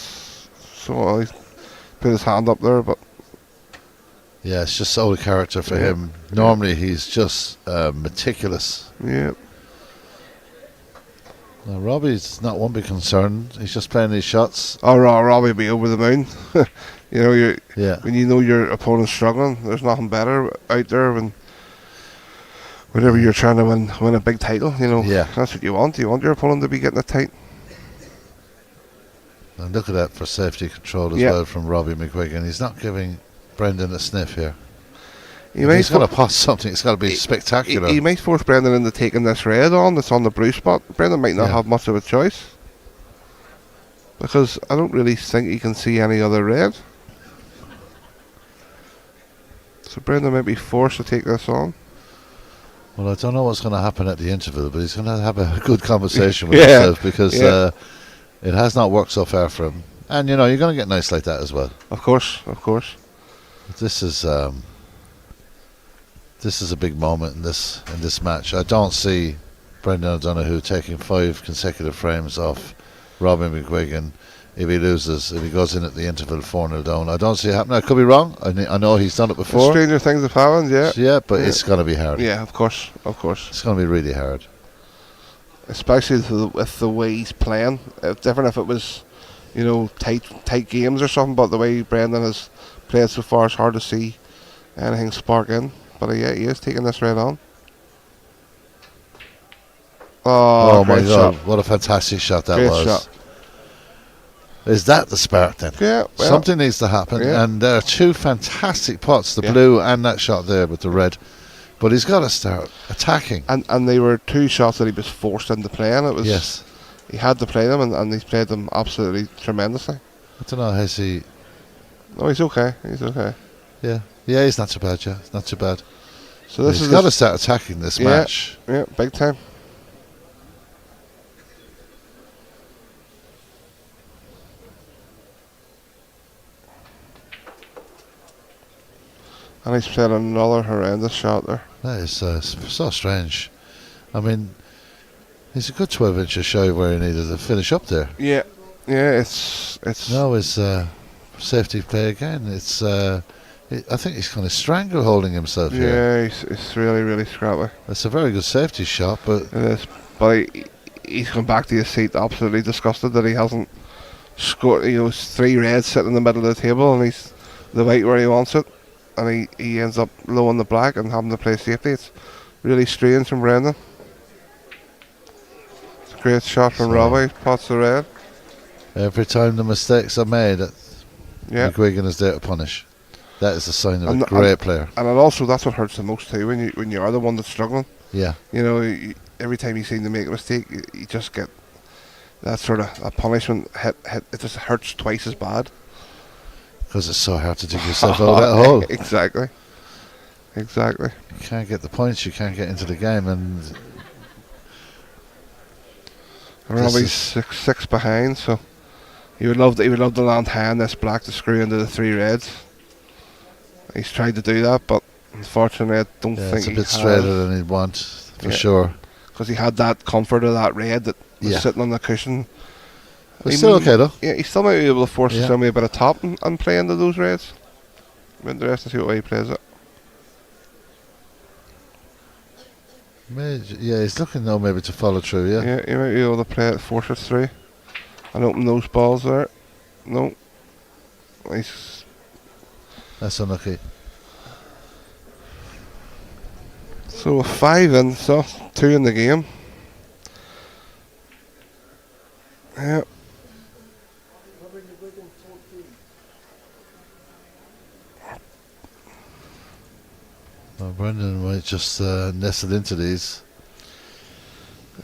put his hand up there, but
Yeah, it's just out of character for him. Normally he's just meticulous.
Yeah.
Now, Robbie's not one bit concerned. He's just playing these shots.
Oh, Robbie will be over the moon. You know, when you know your opponent's struggling, there's nothing better out there whenever you're trying to win a big title. You know, that's what you want. You want your opponent to be getting it tight.
And look at that for safety control as well from Robbie McGuigan. He's not giving Brendan a sniff here. He's going to pass something. It's got to be spectacular.
He might force Brendan into taking this red on that's on the blue spot. Brendan might not have much of a choice, because I don't really think he can see any other red. So Brendan might be forced to take this on.
Well, I don't know what's going to happen at the interval, but he's going to have a good conversation with himself, because it has not worked so far for him. And, you know, you're going to get nights like that as well.
Of course.
But this is a big moment in this match. I don't see Brendan O'Donoghue taking 5 consecutive frames off Robin McGuigan if he goes in at the interval 4-0 down. I don't see it happening. I could be wrong. I know he's done it before.
Stranger things have happened,
but it's going to be hard.
Yeah, of course.
It's going to be really hard.
Especially with the way he's playing. It's different if it was, you know, tight games or something, but the way Brendan has played so far, it's hard to see anything spark in. But he is taking this right on.
Oh my God,
shot.
what a fantastic shot that
Great
was.
Shot.
Is that the spark then?
Yeah. Well,
something needs to happen. And there are 2 fantastic pots, the blue and that shot there with the red. But he's got to start attacking.
And they were 2 shots that he was forced into playing. It was he had to play them, and he's played them absolutely tremendously.
I don't know, has he...
No, he's okay.
Yeah, he's not too bad, It's not too bad.
So
he's got to start attacking this match.
Yeah, big time. And he's played another horrendous shot there.
That is so strange. I mean, he's a good 12 inches shy where he needed to finish up there.
Yeah, it's.
Now his safety play again. I think he's kind of strangle holding himself here.
Yeah, he's really scrappy.
It's a very good safety shot, but
it is. But he's gone back to his seat, absolutely disgusted that he hasn't scored. You know, 3 reds sitting in the middle of the table, and he's the white where he wants it, and he ends up low on the black and having to play safety. It's really strange from Brendan. It's a great shot from Robbie. Pots the red.
Every time the mistakes are made, McGuigan is there to punish. That is a sign of a great player. And
that's what hurts the most too, when you are the one that's struggling.
Yeah.
You know, every time you seem to make a mistake, you just get that sort of a punishment hit. It just hurts twice as bad.
Because it's so hard to dig yourself out of that hole.
Exactly.
You can't get the points, you can't get into the game, and
Robbie's 6 behind, so he would love to land hand this black to screw into the 3 reds. He's tried to do that, but unfortunately I don't think
it's a bit straighter than he'd want, for sure.
Because he had that comfort of that red that was sitting on the cushion.
It's still okay though.
Yeah, he still might be able to force somebody a bit of top and play into those reds. I'm interested to see what way he plays it.
He's looking now maybe to follow through,
Yeah, he might be able to play it, force it 3 and open those balls there. No.
That's unlucky.
So 5 in, so 2 in the game. Yeah.
Well, Brendan might just nestle into these.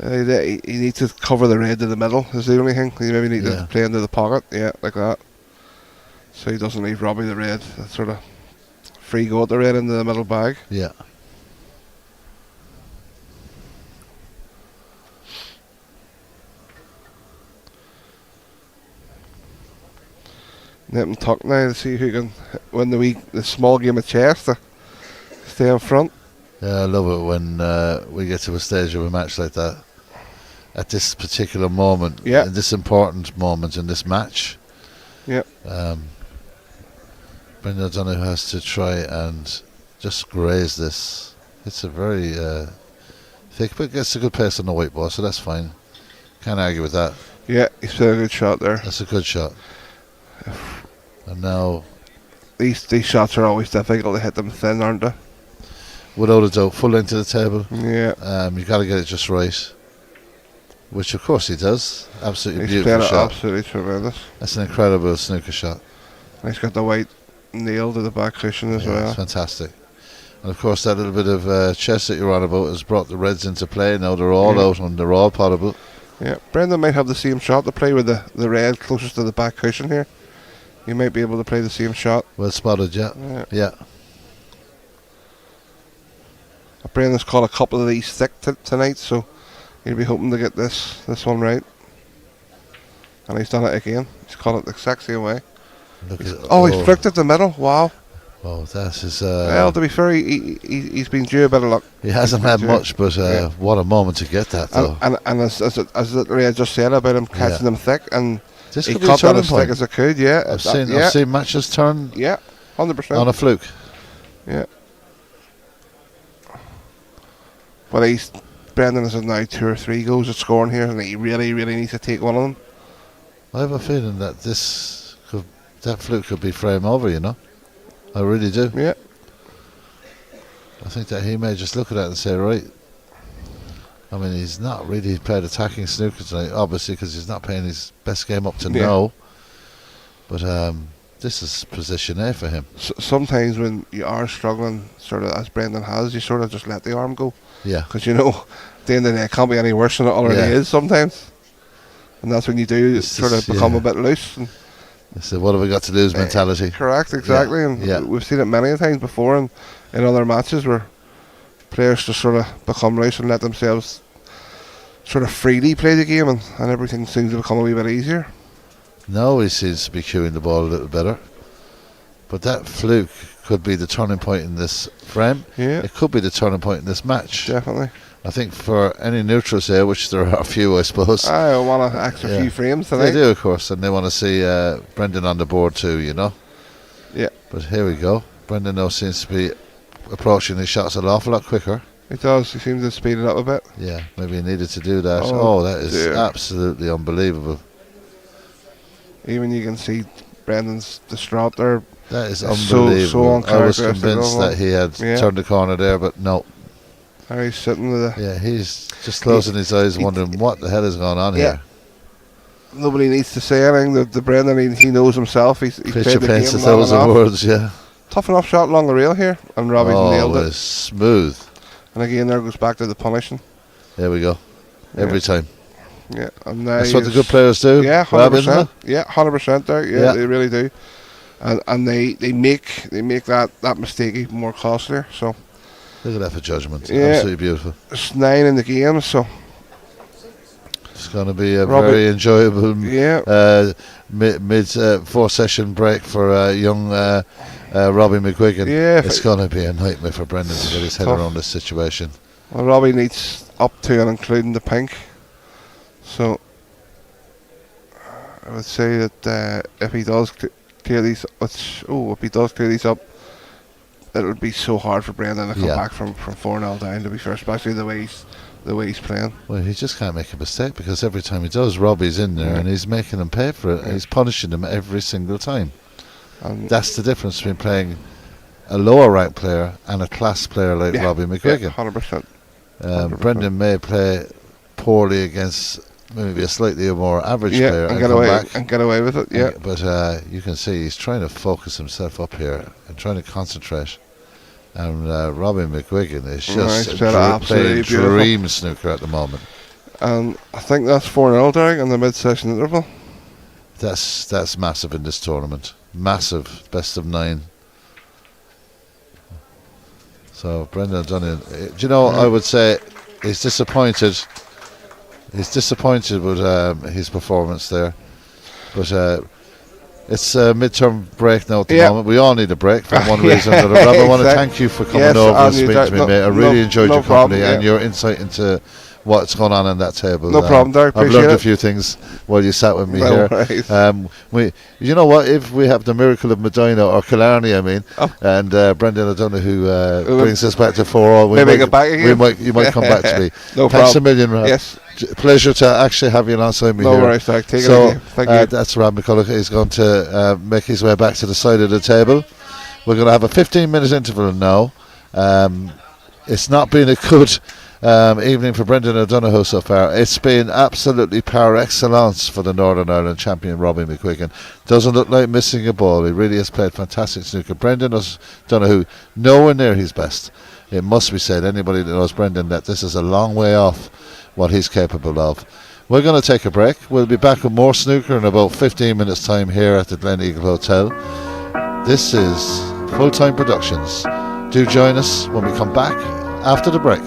He needs to cover the red in the middle, is the only thing. He maybe need to play into the pocket, like that. So he doesn't leave Robbie the red. That sort of free go at the red into the middle bag.
Yeah.
Nip and tuck now to see who can win the small game of chess to stay in front.
Yeah, I love it when we get to a stage of a match like that. At this particular moment, in this important moment in this match.
Yeah.
Brendan O'Donoghue has to try and just graze this. It's a very thick, but gets a good pace on the white ball, so that's fine. Can't argue with that.
Yeah, he's played a good shot there.
That's a good shot. And now,
These shots are always difficult to hit them thin, aren't they?
without a doubt, full length to the table.
Yeah.
You got to get it just right, which of course he does. Absolutely
He's
beautiful
played it
shot.
absolutely tremendous.
That's an incredible snooker shot.
And he's got the white nail to the back cushion as
Yeah,
well.
it's fantastic. And of course, that little bit of chess that you're on about has brought the Reds into play. Now they're all out and they're all potable.
Yeah, Brendan might have the same shot to play with the red closest to the back cushion here. He might be able to play the same shot.
Well spotted, yeah. Yeah.
Brendan's caught a couple of these thick tonight, so he'll be hoping to get this one right. And he's done it again. He's caught it the exact same way.
Look at
He's flicked at the middle. Wow.
Oh, that is.
Well, to be fair, he's been due a bit of luck.
He hasn't had much, but what a moment to get that, though.
And as Ray just said about him catching them thick, and
This
he
could be a
caught that
turning
as
point.
thick as it could. Yeah,
I've seen matches turn
100%.
on a fluke.
Yeah. But Brendan has had now 2 or 3 goes at scoring here, and he really, really needs to take one of them.
I have a feeling that that fluke could be frame over, you know. I really do.
Yeah.
I think that he may just look at that and say, right. I mean, he's not really played attacking snooker tonight, obviously, because he's not playing his best game up to now. But this is position A for him.
Sometimes when you are struggling, sort of as Brendan has, you sort of just let the arm go.
Yeah.
Because at the end of the day, it can't be any worse than it already is sometimes. And that's when you do sort of become a bit loose. And
it's a what have we got to lose mentality.
Correct, exactly. And we've seen it many times before in other matches where players just sort of become loose and let themselves sort of freely play the game, and everything seems to become a wee bit easier.
Now he seems to be cueing the ball a little better. But that fluke could be the turning point in this frame.
Yeah.
It could be the turning point in this match.
Definitely.
I think for any neutrals here, which there are a few, I suppose.
I want an extra few frames tonight.
They do, of course, and they want to see Brendan on the board too, you know.
Yeah.
But here we go. Brendan now seems to be approaching his shots an awful lot quicker.
He does. He seems to speed it up a bit.
Yeah, maybe he needed to do that.
Oh,
that is
dear.
absolutely unbelievable.
Even you can see Brendan's distraught there.
That is
So
unbelievable. I was
uncharacteristic
convinced
of him.
that he had turned the corner there, but no.
How he's sitting with the...
Yeah, he's just closing his eyes, wondering what the hell is going on here.
Nobody needs to say anything. The Brendan, he knows himself. He's played
Picture
the
paints
game
a thousand
long enough.
words, yeah.
Tough enough shot along the rail here, and Robbie's nailed it.
It's smooth.
And again, there goes back to the punishing.
There we go. Every time.
Yeah, and now
That's what the good players do.
Yeah,
Rob,
100%.
isn't it?
Yeah, 100% there. Yeah, they really do. And they make that mistake even more costlier. So
look at that for judgment.
Yeah.
Absolutely beautiful.
It's 9 in the game, so
it's going to be a very enjoyable mid 4-session break for young Robbie McGuigan.
Yeah,
it's going to be a nightmare for Brendan to get his head
tough.
around this situation.
Well, Robbie needs up to and including the pink. So I would say that if he does clear these, if he does clear these up, it would be so hard for Brendan to come back from 4-0 down. To be fair, especially the way he's playing.
Well, he just can't make a mistake, because every time he does, Robbie's in there and he's making him pay for it. And he's punishing him every single time. And that's the difference between playing a lower ranked player and a class player like Robbie McGuigan.
100%.
Brendan may play poorly against maybe a slightly more average player
and get away with it. Yeah,
but you can see he's trying to focus himself up here and trying to concentrate. And Robbie McGuigan is just playing dream snooker at the moment.
And I think that's 4-0, Derek, in the mid-session interval.
That's massive in this tournament. Massive, best of 9. So Brendan O'Donoghue, do you know, I would say he's disappointed. He's disappointed with his performance there. But it's a midterm break now at the moment. We all need a break for one reason or another. Rob, I want to thank you for coming over and speaking to me, mate. I really enjoyed your company and your insight into what's going on that table.
No problem, Derek.
I've
Appreciate
learned
it.
a few things while you sat with me
No
here.
worries.
You know what? If we have the miracle of Medina or Killarney, and Brendan O'Donoghue brings us back to 4-4,
Maybe get back again.
You might come back to me.
No
Thanks
problem.
a million, Rob.
Yes.
Pleasure to actually have you alongside me
No
here.
worries, Derek. Take it
So
easy. Thank you.
that's Rob McCulloch. He's going to make his way back to the side of the table. We're going to have a 15-minute interval now. It's not been a good evening for Brendan O'Donoghue so far. It's been absolutely par excellence for the Northern Ireland champion Robbie McQuiggan. Doesn't look like missing a ball. He really has played fantastic snooker. Brendan O'Donoghue nowhere near his best. It must be said, anybody that knows Brendan, that this is a long way off what he's capable of. We're going to take a break. We'll be back with more snooker in about 15 minutes time here at the Glen Eagle Hotel. This is Full Time Productions. Do join us when we come back after the break.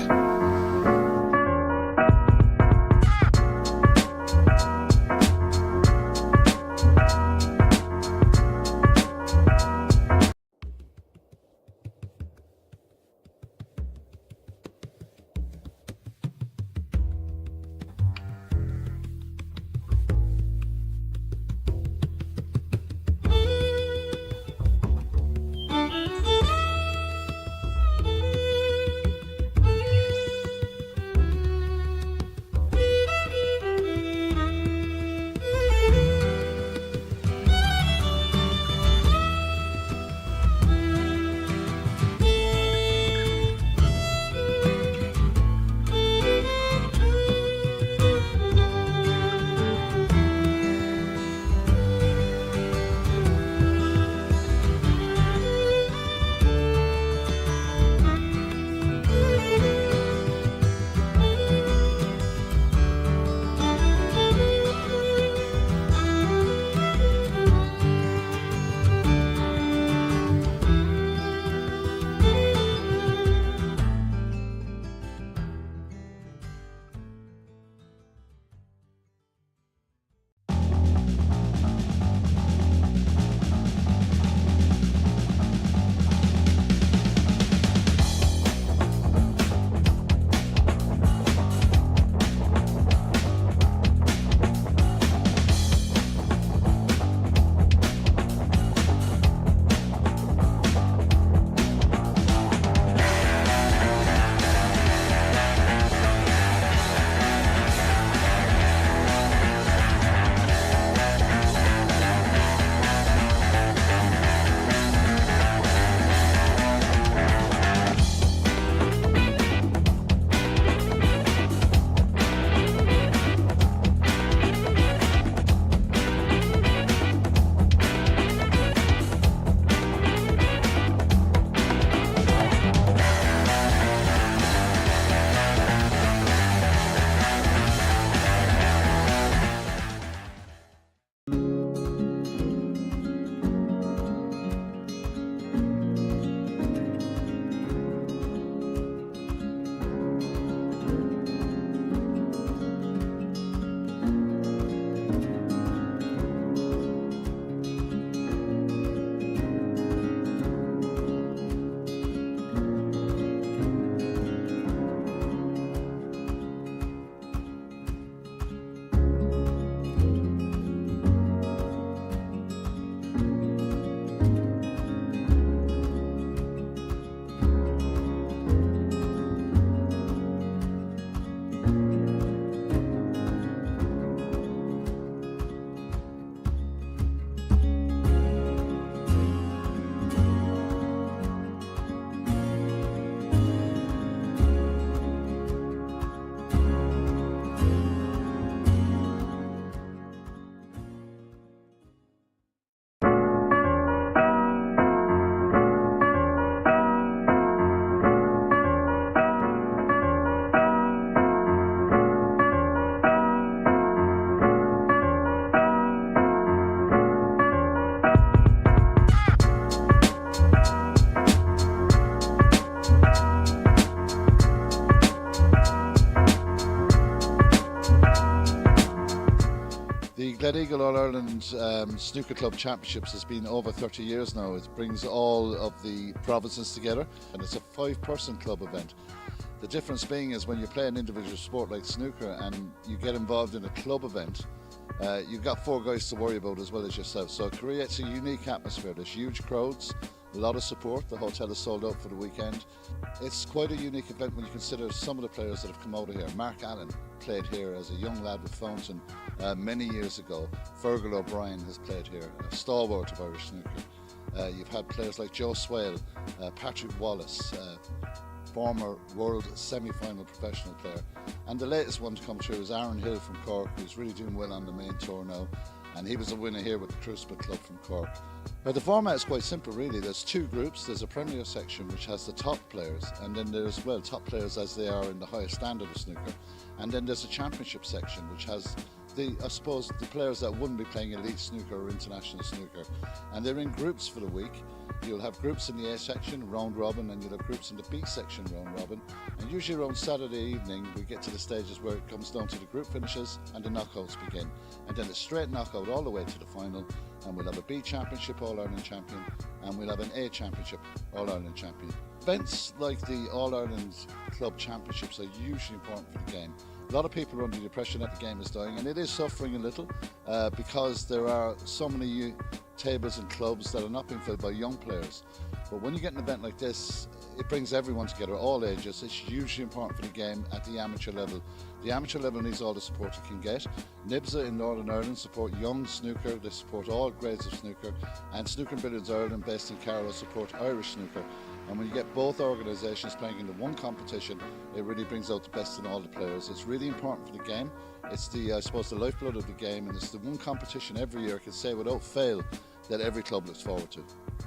Glen Eagle All-Ireland Snooker Club Championships has been over 30 years now. It brings all of the provinces together and it's a 5-person club event.
The difference being is when you play an individual sport like snooker and you get involved in a club event, you've got four guys to worry about as well as yourself. So it creates a unique atmosphere. There's huge crowds, a lot of support. The hotel is sold out for the weekend. It's quite a unique event when you consider some of the players that have come out of here. Mark Allen played here as a young lad with Fountain many years ago. Fergal O'Brien has played here, a stalwart of Irish snooker. You've had players like Joe Swale, Patrick Wallace, former world semi-final professional player, and the latest one to come through is Aaron Hill from Cork, who's really doing well on the main tour now, and he was a winner here with the Crucible Club from Cork. Now the format is quite simple really. There's two groups. There's a Premier section which has the top players, and then there's, well, top players as they are in the highest standard of snooker, and then there's a Championship section which has I suppose the players that wouldn't be playing elite snooker or international snooker, and they're in groups for the week. You'll have groups in the A section, round robin, and you'll have groups in the B section, round robin. And usually around Saturday evening, we get to the stages where it comes down to the group finishes and the knockouts begin. And then a straight knockout all the way to the final. And we'll have a B Championship All-Ireland Champion, and we'll have an A Championship All-Ireland Champion. Events like the All-Ireland Club Championships are hugely important for the game. A lot of people are under the impression that the game is dying, and it is suffering a little because there are so many tables and clubs that are not being filled by young players. But when you get an event like this, it brings everyone together, all ages. It's hugely important for the game at the amateur level. The amateur level needs all the support it can get. NIBSA in Northern Ireland support young snooker, they support all grades of snooker, and Snooker and Billiards Ireland, based in Carlow, support Irish snooker. And when you get both organisations playing in the one competition, it really brings out the best in all the players. It's really important for the game. It's I suppose, the lifeblood of the game, and it's the one competition every year I can say without fail that every club looks forward to.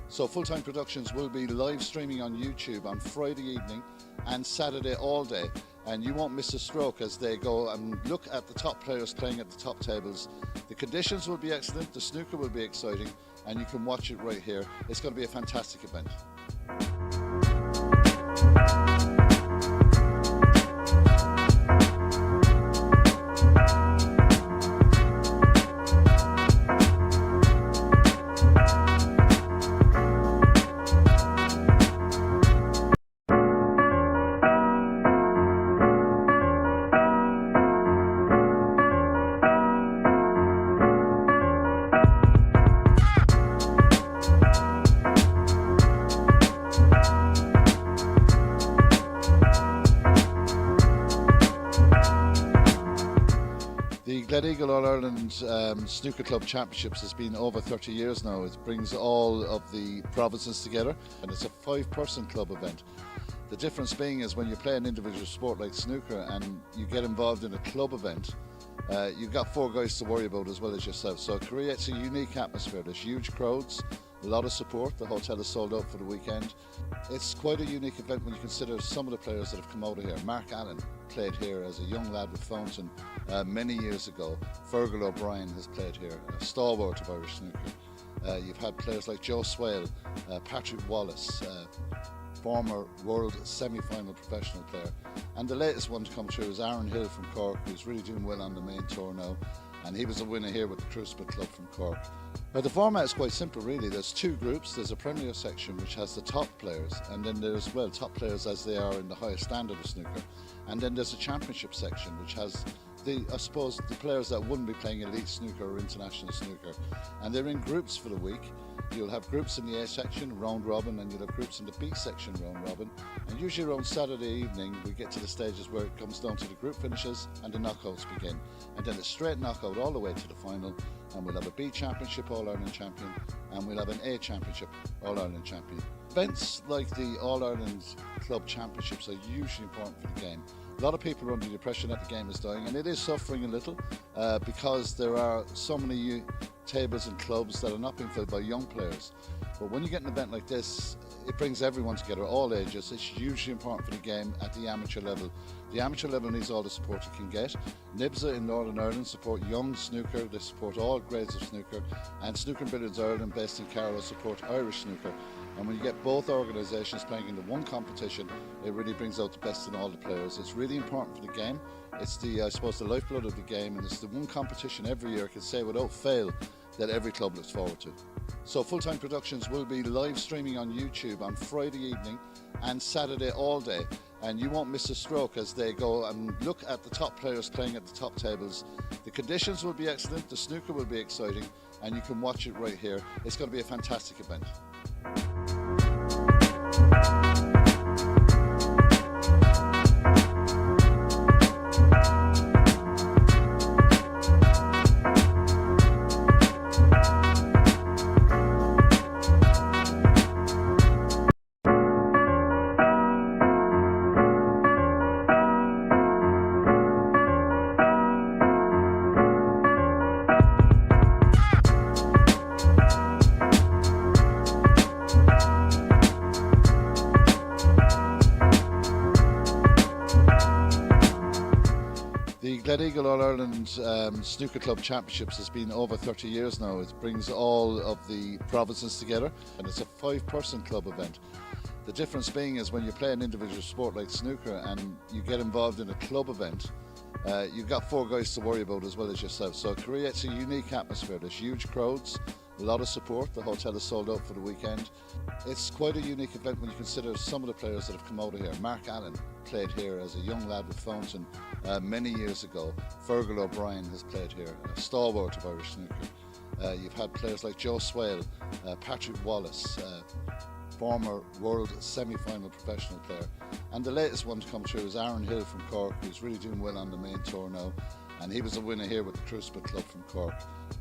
So Full-Time Productions will be live streaming on YouTube on Friday evening and Saturday all day, and you won't miss a stroke as they go and look at the top players playing at the top tables. The conditions will be excellent, the snooker will be exciting, and you can watch it right here. It's going to be a fantastic event. Gleneagle All-Ireland Snooker Club Championships has been over 30 years now. It brings all of the provinces together, and it's a 5-person club event. The difference being is when you play an individual sport like snooker and you get involved in a club event, you've got four guys to worry about as well as yourself. So it creates a unique atmosphere. There's huge crowds, a lot of support. The hotel is sold out for the weekend. It's quite a unique event when you consider some of the players that have come out of here. Mark Allen played here as a young lad with Fountain many years ago. Fergal O'Brien has played here, a stalwart of Irish snooker. You've had players like Joe Swale, Patrick Wallace, former world semi-final professional player, and the latest one to come through is Aaron Hill from Cork, who's really doing well on the main tour now, and he was a winner here with the Crucible Club from Cork. Now the format is quite simple really. There's two groups. There's a Premier section which has the top players, and then there's, well, top players as they are in the highest standard of snooker, and then there's a Championship section which has I suppose the players that wouldn't be playing elite snooker or international snooker, and they're in groups for the week. You'll have groups in the A section, round robin, and you'll have groups in the B section, round robin. And usually around Saturday evening, we get to the stages where it comes down to the group finishes and the knockouts begin. And then a straight knockout all the way to the final, and we'll have a B Championship All-Ireland Champion, and we'll have an A Championship All-Ireland Champion. Events like the All-Ireland Club Championships are hugely important for the game. A lot of people are under the impression that the game is dying, and it is suffering a little because there are so many tables and clubs that are not being filled by young players. But when you get an event like this, it brings everyone together, all ages. It's hugely important for the game at the amateur level. The amateur level needs all the support it can get. NIBSA in Northern Ireland support young snooker, they support all grades of snooker, and Snooker and Billiards Ireland, based in Carlow, support Irish snooker. And when you get both organisations playing in the one competition, it really brings out the best in all the players. It's really important for the game. It's I suppose, the lifeblood of the game, and it's the one competition every year I can say without fail that every club looks forward to. So Full-Time Productions will be live streaming on YouTube on Friday evening and Saturday all day, and you won't miss a stroke as they go and look at the top players playing at the top tables. The conditions will be excellent, the snooker will be exciting, and you can watch it right here. It's going to be a fantastic event. The Gleneagle All-Ireland Snooker Club Championships has been over 30 years now. It brings all of the provinces together, and it's a 5-person club event. The difference being is when you play an individual sport like snooker and you get involved in a club event, you've got 4 guys to worry about as well as yourself. So it creates a unique atmosphere. There's huge crowds, a lot of support. The hotel is sold out for the weekend. It's quite a unique event when you consider some of the players that have come out of here. Mark Allen played here as a young lad with Fountain many years ago. Fergal O'Brien has played here, a stalwart of Irish snooker. You've had players like Joe Swale, Patrick Wallace, former world semi-final professional player. And the latest one to come through is Aaron Hill from Cork, who's really doing well on the main tour now. And he was a winner here with the Crucible Club from Cork.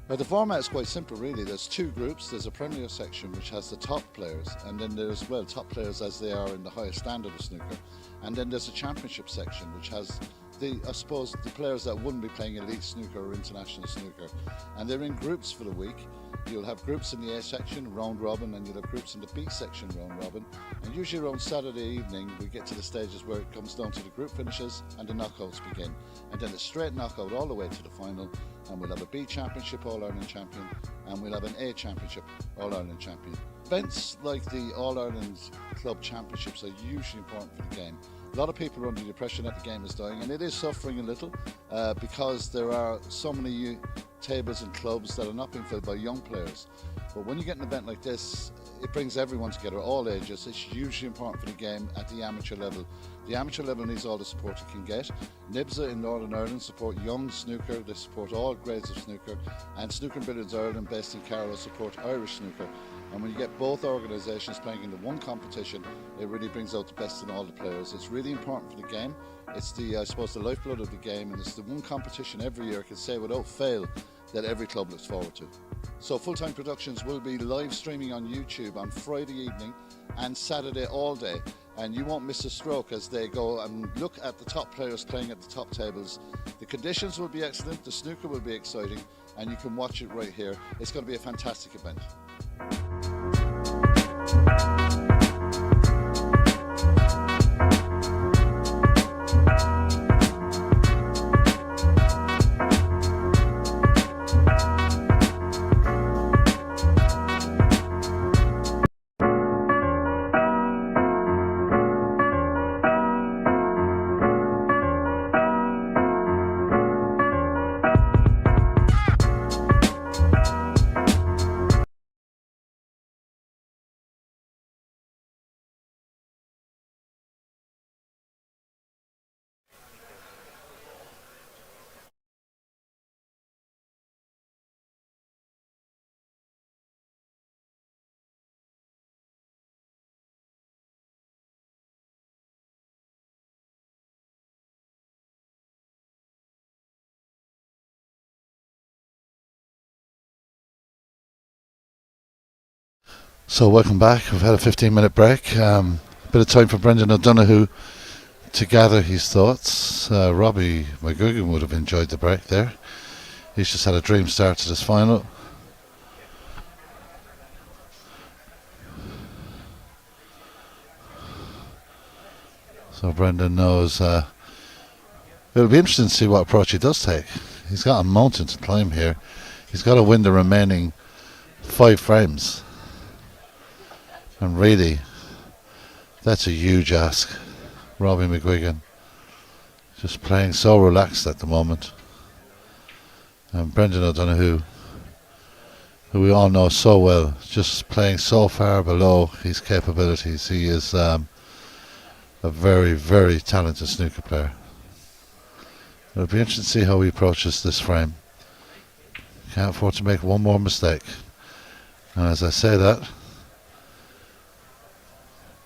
Now the format is quite simple really. There's 2 groups. There's a Premier section which has the top players, and then there's, well, top players as they are in the highest standard of snooker. And then there's a Championship section which has I suppose the players that wouldn't be playing elite snooker or international snooker. And they're in groups for the week. You'll have groups in the A section, round robin, and you'll have groups in the B section, round robin. And usually around Saturday evening, we get to the stages where it comes down to the group finishes and the knockouts begin. And then a straight knockout all the way to the final. And we'll have a B Championship All-Ireland champion, and we'll have an A Championship All-Ireland champion. Events like the All-Ireland Club Championships are hugely important for the game. A lot of people are under the impression that the game is dying, and it is suffering a little because there are so many tables and clubs that are not being filled by young players. But when you get an event like this, it brings everyone together, all ages. It's hugely important for the game at the amateur level. The amateur level needs all the support it can get. NIBSA in Northern Ireland support young snooker, they support all grades of snooker, and Snooker and Billiards Ireland, based in Carlow, support Irish snooker. And when you get both organisations playing in the one competition, it really brings out the best in all the players. It's really important for the game. It's the, I suppose, the lifeblood of the game, and it's the one competition every year, I can say without fail, that every club looks forward to. So Full-Time Productions will be live streaming on YouTube on Friday evening and Saturday all day, and you won't miss a stroke as they go and look at the top players playing at the top tables. The conditions will be excellent, the snooker will be exciting, and you can watch it right here. It's going to be a fantastic event.
So welcome back. We've had a 15-minute break. A bit of time for Brendan O'Donoghue to gather his thoughts. Robbie McGuigan would have enjoyed the break there. He's just had a dream start to this final. So Brendan knows it'll be interesting to see what approach he does take. He's got a mountain to climb here. He's got to win the remaining 5 frames. And really, that's a huge ask. Robbie McGuigan just playing so relaxed at the moment. And Brendan O'Donoghue, who we all know so well, just playing so far below his capabilities. He is a very, very talented snooker player. It'll be interesting to see how he approaches this frame. Can't afford to make one more mistake. And as I say that,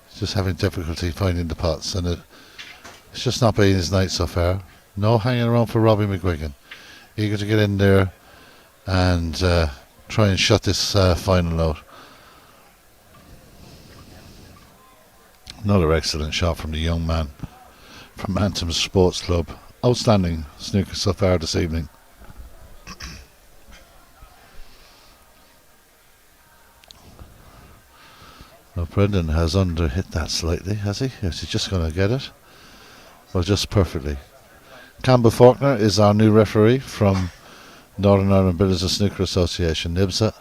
he's just having difficulty finding the pots, and it's just not been his night so far. No hanging around for Robbie McGuigan. Eager to get in there and try and shut this final out. Another excellent shot from the young man from Anthem Sports Club. Outstanding snooker so far this evening. Well, Brendan has under-hit that slightly, has he? Is he just going to get it? Well, just perfectly. Campbell Faulkner is our new referee from Northern Ireland Billiards and Snooker Association, NIBSA.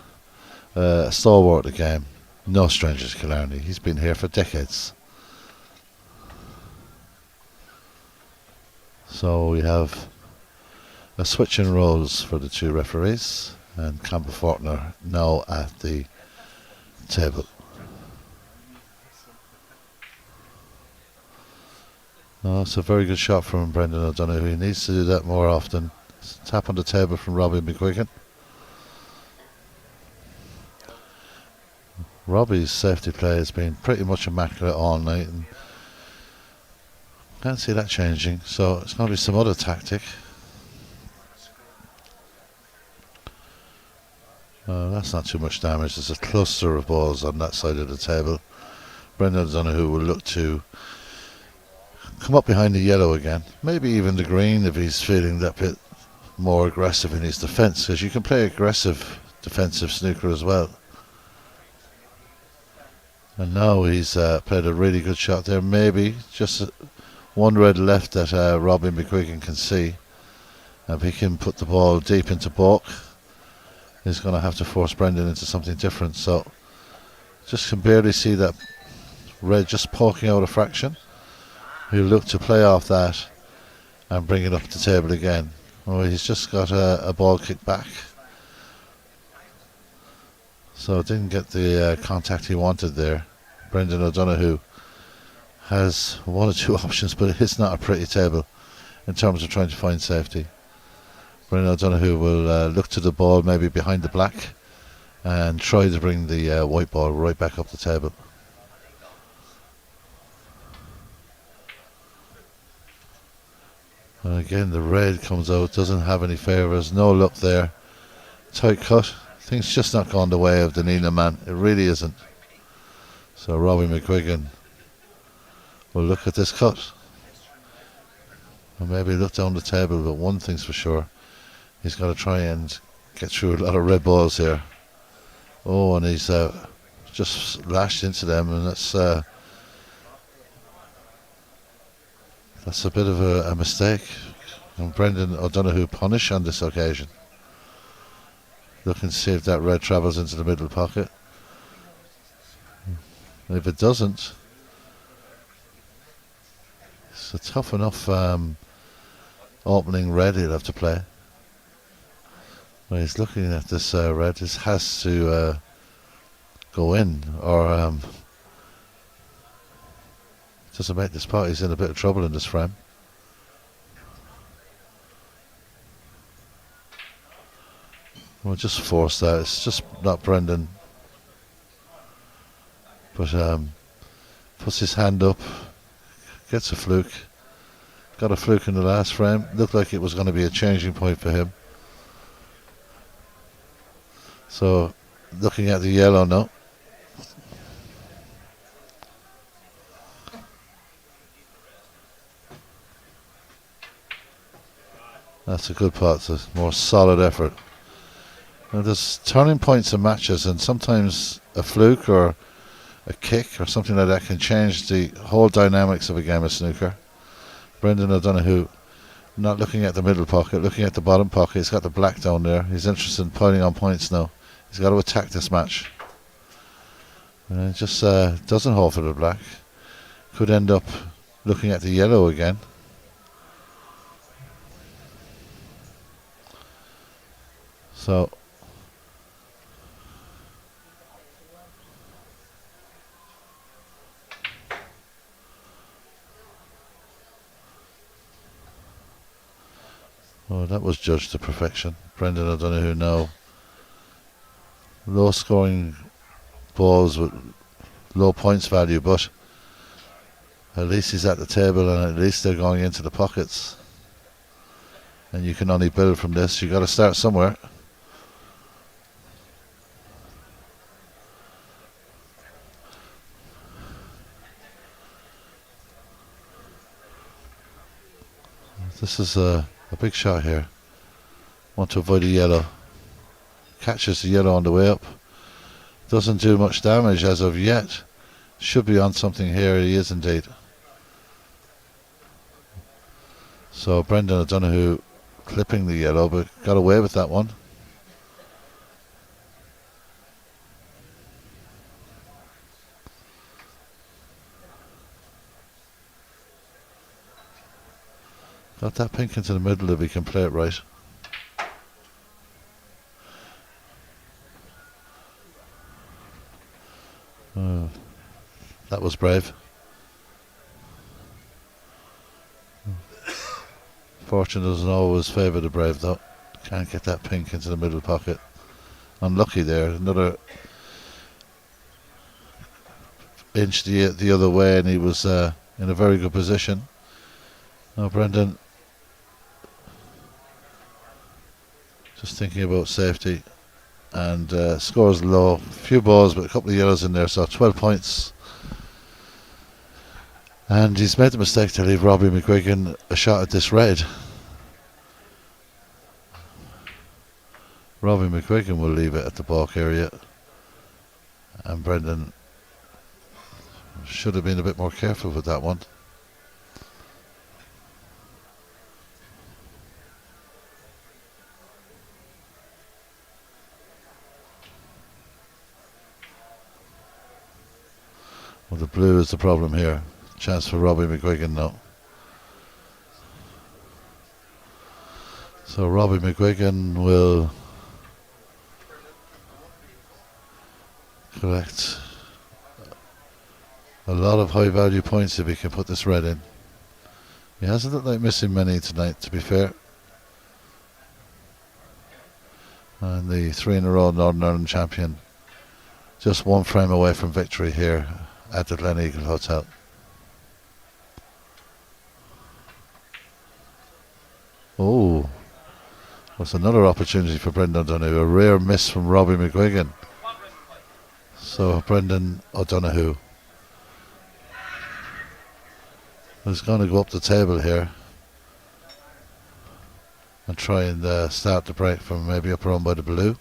A stalwart of the game. No stranger to Killarney. He's been here for decades. So we have a switch in roles for the two referees, and Campbell Faulkner now at the table. Oh, it's a very good shot from Brendan O'Donoghue. He needs to do that more often. Tap on the table from Robbie McGuigan. Robbie's safety play has been pretty much immaculate all night, and can't see that changing, so it's going to be some other tactic. That's not too much damage. There's a cluster of balls on that side of the table. Brendan O'Donoghue will look to come up behind the yellow again, maybe even the green if he's feeling that bit more aggressive in his defence, because you can play aggressive defensive snooker as well. And now he's played a really good shot there, maybe just one red left that Robbie McGuigan can see. If he can put the ball deep into baulk, he's going to have to force Brendan into something different. So just can barely see that red just poking out a fraction. He'll look to play off that and bring it up the table again. Oh, he's just got a ball kicked back, so didn't get the contact he wanted there. Brendan O'Donoghue has one or two options, but it's not a pretty table in terms of trying to find safety. Brendan O'Donoghue will look to the ball maybe behind the black and try to bring the white ball right back up the table. And again the red comes out, doesn't have any favours, no luck there. Tight cut, things just not gone the way of the Nina man, it really isn't. So Robbie McGuigan will look at this cut and maybe look down the table, but one thing's for sure, he's got to try and get through a lot of red balls here. Oh, and he's just lashed into them, and that's a bit of a mistake. And Brendan O'Donoghue punish on this occasion. Looking to see if that red travels into the middle pocket. And if it doesn't, it's a tough enough opening red he'll have to play. Well, he's looking at this red. This has to go in, or doesn't make this pot. He's in a bit of trouble in this frame. We'll just force that. It's just not Brendan. But puts his hand up, gets a fluke. Got a fluke in the last frame. Looked like it was going to be a changing point for him. So looking at the yellow now. That's a good pot. It's a more solid effort. Now there's turning points in matches, and sometimes a fluke or a kick or something like that can change the whole dynamics of a game of snooker. Brendan O'Donoghue not looking at the middle pocket, looking at the bottom pocket. He's got the black down there. He's interested in piling on points now. He's got to attack this match. And it just doesn't hold for the black. Could end up looking at the yellow again. So Oh, that was judged to perfection. Brendan O'Donoghue now. Low scoring balls with low points value, but at least he's at the table and at least they're going into the pockets. And you can only build from this. You got to start somewhere. This is a big shot here. Want to avoid a yellow. Catches the yellow on the way up. Doesn't do much damage as of yet. Should be on something here. He is indeed. So Brendan O'Donoghue clipping the yellow, but got away with that one. Got that pink into the middle if he can play it right. That was brave. Fortune doesn't always favour the brave though. Can't get that pink into the middle pocket. Unlucky there. Another inch the other way and he was in a very good position. Now Brendan just thinking about safety and scores low. A few balls but a couple of yellows in there, so 12 points. And he's made the mistake to leave Robbie McGuigan a shot at this red. Robbie McGuigan will leave it at the balk area. And Brendan should have been a bit more careful with that one. Well, the blue is the problem here. Chance for Robbie McGuigan now. So Robbie McGuigan will collect a lot of high value points if he can put this red in. He hasn't looked like missing many tonight, to be fair. And the 3 in a row Northern Ireland champion just one frame away from victory here at the Glen Eagle Hotel. Oh, that's another opportunity for Brendan O'Donoghue. A rare miss from Robbie McGuigan. So Brendan O'Donoghue is going to go up the table here and try and start the break from maybe up around by the blue.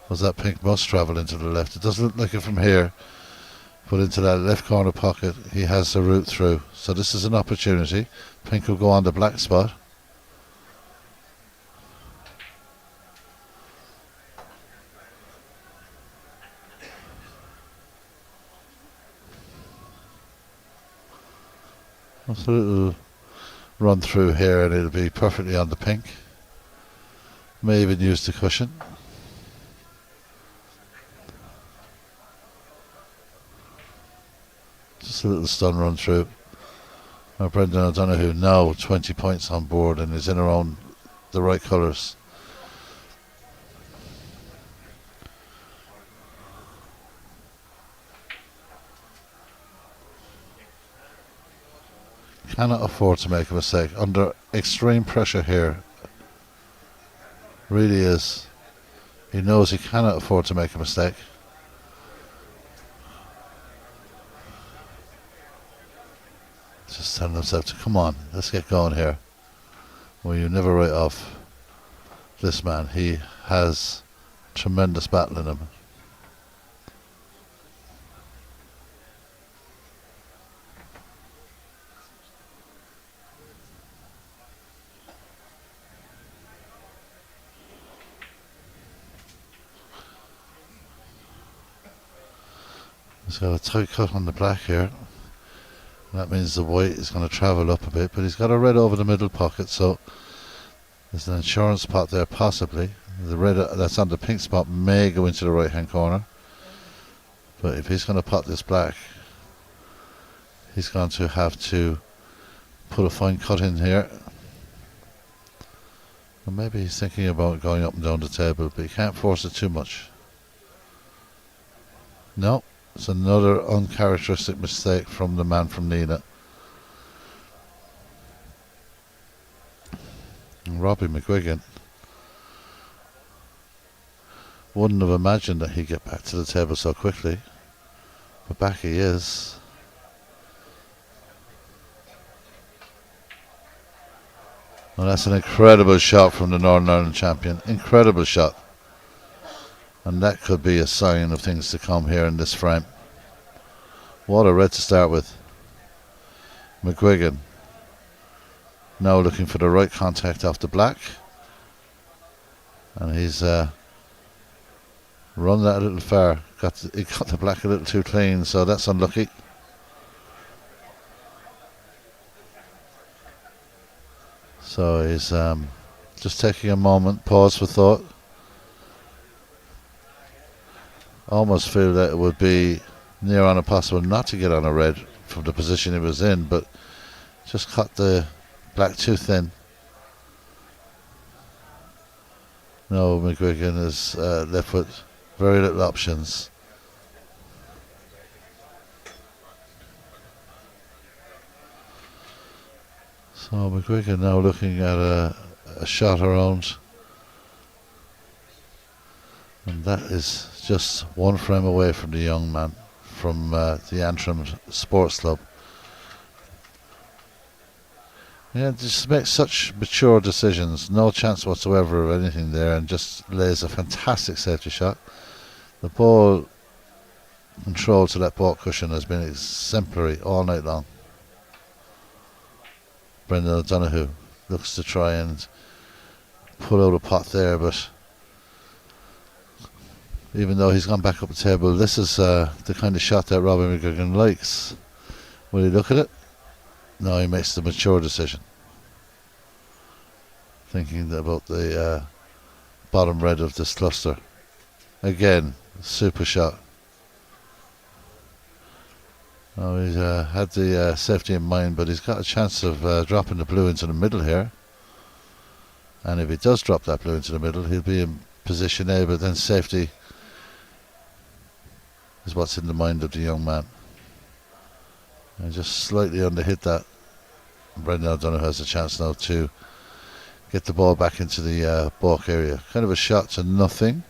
As that pink must travel into the left. It doesn't look like it from here, but into that left corner pocket he has the route through. So this is an opportunity. Pink will go on the black spot. That's a little run through here and it'll be perfectly on the pink. May even use the cushion. Just a little stun run through. Now Brendan O'Donoghue now 20 points on board and is in around the right colours. Cannot afford to make a mistake. Under extreme pressure here. Really is. He knows he cannot afford to make a mistake. Just telling himself to come on, let's get going here. Well, you never write off this man. He has tremendous battle in him. He's got a tight cut on the black here. That means the white is going to travel up a bit, but he's got a red over the middle pocket, so there's an insurance pot there possibly. The red that's on the pink spot may go into the right hand corner, but if he's going to pot this black, he's going to have to put a fine cut in here. So maybe he's thinking about going up and down the table, but he can't force it too much. No, it's another uncharacteristic mistake from the man from Nina. And Robbie McGuigan wouldn't have imagined that he'd get back to the table so quickly, but back he is. Well, that's an incredible shot from the Northern Ireland champion. Incredible shot. And that could be a sign of things to come here in this frame. What a red to start with. McGuigan now looking for the right contact off the black. And he's run that a little far. He got the black a little too clean, so that's unlucky. So he's just taking a moment, pause for thought. Almost feel that it would be near on impossible not to get on a red from the position he was in, but just cut the black too thin. No, McGuigan is left with very little options. So McGuigan now looking at a shot around, and that is just one frame away from the young man from the Antrim Sports Club. Yeah, just makes such mature decisions, no chance whatsoever of anything there, and just lays a fantastic safety shot. The ball control to that ball cushion has been exemplary all night long. Brendan O'Donoghue looks to try and pull out a pot there, but even though he's gone back up the table, this is the kind of shot that Robbie McGuigan likes. Will he look at it? No, he makes the mature decision. Thinking about the bottom red of this cluster. Again, super shot. Oh, he's had the safety in mind, but he's got a chance of dropping the blue into the middle here. And if he does drop that blue into the middle, he'll be in position A, but then safety is what's in the mind of the young man. And just slightly underhit that. Brendan O'Donoghue has a chance now to get the ball back into the balk area. Kind of a shot to nothing,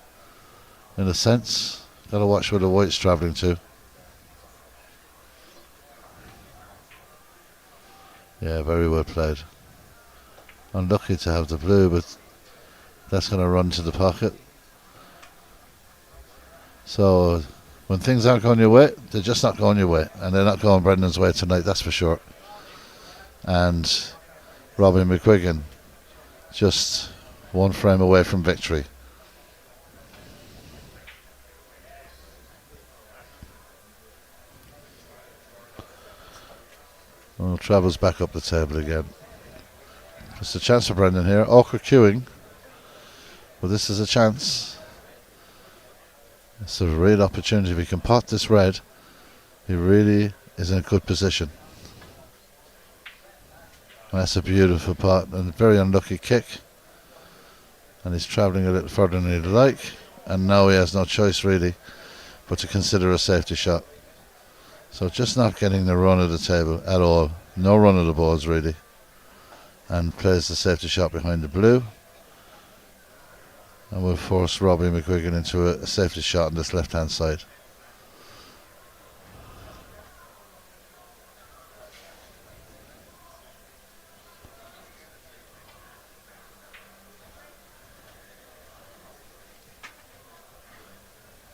in a sense. Got to watch where the white's travelling to. Yeah, very well played. Unlucky to have the blue, but that's going to run to the pocket. So when things aren't going your way, they're just not going your way, and they're not going Brendan's way tonight, that's for sure. And Robbie McGuigan just one frame away from victory. Well, travels back up the table again. Just a chance for Brendan here. Awkward queuing, but this is a chance. It's a real opportunity. If he can pot this red, he really is in a good position. And that's a beautiful pot and a very unlucky kick. And he's travelling a little further than he'd like. And now he has no choice really but to consider a safety shot. So just not getting the run of the table at all. No run of the balls really. And plays the safety shot behind the blue. And will force Robbie McGuigan into a safety shot on this left hand side.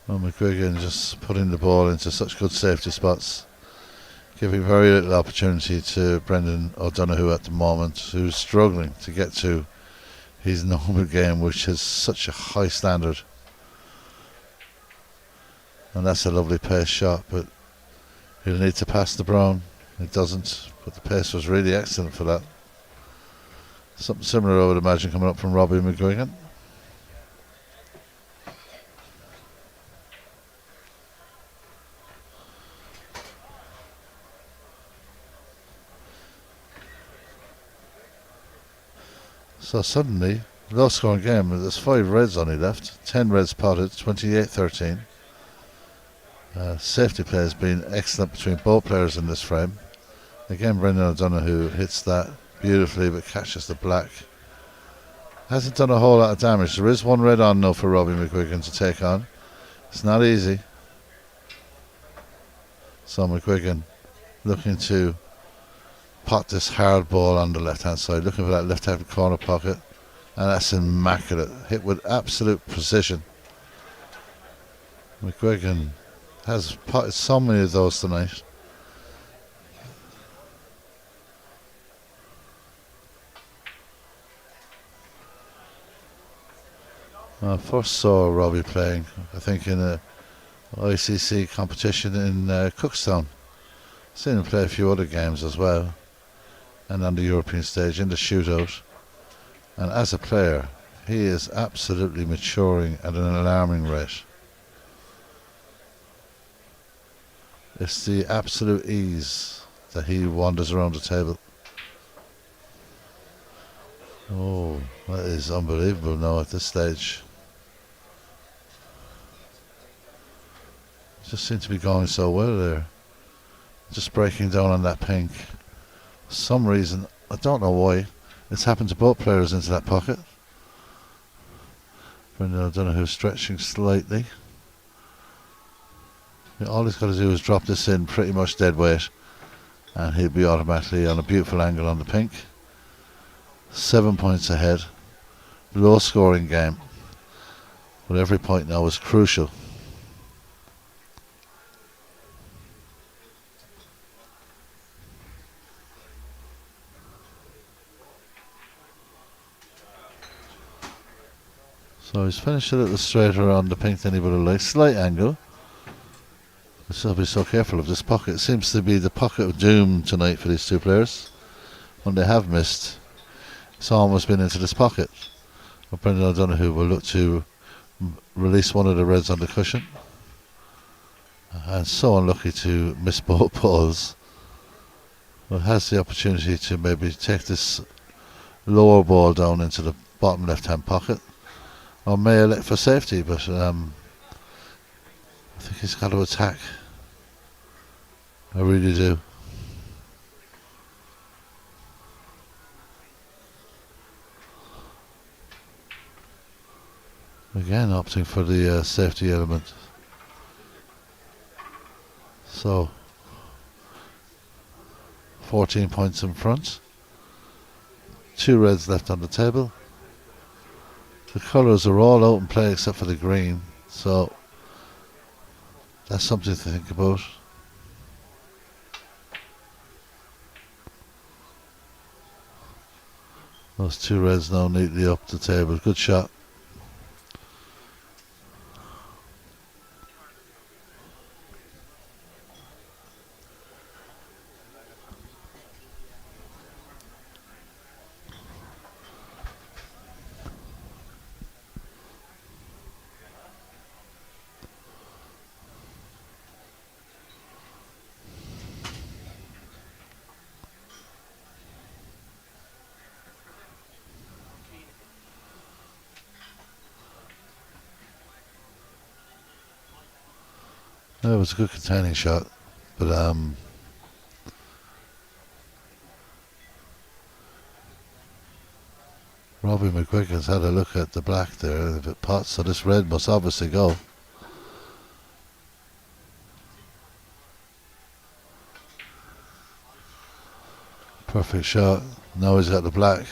Well, McGuigan just putting the ball into such good safety spots, giving very little opportunity to Brendan O'Donoghue at the moment, who's struggling to get to his normal game, which is such a high standard. And that's a lovely pace shot, but he'll need to pass the brown. He doesn't, but the pace was really excellent for that. Something similar I would imagine coming up from Robbie McGuigan. So suddenly low scoring game. There's 5 reds only left. 10 reds potted, 28-13. Safety play has been excellent between both players in this frame. Again, Brendan O'Donoghue hits that beautifully but catches the black. Hasn't done a whole lot of damage. There is 1 red on now for Robbie McGuigan to take on. It's not easy. So McGuigan looking to pot this hard ball on the left hand side, looking for that left hand corner pocket, and that's immaculate. Hit with absolute precision. McGuigan has potted so many of those tonight. I first saw Robbie playing, I think, in a ICC competition in Cookstown. Seen him play a few other games as well, and on the European stage in the shootout. And as a player, he is absolutely maturing at an alarming rate. It's the absolute ease that he wanders around the table. Oh, that is unbelievable now at this stage. Just seems to be going so well there. Just breaking down on that pink. For some reason, I don't know why, it's happened to both players into that pocket. Brendan O'Donoghue stretching slightly. All he's got to do is drop this in pretty much dead weight, and he'll be automatically on a beautiful angle on the pink. 7 points ahead. Low scoring game, but every point now is crucial. So he's finished a little straighter on the pink than he would have liked. Slight angle. Let's not be so careful of this pocket. It seems to be the pocket of doom tonight for these two players. When they have missed, it's almost been into this pocket. But Brendan O'Donoghue will look to release one of the reds on the cushion. And so unlucky to miss both balls. But has the opportunity to maybe take this lower ball down into the bottom left hand pocket. Or may elect for safety, but I think he's got to attack. I really do. Again, opting for the safety element. So, 14 points in front. 2 reds left on the table. The colours are all out in play except for the green, so that's something to think about. Those 2 reds now neatly up the table. Good shot. It was a good containing shot, but Robbie McGuigan's had a look at the black there. If it pots, so this red must obviously go. Perfect shot. Now he's got the black.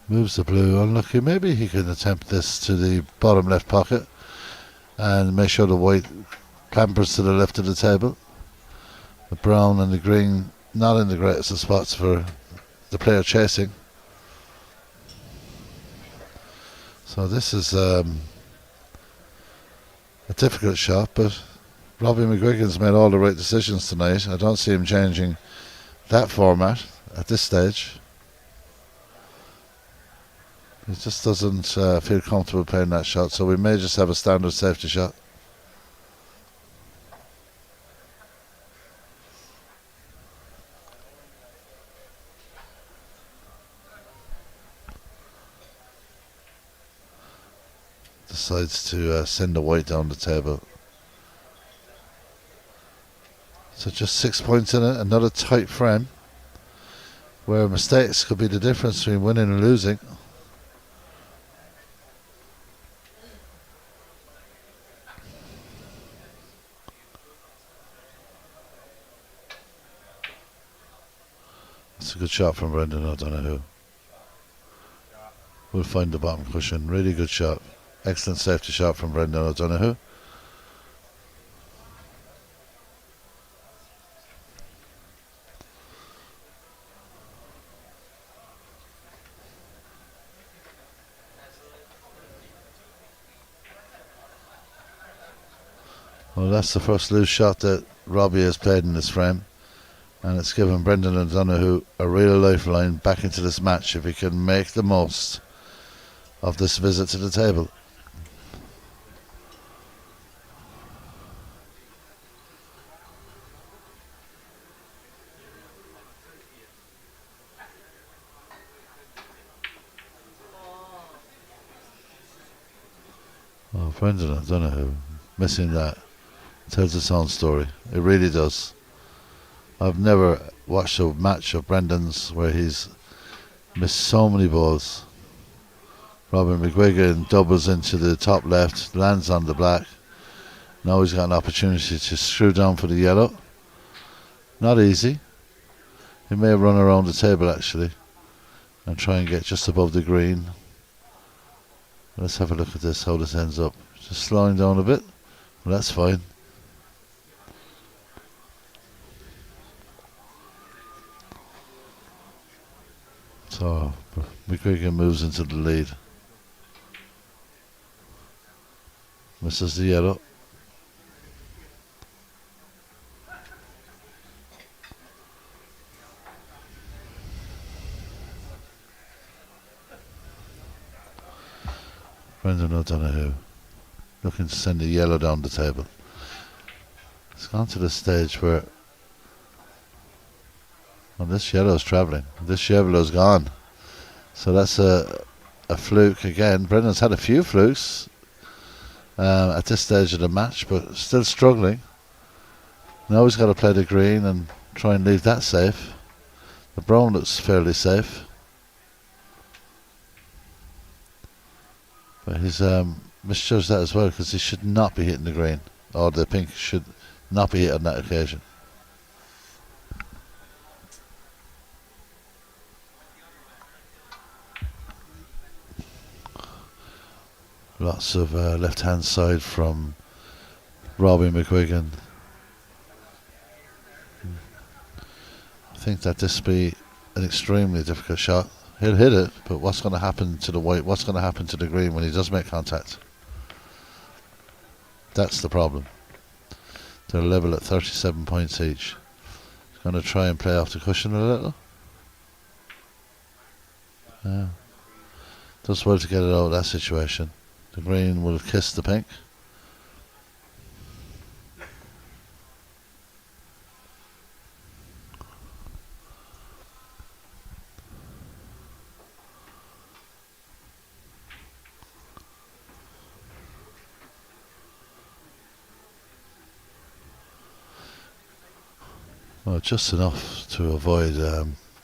Moves the blue, unlucky. Maybe he can attempt this to the bottom left pocket and make sure the white clampers to the left of the table. The brown and the green not in the greatest of spots for the player chasing. So this is a difficult shot, but Robbie McGuigan's made all the right decisions tonight. I don't see him changing that format at this stage. He just doesn't feel comfortable playing that shot, so we may just have a standard safety shot. Decides to send a white down the table. So just 6 points in it, another tight frame where mistakes could be the difference between winning and losing. That's a good shot from Brendan O'Donoghue. We'll find the bottom cushion. Really good shot. Excellent safety shot from Brendan O'Donoghue. Well, that's the first loose shot that Robbie has played in this frame, and it's given Brendan O'Donoghue a real lifeline back into this match if he can make the most of this visit to the table. Oh, Brendan O'Donoghue missing that tells its own story. It really does. I've never watched a match of Brendan's where he's missed so many balls. Robin McGuigan doubles into the top left, lands on the black. Now he's got an opportunity to screw down for the yellow. Not easy. He may run around the table actually and try and get just above the green. Let's have a look at this, how this ends up. Just slowing down a bit. Well, that's fine. So McGuigan moves into the lead. Misses the yellow. Brendan O'Donoghue looking to send the yellow down the table. It's gone to the stage where this yellow's travelling. This yellow's gone. So that's a fluke again. Brendan's had a few flukes at this stage of the match, but still struggling. Now he's got to play the green and try and leave that safe. The brown looks fairly safe. But he's misjudged that as well, because he should not be hitting the green, or the pink should not be hit on that occasion. Lots of left hand side from Robbie McGuigan. I think that this be an extremely difficult shot. He'll hit it, but what's going to happen to the white? What's going to happen to the green when he does make contact? That's the problem. They're level at 37 points each. He's going to try and play off the cushion a little. Yeah. Does well to get it out of that situation. The green will kiss the pink. Well, just enough to avoid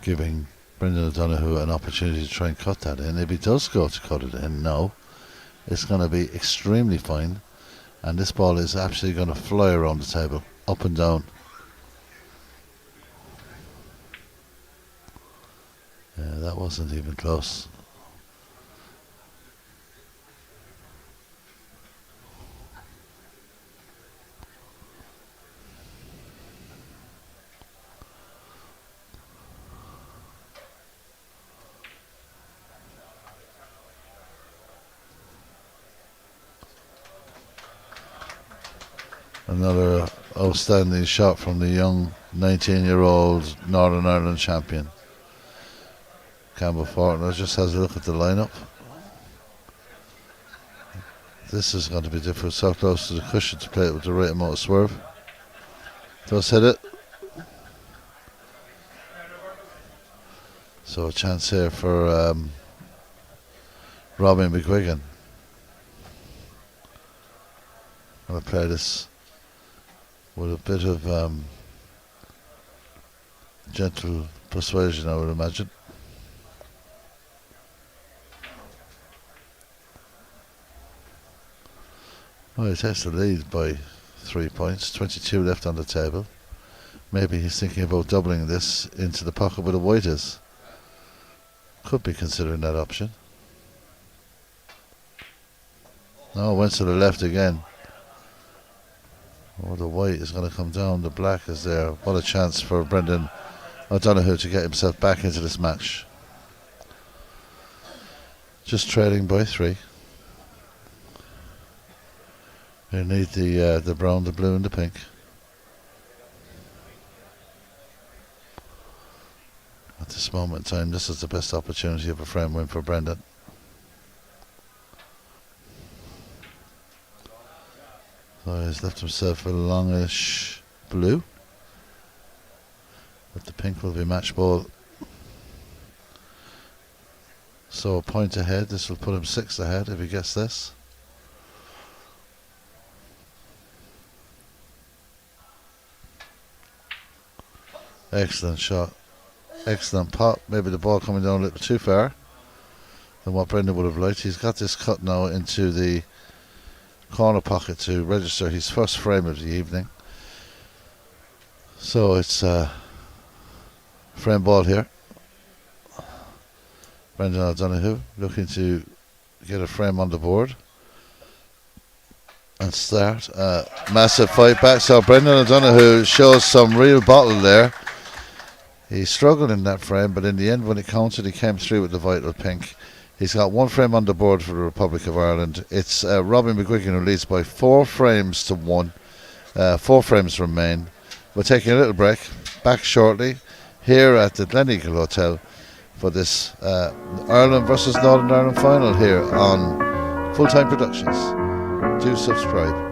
giving Brendan O'Donoghue an opportunity to try and cut that in. If he does go to cut it in, no, it's going to be extremely fine, and this ball is actually going to fly around the table, up and down. Yeah, that wasn't even close. Another outstanding shot from the young 19-year-old Northern Ireland champion. Campbell Fortner just has a look at the lineup. This is going to be difficult. So close to the cushion to play it with the right amount of swerve. Does hit it. So a chance here for Robin McGuigan. I'll play this with a bit of gentle persuasion, I would imagine. Well, he takes the lead by 3 points, 22 left on the table. Maybe he's thinking about doubling this into the pocket where the white is. Could be considering that option. No, went to the left again. Oh, the white is going to come down, the black is there. What a chance for Brendan O'Donoghue to get himself back into this match. Just trailing by 3. You need the brown, the blue and the pink. At this moment in time, this is the best opportunity of a frame win for Brendan. So he's left himself a longish blue. But the pink will be match ball. So a point ahead. This will put him 6 ahead if he gets this. Excellent shot. Excellent pot. Maybe the ball coming down a little too far than what Brendan would have liked. He's got this cut now into the corner pocket to register his first frame of the evening. So it's frame ball here. Brendan O'Donoghue looking to get a frame on the board and start a massive fight back. So Brendan O'Donoghue shows some real bottle there. He struggled in that frame, but in the end when it counted he came through with the vital pink. He's got 1 frame on the board for the Republic of Ireland. It's Robin McGuigan who leads by 4 frames to 1. 4 frames remain. We're taking a little break. Back shortly here at the Gleneagle Hotel for this Ireland versus Northern Ireland final here on Full Time Productions. Do subscribe.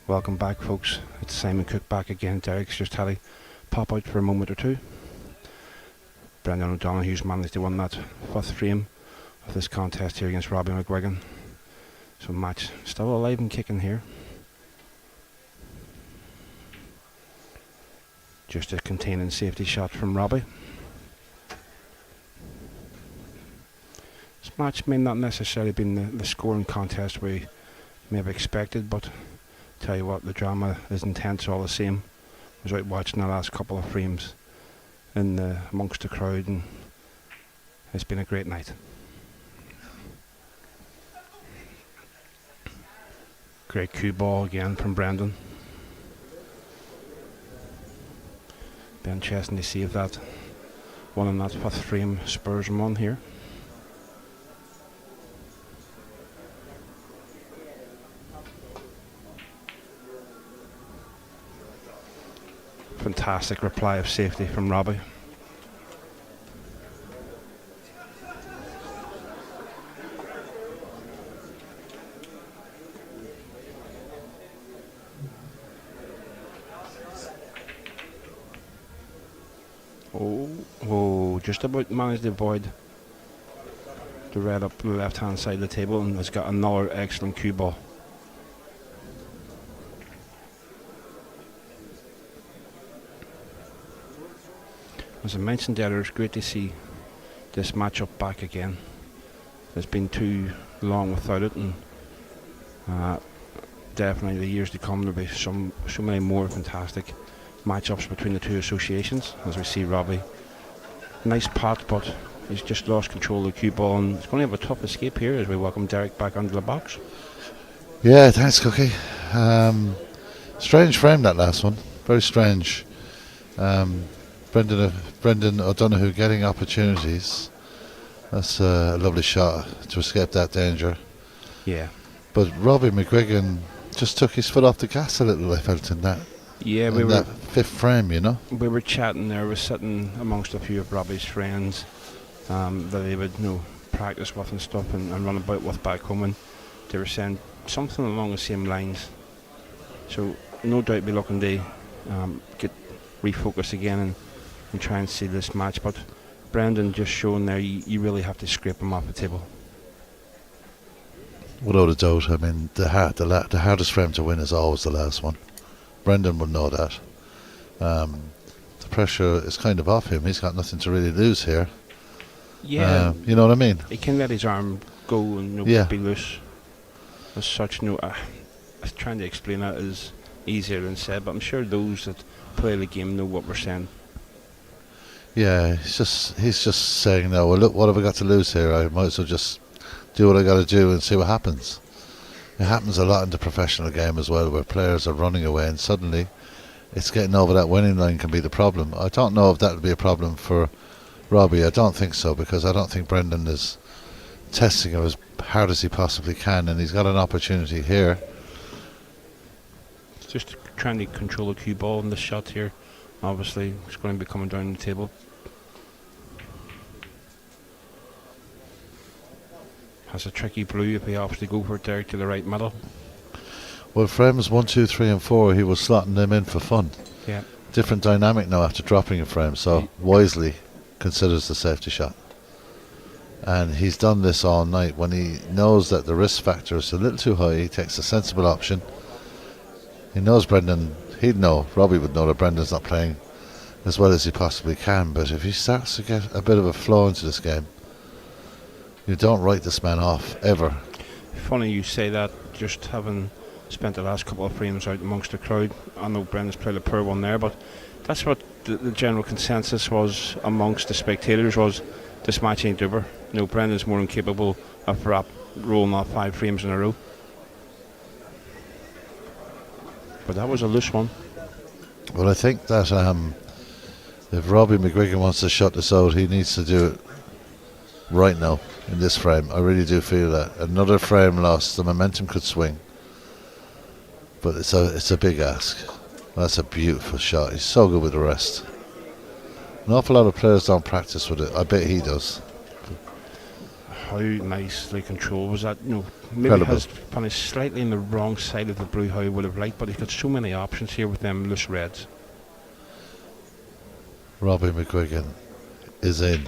Welcome back, folks. It's Simon Cook back again. Derek's just had to pop out for a moment or two. Brendan O'Donoghue's managed to win that 5th frame of this contest here against Robbie McGuigan. So match still alive and kicking here. Just a containing safety shot from Robbie. This match may not necessarily been the scoring contest we may have expected, but tell you what, the drama is intense all the same. I was out watching the last couple of frames amongst the crowd, and it's been a great night. Great cue ball again from Brendan. Ben Chesney saved that one in that 5th frame, spurs him on here. Fantastic reply of safety from Robbie. Oh, just about managed to avoid the red up the left hand side of the table, and has got another excellent cue ball. As I mentioned earlier, it's great to see this matchup back again. It's been too long without it, and definitely the years to come there'll be so many more fantastic matchups between the two associations. As we see Robbie, nice pot, but he's just lost control of the cue ball, and he's going to have a tough escape here as we welcome Derek back onto the box.
Yeah, thanks, Cookie. Strange frame, that last one. Very strange. Brendan O'Donoghue getting opportunities. That's a lovely shot to escape that danger.
Yeah.
But Robbie McGuigan just took his foot off the gas a little, I felt, in that.
Yeah,
in that 5th frame, you know.
We were chatting there. We're sitting amongst a few of Robbie's friends that he would practice with and stuff and run about with back home, and they were saying something along the same lines. So no doubt be looking to get refocused again and try and see this match. But Brendan just showing there, you really have to scrape him off the table.
Without a doubt. I mean, the hardest frame to win is always the last one. Brendan would know that. The pressure is kind of off him. He's got nothing to really lose here.
Yeah,
you know what I mean?
He can let his arm go and be loose. As such, trying to explain that is easier than said, but I'm sure those that play the game know what we're saying.
Yeah, he's just saying, no, well, look, what have I got to lose here? I might as well just do what I got to do and see what happens. It happens a lot in the professional game as well, where players are running away and suddenly it's getting over that winning line can be the problem. I don't know if that would be a problem for Robbie. I don't think so, because I don't think Brendan is testing him as hard as he possibly can, and he's got an opportunity here.
Just trying to control the cue ball in the shot here. Obviously, it's going to be coming down the table. Has a tricky blue if he opts to go for it Derek to the right middle.
Well, frames 1, 2, 3 and 4, he was slotting them in for fun.
Yeah.
Different dynamic now after dropping a frame, so wisely considers the safety shot. And he's done this all night. When he knows that the risk factor is a little too high, he takes a sensible option. He knows Robbie would know that Brendan's not playing as well as he possibly can, but if he starts to get a bit of a flow into this game, you don't write this man off, ever.
Funny you say that, just having spent the last couple of frames out amongst the crowd. I know Brendan's played a poor one there, but that's what the general consensus was amongst the spectators, was this match ain't over. Brendan's more than capable of rolling off 5 frames in a row. But that was a loose one.
Well, I think that if Robbie McGuigan wants to shut this out, he needs to do it right now in this frame. I really do feel that another frame lost, the momentum could swing, but it's a big ask. That's a beautiful shot. He's so good with the rest. An awful lot of players don't practice with it. I bet he does.
how nicely controlled was that? Maybe
Incredible.
has punished slightly on the wrong side of the blue how he would have liked, but he's got so many options here with them loose reds.
Robbie McGuigan is in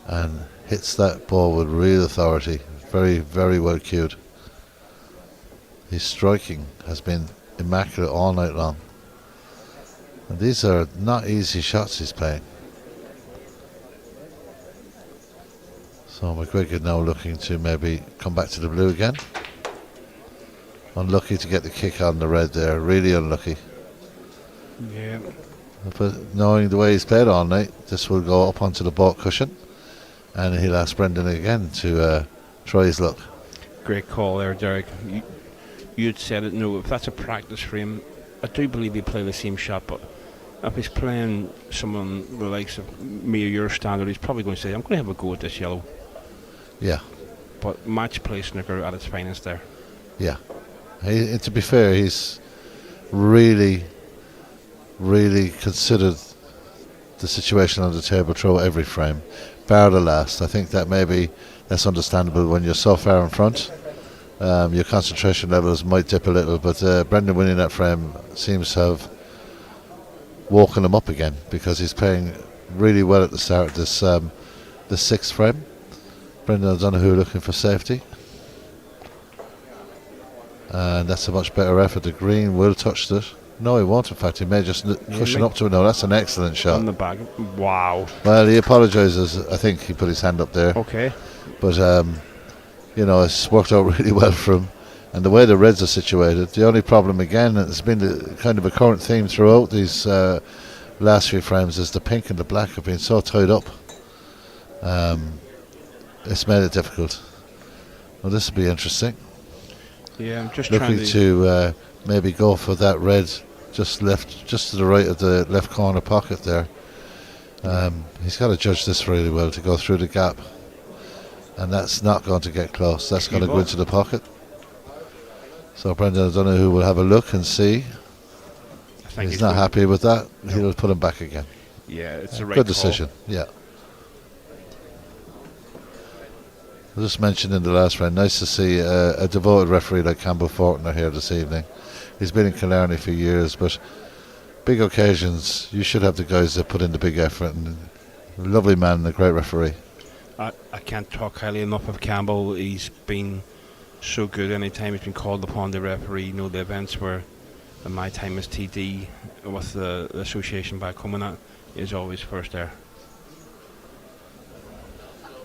and hits that ball with real authority. Very, very well cued. His striking has been immaculate all night long. And these are not easy shots he's playing. So McGuigan now looking to maybe come back to the blue again. Unlucky to get the kick on the red there, really unlucky.
Yeah.
But knowing the way he's played all night, this will go up onto the baulk cushion and he'll ask Brendan again to try his luck. Great
call there, Derek. You'd said it, no, if that's a practice frame, I do believe he'd play the same shot, but if he's playing someone the likes of me or your standard, he's probably going to say, I'm going to have a go at this yellow.
Yeah.
But match play snooker at its finest there.
Yeah. To be fair, he's really considered the situation on the table through every frame, bar the last. I think that maybe that's understandable when you're so far in front. Your concentration levels might dip a little, but Brendan winning that frame seems to have woken him up again because he's playing really well at the start of this the sixth frame. Brendan O'Donoghue looking for safety. And that's a much better effort. The green will touch it. No, he won't. In fact, he may just cushion up to it. No, that's an excellent shot.
On the back. Wow.
Well, he apologises. I think he put his hand up there.
Okay.
But, it's worked out really well for him. And the way the reds are situated, the only problem again, it's been kind of a current theme throughout these last few frames, is the pink and the black have been so tied up. It's made it difficult. Well, this will be interesting.
Yeah, I'm just
looking to maybe go for that red just to the right of the left corner pocket there. He's got to judge this really well to go through the gap, and that's not going to get close. That's going to go into the pocket. So Brendan O'Donoghue will have a look and see. He's not happy with that. No. He'll put him back again.
Yeah, it's a right
good decision. Yeah. I just mentioned in the last round, nice to see a devoted referee like Campbell Fortner here this evening. He's been in Killarney for years, but big occasions, you should have the guys that put in the big effort. And a lovely man and a great referee.
I can't talk highly enough of Campbell. He's been so good anytime he's been called upon to referee. The events where in my time as TD with the association back home and that is always first there.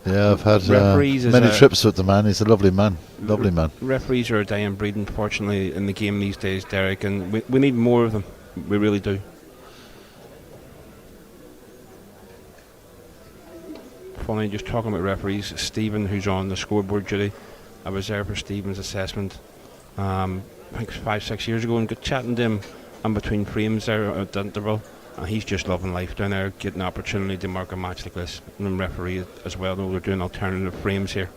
Yeah, I've had many trips with the man. He's a lovely man. Lovely man.
Referees are a dying breed, unfortunately, in the game these days, Derek, and we need more of them. We really do. Funny, just talking about referees, Stephen, who's on the scoreboard duty, I was there for Stephen's assessment, I think 5-6 years ago, and got chatting to him in between frames there at the interval. And he's just loving life down there, getting an opportunity to mark a match like this, and referee as well. They're doing alternative frames here.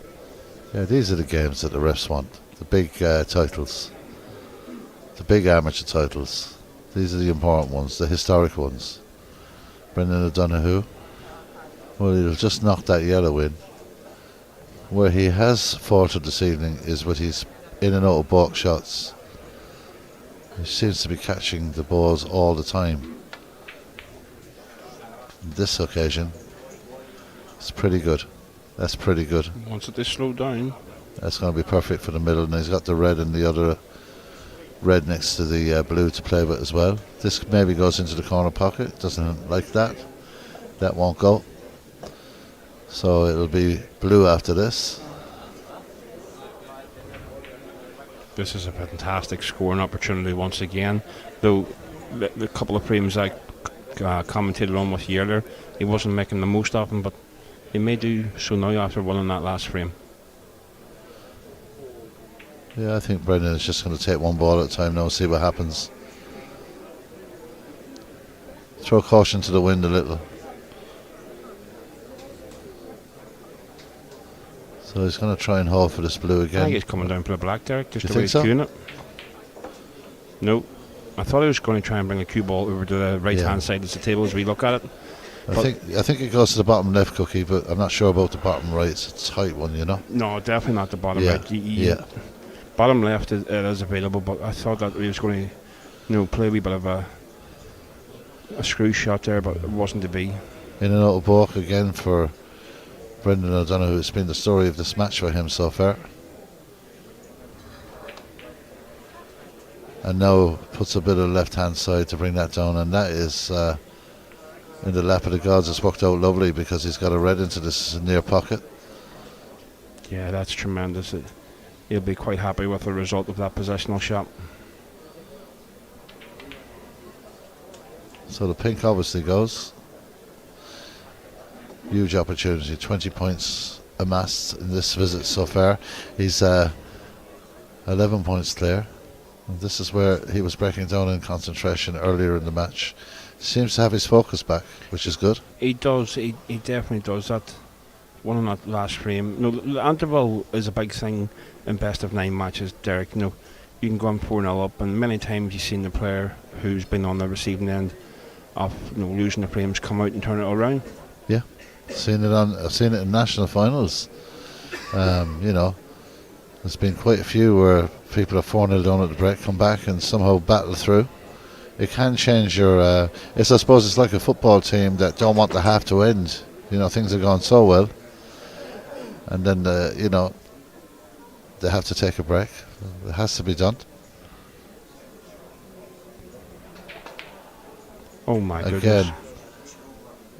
Yeah, these are the games that the refs want. The big titles, the big amateur titles. These are the important ones, the historic ones. Brendan O'Donoghue, well, he'll just knock that yellow in. Where he has faltered this evening is with his in and out of baulk shots. He seems to be catching the balls all the time. This occasion, it's pretty good. That's pretty good.
Once it is slowed down,
that's going to be perfect for the middle, and he's got the red and the other red next to the blue to play with as well. This maybe goes into the corner pocket. Doesn't like that. That won't go. So it'll be blue after this.
This is a fantastic scoring opportunity once again. Though the couple of frames I commentated on with you earlier, he wasn't making the most of them, but he may do so now after winning that last frame.
Yeah, I think Brendan is just going to take one ball at a time now and see what happens. Throw caution to the wind a little. So he's going to try and haul for this blue again.
I think he's coming down for the black, Derek, just
the
way he's cueing it. No, I thought he was going to try and bring a cue ball over to the right hand side of the table as we look at it.
I think it goes to the bottom left, Cookie, but I'm not sure about the bottom right. It's a tight one, you know.
No, definitely not the bottom
Yeah,
right.
yeah.
Bottom left it is available, but I thought that he was going to, play a wee bit of a screw shot there, but it wasn't to be.
In and out of balk again for Brendan O'Donoghue. It's been the story of this match for him so far. And now puts a bit of left hand side to bring that down, and that is in the lap of the gods. It's worked out lovely because he's got a red into this near pocket.
Yeah, that's tremendous. He'll be quite happy with the result of that positional shot.
So the pink obviously goes. Huge opportunity, 20 points amassed in this visit so far. He's 11 points clear. And this is where he was breaking down in concentration earlier in the match. Seems to have his focus back, which is good.
He does. He definitely does that. One on that last frame. The interval is a big thing in best of 9 matches, Derek. You can go on 4-0 up, and many times you've seen the player who's been on the receiving end of losing the frames come out and turn it around.
Yeah, I've seen it in national finals. There's been quite a few where people are 4-0 down at the break, come back and somehow battle through. It can change your. I suppose it's like a football team that don't want the half to end. Things are going so well, and then they have to take a break. It has to be done.
Oh my goodness!
Again,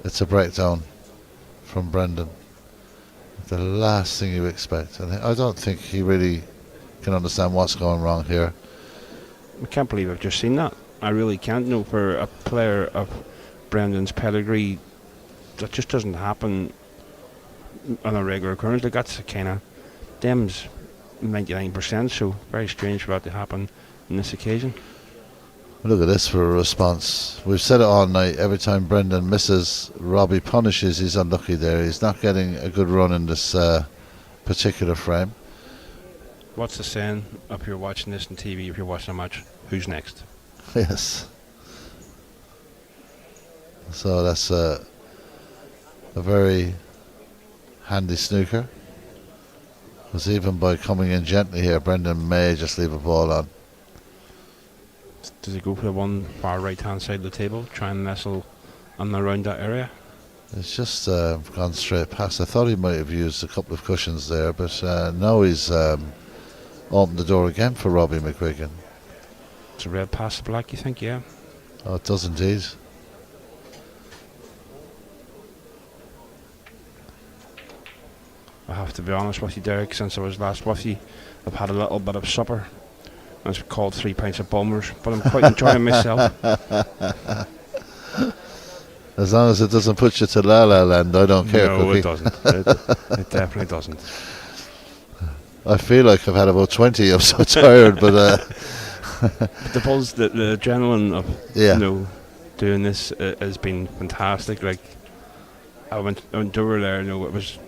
it's a breakdown from Brendan. The last thing you expect. And I don't think he really can understand what's going wrong here.
I can't believe I've just seen that. I really can't. For a player of Brendan's pedigree, that just doesn't happen on a regular occurrence. Like, that's kind of them's 99%. So very strange for that to happen on this occasion.
Look at this for a response. We've said it all night. Every time Brendan misses, Robbie punishes. He's unlucky there. He's not getting a good run in this particular frame.
What's the saying? If you're watching this on TV, if you're watching a match, who's next?
Yes. So that's a very handy snooker. Because even by coming in gently here, Brendan may just leave a ball on.
Does he go for the one far right hand side of the table, try and nestle on around that area?
It's just gone straight past. I thought he might have used a couple of cushions there, but now he's opened the door again for Robbie McGuigan.
It's a red past the black, you think? Yeah.
Oh, it does indeed.
I have to be honest with you, Derek, since I was last with you, I've had a little bit of supper. It's called 3 pints of Bulmers, but I'm quite enjoying myself.
As long as it doesn't put you to La La Land, I don't care.
No,
Cookie.
it doesn't. It definitely doesn't.
I feel like I've had about 20. I'm so tired, but
the buzz, the adrenaline of doing this has been fantastic. Like, I went over there. I was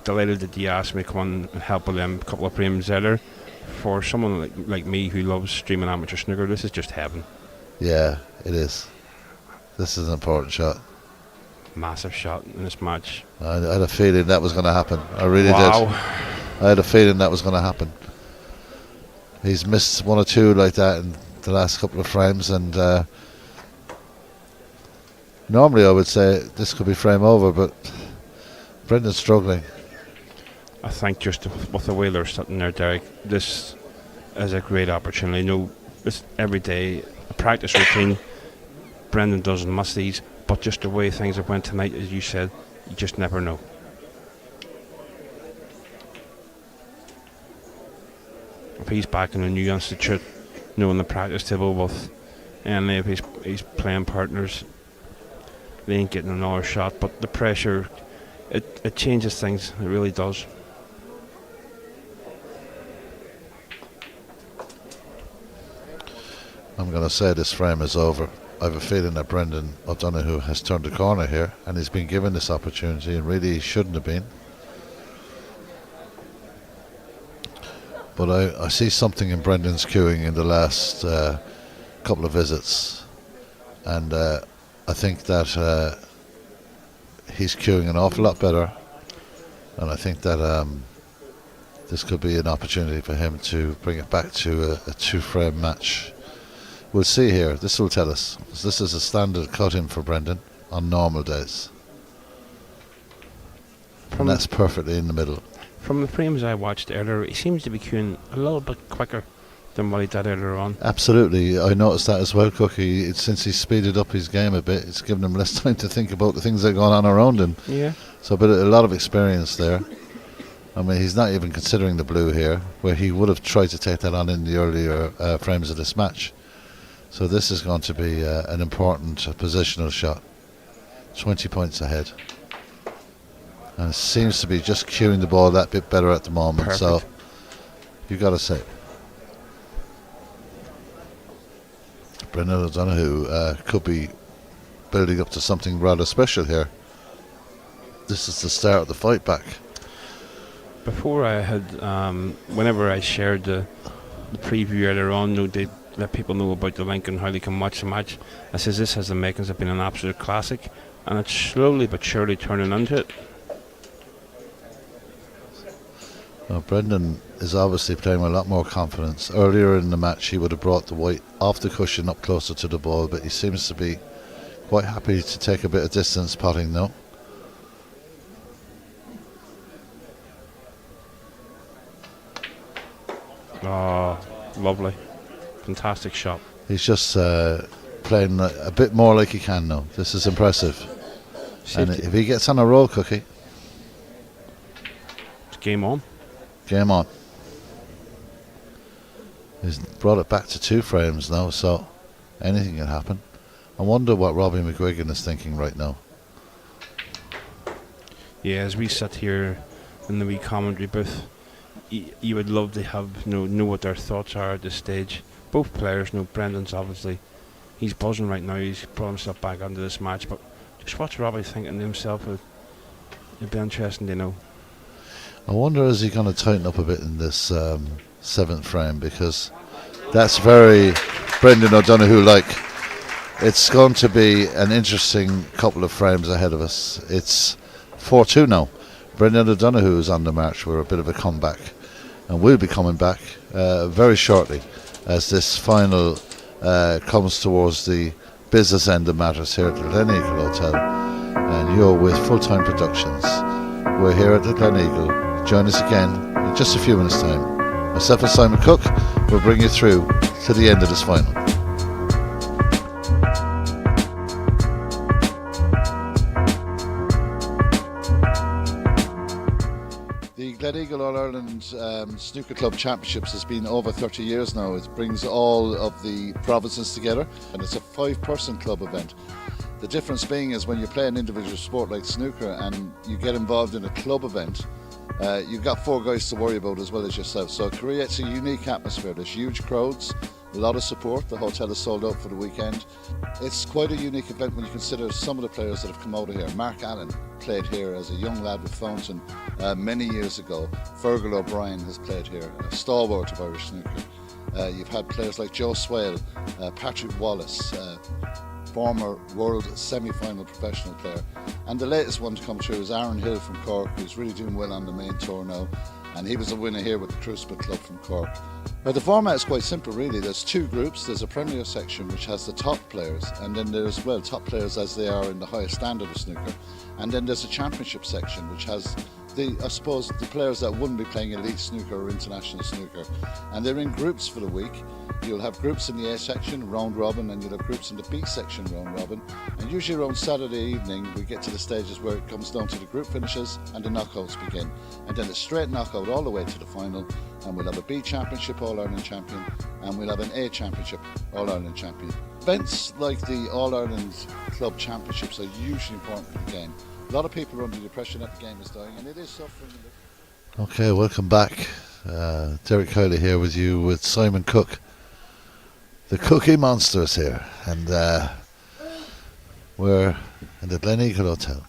delighted that you asked me to come on and help with them a couple of frames there. For someone like me who loves streaming amateur snooker, this is just heaven.
Yeah, it is. This is an important shot.
Massive shot in this match.
I had a feeling that was going to happen. I really did. I had a feeling that was going to happen. He's missed one or two like that in the last couple of frames, and normally I would say this could be frame over, but Brendan's struggling.
I think just with the way they're sitting there, Derek, this is a great opportunity. This every day, a practice routine. Brendan doesn't miss these, but just the way things have went tonight, as you said, you just never know. If he's back in a new institute, on the practice table with any of his playing partners, they ain't getting another shot. But the pressure, it changes things. It really does.
I'm going to say this frame is over. I have a feeling that Brendan O'Donoghue has turned the corner here, and he's been given this opportunity, and really he shouldn't have been. But I see something in Brendan's cueing in the last couple of visits, and I think that he's cueing an awful lot better, and I think that this could be an opportunity for him to bring it back to a two-frame match. We'll see here. This will tell us. This is a standard cut-in for Brendan on normal days. And that's perfectly in the middle.
From the frames I watched earlier, he seems to be queuing a little bit quicker than what he did earlier on.
Absolutely, I noticed that as well, Cookie. Since he's speeded up his game a bit, it's given him less time to think about the things that are going on around him.
Yeah.
So a lot of experience there. I mean, he's not even considering the blue here, where he would have tried to take that on in the earlier frames of this match. So this is going to be an important positional shot. 20 points ahead. And it seems to be just cueing the ball that bit better at the moment.
Perfect.
So you got to say, Brendan O'Donoghue could be building up to something rather special here. This is the start of the fight back.
Before I had, whenever I shared the preview earlier on, they let people know about the link and how they can watch the match. I says this has the makings of being an absolute classic, and it's slowly but surely turning into it.
Well, Brendan is obviously playing with a lot more confidence. Earlier in the match he would have brought the white off the cushion up closer to the ball, but he seems to be quite happy to take a bit of distance potting now.
Oh, lovely. Fantastic shot.
He's just playing a bit more like he can now. This is impressive. And if he gets on a roll, Cookie,
it's game on.
Game on. He's brought it back to 2 frames now, so anything can happen. I wonder what Robbie McGuigan is thinking right now.
Yeah, as we sit here in the wee commentary booth, you would love to have know what their thoughts are at this stage. Both players, Brendan's obviously, he's buzzing right now. He's brought himself back onto this match, but just what's Robbie thinking to himself? It'd be interesting to know.
I wonder, is he going to tighten up a bit in this 7th frame, because that's very Brendan O'Donoghue-like. It's going to be an interesting couple of frames ahead of us. It's 4-2 now. Brendan O'Donoghue is on the march for a bit of a comeback, and we'll be coming back very shortly as this final comes towards the business end of matters here at the Gleneagle Hotel. And you're with Full-Time Productions. We're here at the Gleneagle. Join us again in just a few minutes' time. Myself and Simon Cook will bring you through to the end of this final. The Gleneagle All-Ireland Snooker Club Championships has been over 30 years now. It brings all of the provinces together, and it's a 5-person club event. The difference being is when you play an individual sport like snooker and you get involved in a club event, you've got 4 guys to worry about as well as yourself. So it creates a unique atmosphere. There's huge crowds, a lot of support. The hotel is sold out for the weekend. It's quite a unique event when you consider some of the players that have come out of here. Mark Allen played here as a young lad with Thornton many years ago. Fergal O'Brien has played here, a stalwart of Irish snooker. You've had players like Joe Swale, Patrick Wallace, former world semi-final professional player, and the latest one to come through is Aaron Hill from Cork, who's really doing well on the main tour now, and he was a winner here with the Crucible Club from Cork. Now the format is quite simple really. There's 2 groups. There's a Premier section which has the top players, and then there's top players as they are in the highest standard of snooker, and then there's a Championship section which has the players that wouldn't be playing elite snooker or international snooker, and they're in groups for the week. You'll have groups in the A section, round robin, and you'll have groups in the B section, round robin. And usually around Saturday evening, we get to the stages where it comes down to the group finishes and the knockouts begin. And then it's straight knockout all the way to the final. And we'll have a B Championship All-Ireland Champion, and we'll have an A Championship All-Ireland Champion. Events like the All-Ireland Club Championships are hugely important for the game. A lot of people are under the impression that the game is dying, and it is suffering a bit. Okay, welcome back. Derek Kiley here with you with Simon Cook. The Cookie Monster is here, and we're in the Gleneagle Hotel.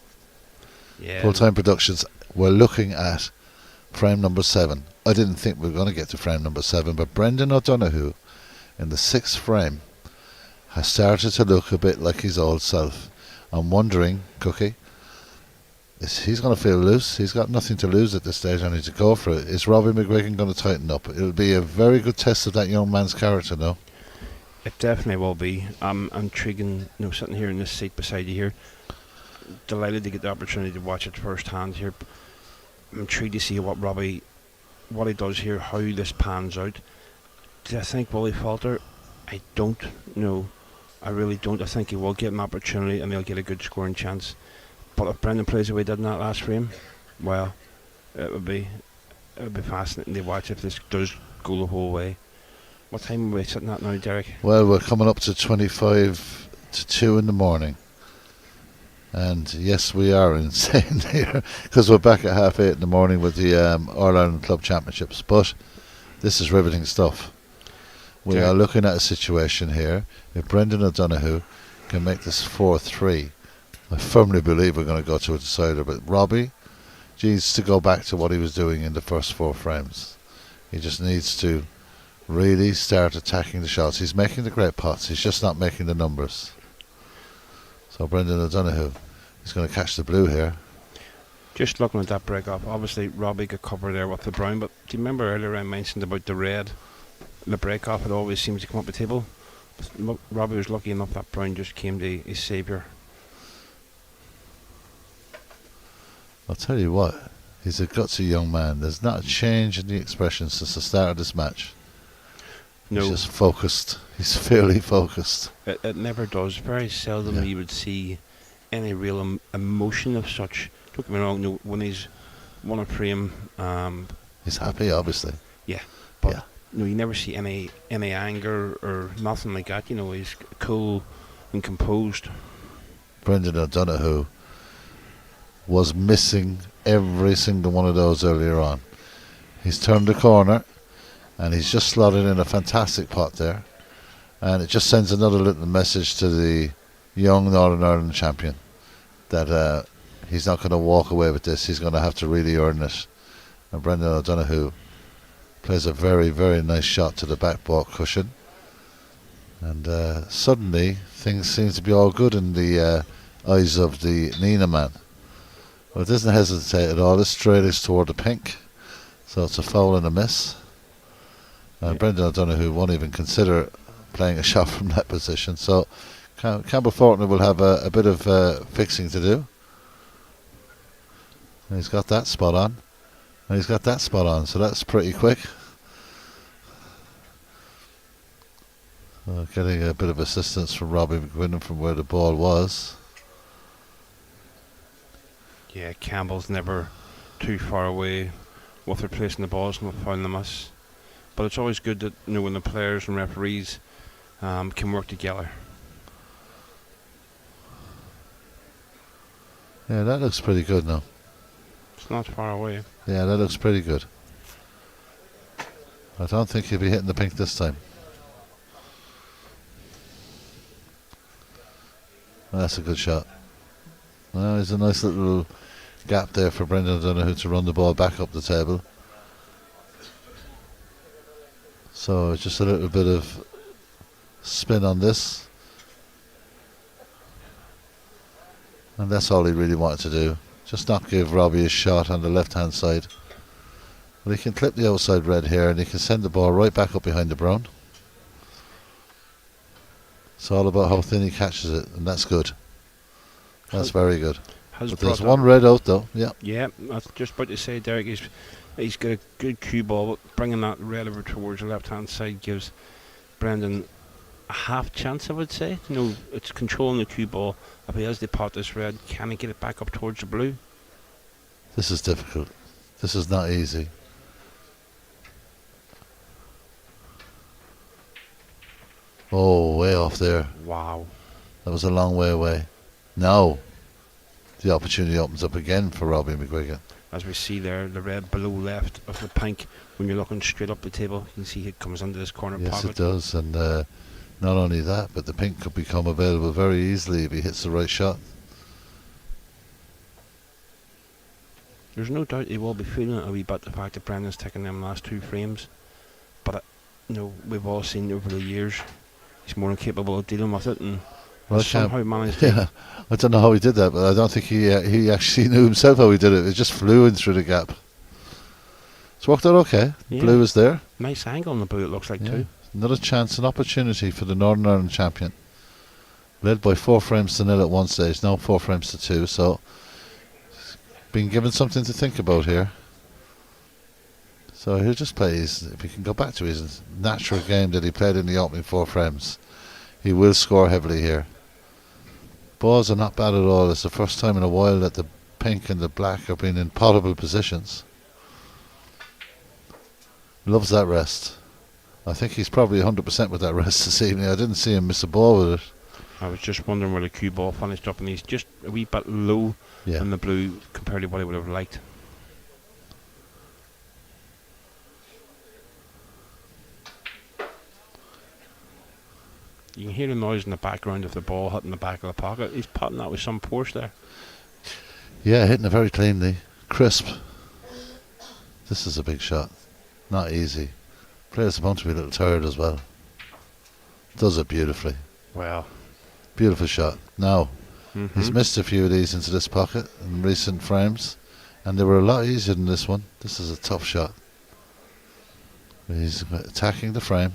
Yeah.
Full-Time Productions. We're looking at frame number 7. I didn't think we were going to get to frame number 7, but Brendan O'Donoghue in the 6th frame has started to look a bit like his old self. I'm wondering, Cookie, he's going to feel loose. He's got nothing to lose at this stage, and he's to go for it. Is Robbie McGuigan going to tighten up? It'll be a very good test of that young man's character, though.
It definitely will be. I'm intriguing, sitting here in this seat beside you here, delighted to get the opportunity to watch it firsthand here. I'm intrigued to see what he does here, how this pans out. Do I think will he falter? I don't. No, I really don't. I think he will get an opportunity and he'll get a good scoring chance. But if Brendan plays the way he did in that last frame, well, it would be fascinating to watch if this does go the whole way. What time are we sitting at now, Derek?
Well, we're coming up to 25 to 2 in the morning. And yes, we are insane here because we're back at 8:30 in the morning with the All-Ireland Club Championships. But this is riveting stuff. We are looking at a situation here. If Brendan O'Donoghue can make this 4-3, I firmly believe we're going to go to a decider. But Robbie needs to go back to what he was doing in the first 4 frames. He just needs to really start attacking the shots. He's making the great pots. He's just not making the numbers. So Brendan O'Donoghue is going to catch the blue here.
Just looking at that break off, obviously Robbie got covered there with the brown, but do you remember earlier I mentioned about the red? The break off, it always seems to come up the table. But Robbie was lucky enough that brown just came to his saviour.
I'll tell you what, he's a gutsy young man. There's not a change in the expression since the start of this match.
No.
He's just focused. He's fairly focused.
It never does. Very seldom you would see any real emotion of such. Don't get me wrong, no, when he's won a frame,
he's happy, obviously.
Yeah, but no, you never see any anger or nothing like that. He's cool and composed.
Brendan O'Donoghue was missing every single one of those earlier on. He's turned the corner and he's just slotted in a fantastic pot there, and it just sends another little message to the young Northern Ireland champion that he's not going to walk away with this. He's going to have to really earn it. And Brendan O'Donoghue plays a very, very nice shot to the backboard cushion, and suddenly things seem to be all good in the eyes of the Nina man. Well, it doesn't hesitate at all. It's straight is toward the pink, so it's a foul and a miss. And Brendan O'Donoghue won't even consider playing a shot from that position. So Campbell Fortner will have a bit of fixing to do. And he's got that spot on. And he's got that spot on, so that's pretty quick. Getting a bit of assistance from Robbie McGuigan from where the ball was.
Yeah, Campbell's never too far away with replacing the balls and with fouling the miss. But it's always good that when the players and referees can work together.
Yeah, that looks pretty good now.
It's not far away.
Yeah, that looks pretty good. I don't think he'll be hitting the pink this time. Well, that's a good shot. Well, there's a nice little gap there for Brendan O'Donoghue to run the ball back up the table. So just a little bit of spin on this. And that's all he really wanted to do. Just not give Robbie a shot on the left hand side. But he can clip the outside red here and he can send the ball right back up behind the brown. It's all about how thin he catches it, and that's good. That's very good. But there's one red out though. Yeah.
Yeah, I was just about to say, Derek, he's got a good cue ball, but bringing that red over towards the left hand side gives Brendan a half chance, I would say. It's controlling the cue ball. If he has to pot this red, can he get it back up towards the blue?
This is difficult. This is not easy. Oh, way off there.
Wow.
That was a long way away. Now the opportunity opens up again for Robbie McGuigan.
As we see there, the red below left of the pink, when you're looking straight up the table, you can see it comes under this corner pocket.
Yes, it does. And not only that, but the pink could become available very easily if he hits the right shot.
There's no doubt he will be feeling it a wee bit, the fact that Brendan's taken them last 2 frames. But we've all seen over the years he's more than capable of dealing with it. And
World
somehow
champ.
managed to.
Yeah, I don't know how he did that, but I don't think he actually knew himself how he did it. It just flew in through the gap. It's worked out okay.
Yeah.
Blue is there.
Nice angle on the blue, it looks like,
Yeah.
too.
Another chance, an opportunity for the Northern Ireland champion. Led by 4 frames to 0 at one stage, now 4 frames to 2. So, being given something to think about here. So he'll just play if he can go back to his natural game that he played in the opening 4 frames, he will score heavily here. Balls are not bad at all. It's the first time in a while that the pink and the black have been in potable positions. Loves that rest. I think he's probably 100% with that rest this evening. I didn't see him miss a ball with it.
I was just wondering where the cue ball finished up, and he's just a wee bit low in the blue compared to what he would have liked. You can hear the noise in the background of the ball hitting the back of the pocket. He's putting that with some force there.
Yeah, hitting it very cleanly. Crisp. This is a big shot. Not easy. Player's about to be a little tired as well. Does it beautifully.
Wow.
Beautiful shot. Now, he's missed a few of these into this pocket in recent frames, and they were a lot easier than this one. This is a tough shot. He's attacking the frame.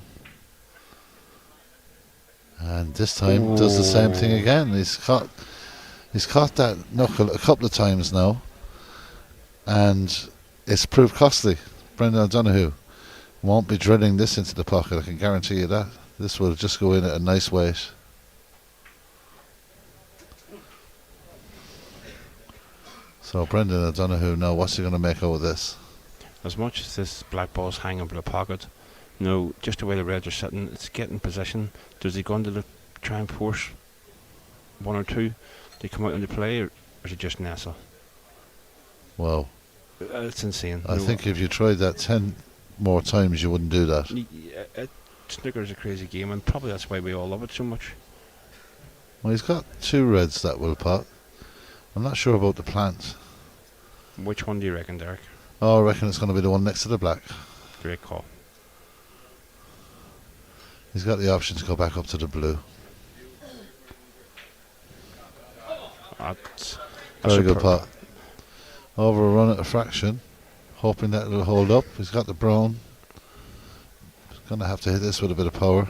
And this time does the same thing again. He's caught that knuckle a couple of times now, and it's proved costly. Brendan O'Donoghue won't be drilling this into the pocket, I can guarantee you that. This will just go in at a nice weight. So Brendan O'Donoghue, now what's he going to make out of this?
As much as this black ball's hanging over the pocket, no, just the way the reds are sitting, it's getting position. Does he go into the try and force 1 or 2? Do they come out into play, or is it just nestle?
Wow.
It's insane.
I think if you tried that 10 more times, you wouldn't do that.
Snooker is a crazy game, and probably that's why we all love it so much.
Well, he's got 2 reds that will pot. I'm not sure about the plant.
Which one do you reckon, Derek?
Oh, I reckon it's going to be the one next to the black.
Great call.
He's got the option to go back up to the blue.
That's
Very good pot. Over a run at a fraction, hoping that it'll hold up. He's got the brown. He's going to have to hit this with a bit of power.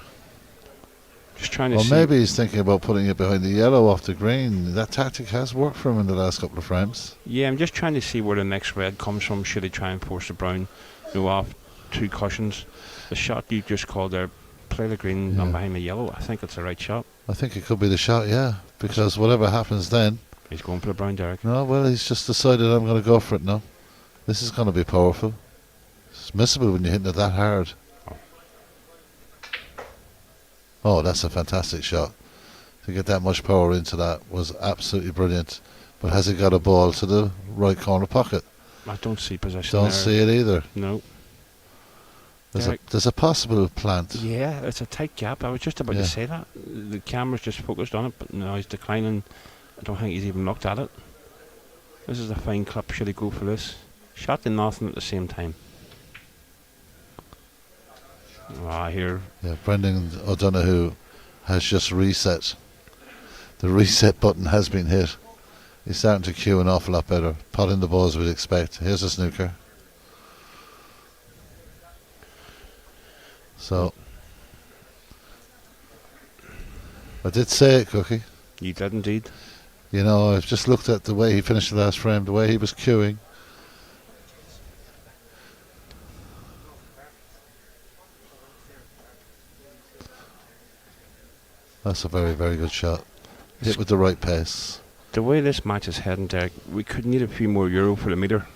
Just trying to
Well,
see.
maybe he's thinking about putting it behind the yellow off the green. That tactic has worked for him in the last couple of frames.
Yeah, I'm just trying to see where the next red comes from. Should he try and force the brown, off 2 cushions? The shot you just called there, play the green and behind the yellow. I think it's the right shot.
I think it could be the shot, yeah. Because whatever happens then...
He's going for the brown, Derek.
No, well, he's just decided I'm going to go for it now. This is going to be powerful. It's missable when you're hitting it that hard. Oh, that's a fantastic shot. To get that much power into that was absolutely brilliant. But has he got a ball to the right corner pocket?
I don't see position
Don't
there.
see it either.
No.
There's a possible plant.
Yeah, it's a tight gap. I was just about to say that. The camera's just focused on it, but now he's declining. I don't think he's even looked at it. This is a fine clip. Should he go for this? Shot to nothing at the same time. Here.
Yeah, Brendan O'Donoghue has just reset. The reset button has been hit. He's starting to cue an awful lot better. Potting the balls we'd expect. Here's a snooker. So, I did say it, Cookie.
You did indeed.
You know, I've just looked at the way he finished the last frame, the way he was cueing. That's a very, very good shot. Hit with the right pace.
The way this match is heading, Derek, we could need a few more euro for the meter.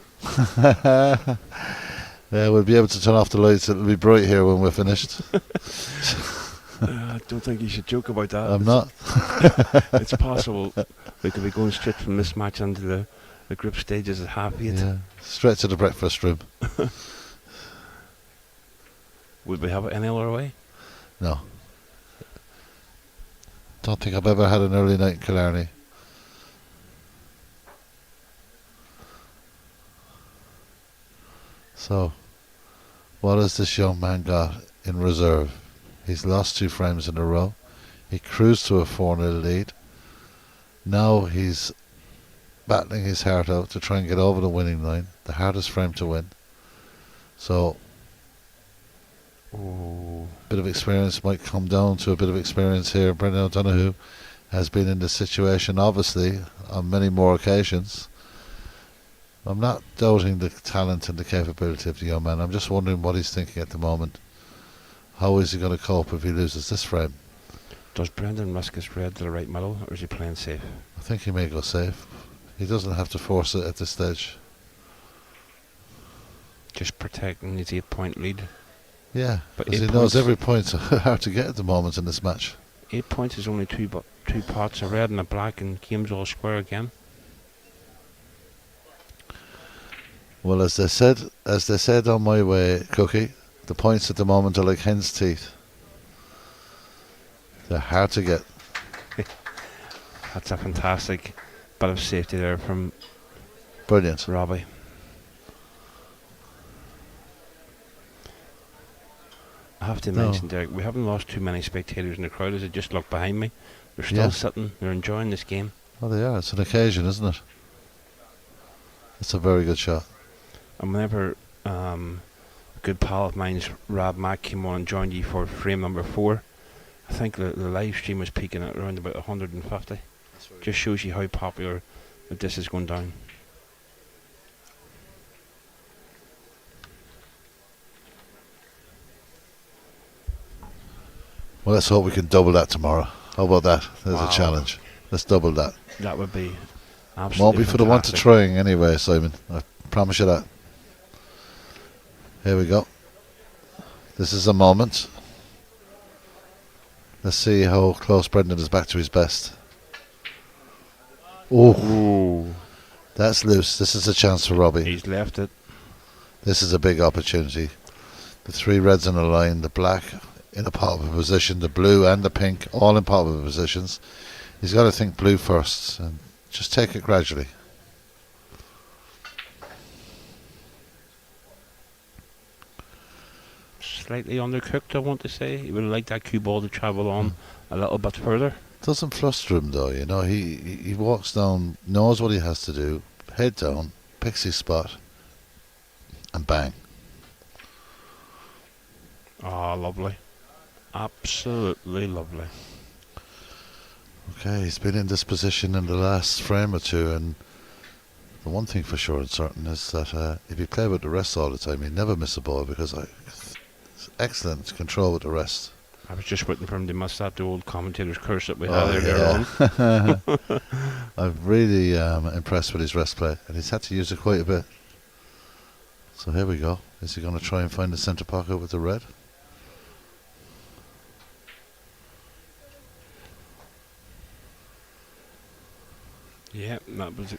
Yeah, we'll be able to turn off the lights. It'll be bright here when we're finished.
I don't think you should joke about that.
I'm not.
It's possible we could be going straight from this match into the group stages at half 8.
Yeah, straight to the breakfast room.
Would we have it any other way?
No. Don't think I've ever had an early night in Killarney. So, what has this young man got in reserve? He's lost 2 frames in a row. He cruised to a 4-0 lead. Now he's battling his heart out to try and get over the winning line. The hardest frame to win. So, bit of experience might come down to a bit of experience here. Brendan O'Donoghue has been in this situation, obviously, on many more occasions. I'm not doubting the talent and the capability of the young man. I'm just wondering what he's thinking at the moment. How is he going to cope if he loses this frame?
Does Brendan risk his red to the right middle, or is he playing safe?
I think he may go safe. He doesn't have to force it at this stage.
Just protecting his 8-point lead.
Yeah,
But
because he
8
knows
points-
every point's hard to get at the moment in this match.
8 points is only two pots, a red and a black, and game's all square again.
Well, as they said on my way, Cookie, the points at the moment are like hen's teeth. They're hard to get.
That's a fantastic bit of safety there from
Brilliant.
Robbie. I have to
No.
mention, Derek, we haven't lost too many spectators in the crowd. As I just look behind me, they're still
Yeah.
sitting. They're enjoying this game.
Well, they are. It's an occasion, isn't it? It's a very good shot.
And whenever a good pal of mine's, Rob Mack, came on and joined you for frame number 4, I think the live stream was peaking at around about 150. Just shows you how popular that this is going down.
Well, let's hope we can double that tomorrow. How about that? There's
Wow.
a challenge. Let's double that.
That would be absolutely
Won't be for the want of
fantastic.
trying anyway, Simon. I promise you that. Here we go. This is a moment. Let's see how close Brendan is back to his best. Oh,
Ooh,
that's loose. This is a chance for Robbie.
he's left it.
This is a big opportunity. The 3 reds in a line, the black in a popular position, the blue and the pink all in popular positions. He's got to think blue first and just take it gradually.
Slightly undercooked, I want to say. He would have liked that cue ball to travel on a little bit further.
Doesn't fluster him though, you know. He walks down, knows what he has to do, head down, picks his spot, and bang.
Ah, lovely. Absolutely lovely.
Okay, he's been in this position in the last frame or two, and the one thing for sure and certain is that if he played with the rest all the time, he'd never miss a ball because it's excellent control with the rest.
I was just waiting for him to must have the old commentator's curse that we
Oh,
had earlier on.
I'm really impressed with his rest play, and he's had to use it quite a bit. So here we go. Is he going to try and find the centre pocket with the red?
Yeah, that was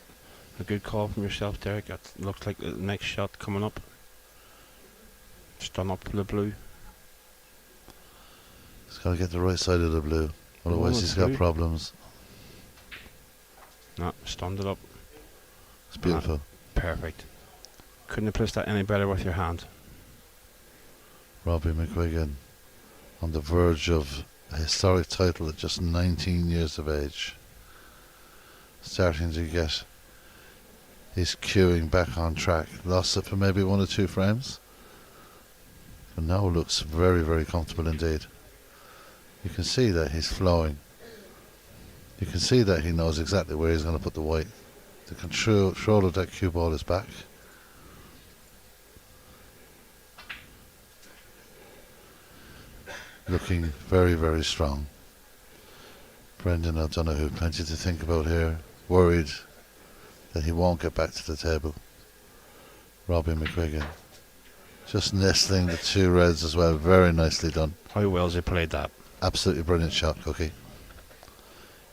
a good call from yourself, Derek. That looks like the next shot coming up. Just done up the blue.
He's got to get the right side of the blue, otherwise he's got
blue.
problems.
Nah, stunned it up.
It's beautiful.
Perfect. Couldn't have placed that any better with your hand.
Robbie McGuigan on the verge of a historic title at just 19 years of age. Starting to get his cueing back on track. Lost it for maybe 1 or 2 frames, but now looks very, very comfortable indeed. You can see that he's flowing. You can see that he knows exactly where he's going to put the white. The control of that cue ball is back. Looking very, very strong. Brendan O'Donoghue, plenty to think about here. Worried that he won't get back to the table. Robbie McGuigan just nestling the 2 reds as well. Very nicely done.
How well's he played that?
Absolutely brilliant shot, Cookie.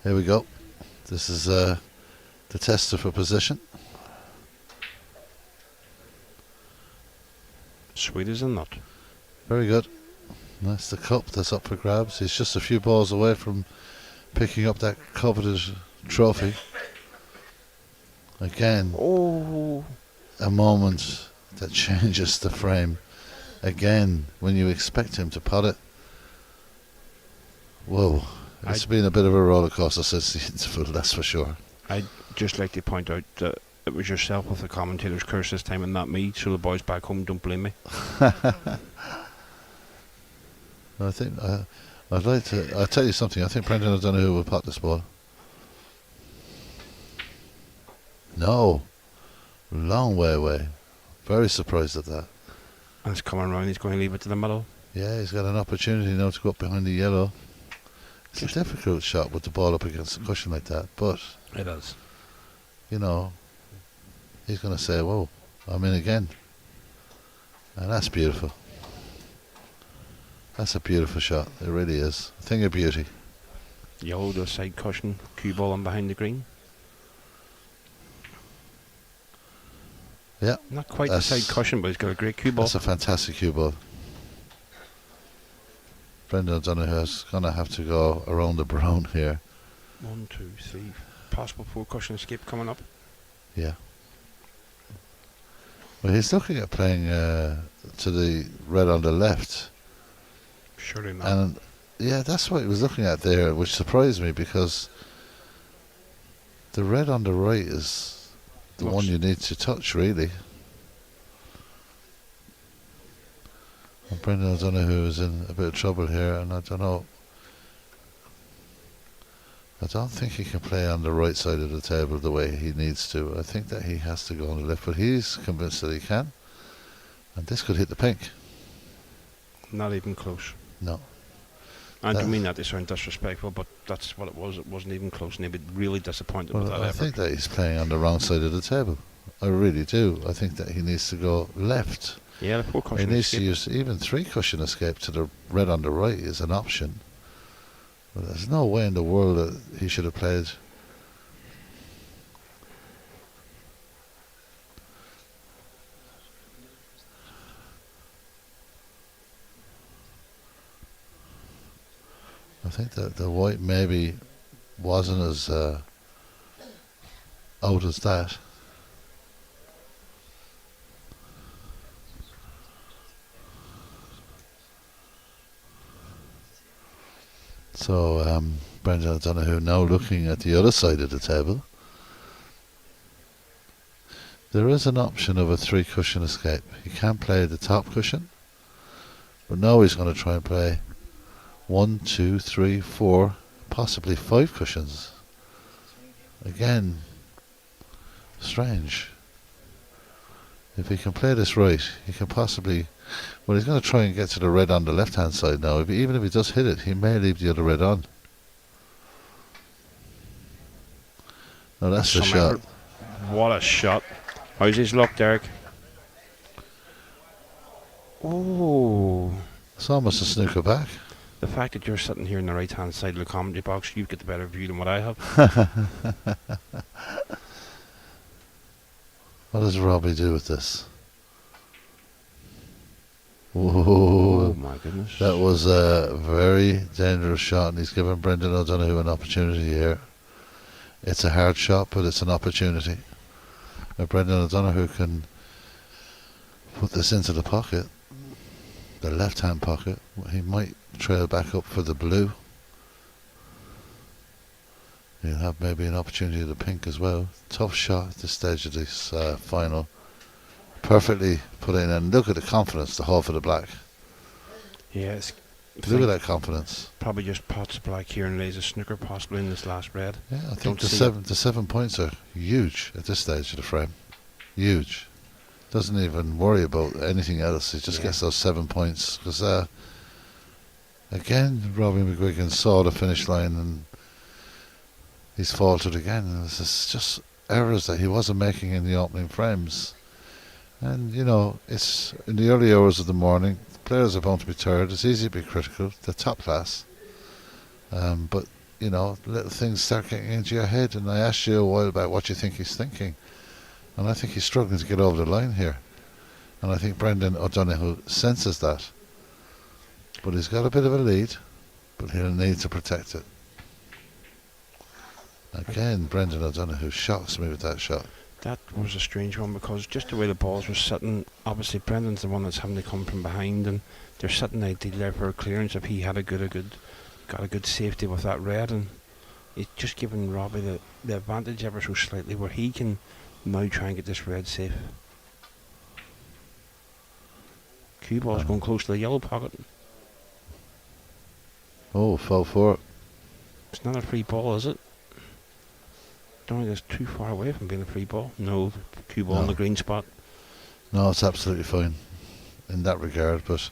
Here we go. This is the tester for position.
Sweet as a nut.
Very good. That's the cup that's up for grabs. He's just a few balls away from picking up that coveted trophy. Again,
Oh,
a moment that changes the frame. Again, when you expect him to pot it. Whoa, It's been a bit of a roller coaster since the interval, that's for sure.
I'd just like to point out that it was yourself with the commentator's curse this time and not me, so the boys back home don't blame me.
I think I'll tell you something. I think Brendan O'Donoghue will pot this ball. No, long way away. Very surprised at that.
And it's coming around, he's going to leave it to the middle.
Yeah, he's got an opportunity now to go up behind the yellow. It's a difficult shot with the ball up against a cushion like that, but
It is.
you know, he's going to say, "Whoa, I'm in again," and that's beautiful. That's a beautiful shot. It really is. A thing of beauty.
Yellow to a side cushion, cue ball on behind the green.
Yeah,
Not quite the side cushion, but he's got a great cue ball.
that's a fantastic cue ball. Brendan O'Donoghue is going to have to go around the brown here.
1, 2, 3. Possible 4 cushion escape coming up.
Yeah. Well, he's looking at playing to the red on the left.
Surely not.
And yeah, that's what he was looking at there, which surprised me because the red on the right is the one you need to touch, really. And Brendan O'Donoghue is in a bit of trouble here, and I don't know. I don't think he can play on the right side of the table the way he needs to. I think that he has to go on the left, but he's convinced that he can. And this could hit the pink.
Not even close.
No.
I don't mean that to sound disrespectful, but that's what it was. It wasn't even close, and he'd be really disappointed with that
I
effort.
think that he's playing on the wrong side of the table. I really do. I think that he needs to go left.
Yeah, the 4
He
cushion
needs to
escape.
use even 3 cushion escape to the red on the right is an option. But there's no way in the world that he should have played. I think that the white maybe wasn't as out as that. So Brendan O'Donoghue now looking at the other side of the table. There is an option of a 3 cushion escape. He can play the top cushion, but now he's going to try and play 1, 2, 3, 4, possibly 5 cushions. Again, strange. If he can play this right, he can possibly... Well, he's going to try and get to the red on the left-hand side now. Even if he does hit it, he may leave the other red on. Now that's the shot.
Effort. What a shot. How's his luck, Derek? Oh.
It's almost a snooker back.
The fact that you're sitting here on the right-hand side of the commentary box, you get the better view than what I have.
What does Robbie do with this?
Oh
Whoa.
my goodness.
That was a very dangerous shot, and he's given Brendan O'Donoghue an opportunity here. It's a hard shot, but it's an opportunity. If Brendan O'Donoghue can put this into the pocket, the left-hand pocket, he might trail back up for the blue. He'll have maybe an opportunity at the pink as well. Tough shot at this stage of this final. Perfectly put in, and look at the confidence, the half of the black.
Yes.
Look at that confidence.
Probably just pots black here and lays a snooker possibly in this last red.
Yeah, I think
Don't
the
see
the 7 points are huge at this stage of the frame. Huge. Doesn't even worry about anything else. He just gets those 7 points. Because again, Robbie McGuigan saw the finish line and he's faltered again. This is just errors that he wasn't making in the opening frames. And you know, it's in the early hours of the morning. Players are bound to be tired. It's easy to be critical. They're top class. But you know, little things start getting into your head. And I asked you a while back what you think he's thinking, and I think he's struggling to get over the line here. And I think Brendan O'Donoghue senses that. But he's got a bit of a lead, but he'll need to protect it. Again, Brendan O'Donoghue shocks me with that shot.
That was a strange one because just the way the balls were sitting, obviously Brendan's the one that's having to come from behind, and they're sitting ideally there for a clearance if he had a good got a good safety with that red, and he's just giving Robbie the advantage ever so slightly, where he can now try and get this red safe. Cue ball's going close to the yellow pocket.
Oh, fell for it.
It's not a free ball, is it? Don't think it's too far away from being a free ball. No, cue ball
No.
in the green spot.
No, it's absolutely fine in that regard, but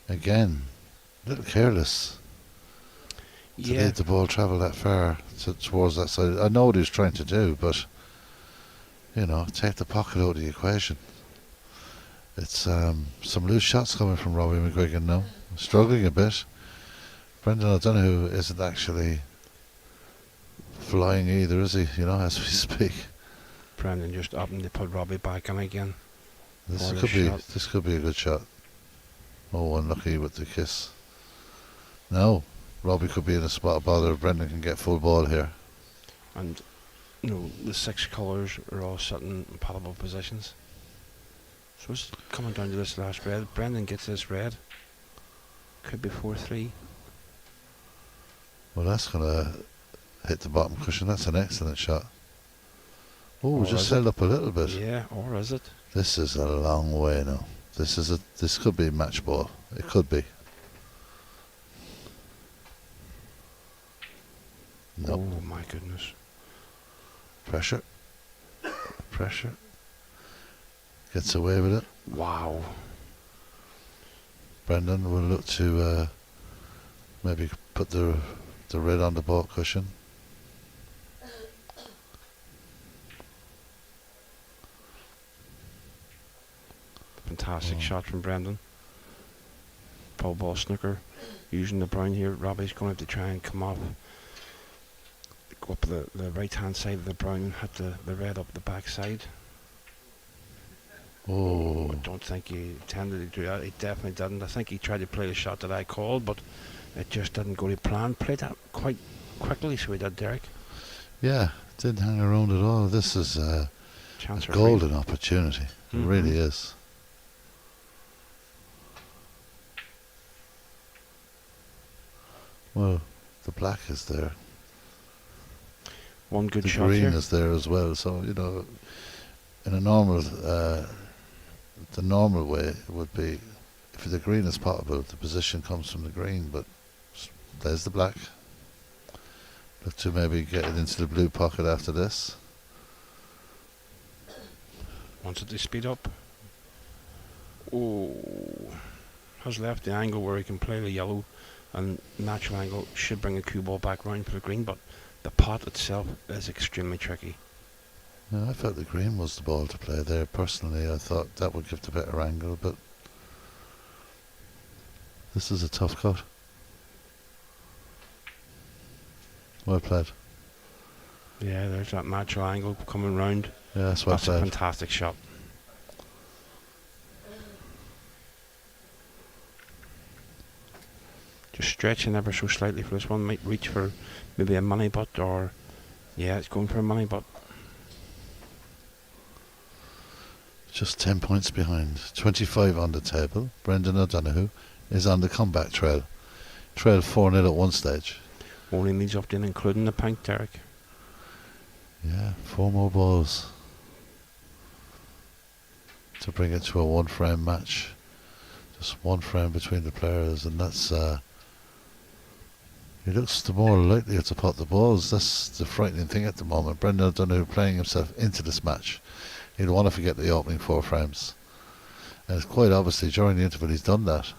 again, a little careless to
Yeah,
let the ball travel that far towards that side. I know what he was trying to do, but you know, take the pocket out of the equation. It's some loose shots coming from Robbie McGuigan now, struggling a bit. Brendan O'Donoghue isn't actually flying either, is he? You know, as we speak.
Brendan just upping to put Robbie back in again.
This
What a
could be
shot.
this could be a good shot. Oh, unlucky with the kiss. No, Robbie could be in a spot of bother if Brendan can get full ball here.
And you know, the 6 colours are all sitting in palatable positions. So it's coming down to this last red. Brendan gets this red. Could be 4-3.
Well, that's gonna hit the bottom cushion. That's an excellent shot. Oh,
Or
just
is
sailed up a little bit.
Yeah, or is it?
This is a long way now. This could be match ball. It could be. Nope.
Oh my goodness.
Pressure. Pressure. Gets away with it.
Wow.
Brendan will look to maybe put the red on the ball cushion.
Fantastic shot from Brendan. Pole ball snooker. Using the brown here. Robbie's going to have to try and come up. Go up the right hand side of the brown and hit the red up the back side.
Oh,
I don't think he intended to do that. He definitely didn't. I think he tried to play the shot that I called, but it just didn't go to plan. Played that quite quickly, so he did, Derek.
yeah, didn't hang around at all. This is a
Chance for
golden opportunity. It
Mhm.
really is. Well, the black is there.
one good
The
shot
green
here.
is there as well. So, you know, in a normal, the normal way would be, if the green is potable, the position comes from the green, but there's the black. Look to maybe get it into the blue pocket after this.
Wants it to speed up. Oh, has left the angle where he can play the yellow, and natural angle should bring the cue ball back round for the green, but the pot itself is extremely tricky.
Yeah, I felt the green was the ball to play there. Personally, I thought that would give the better angle, but this is a tough cut. Well played.
Yeah, there's that natural angle coming round.
Yeah, that's well
That's a
played.
fantastic shot. Just stretching ever so slightly for this one. Might reach for maybe a money butt, or yeah, it's going for a money butt.
Just 10 points behind. 25 on the table. Brendan O'Donoghue is on the comeback trail. Trailed 4-0 at one stage.
Only needs up to including the pink, Derek.
Yeah, 4 more balls to bring it to a one-frame match. Just one frame between the players, and that's he looks the more likely to pot the balls. That's the frightening thing at the moment. Brendan O'Donoghue playing himself into this match. He'll want to forget the opening 4 frames, and it's quite obviously during the interval he's done that.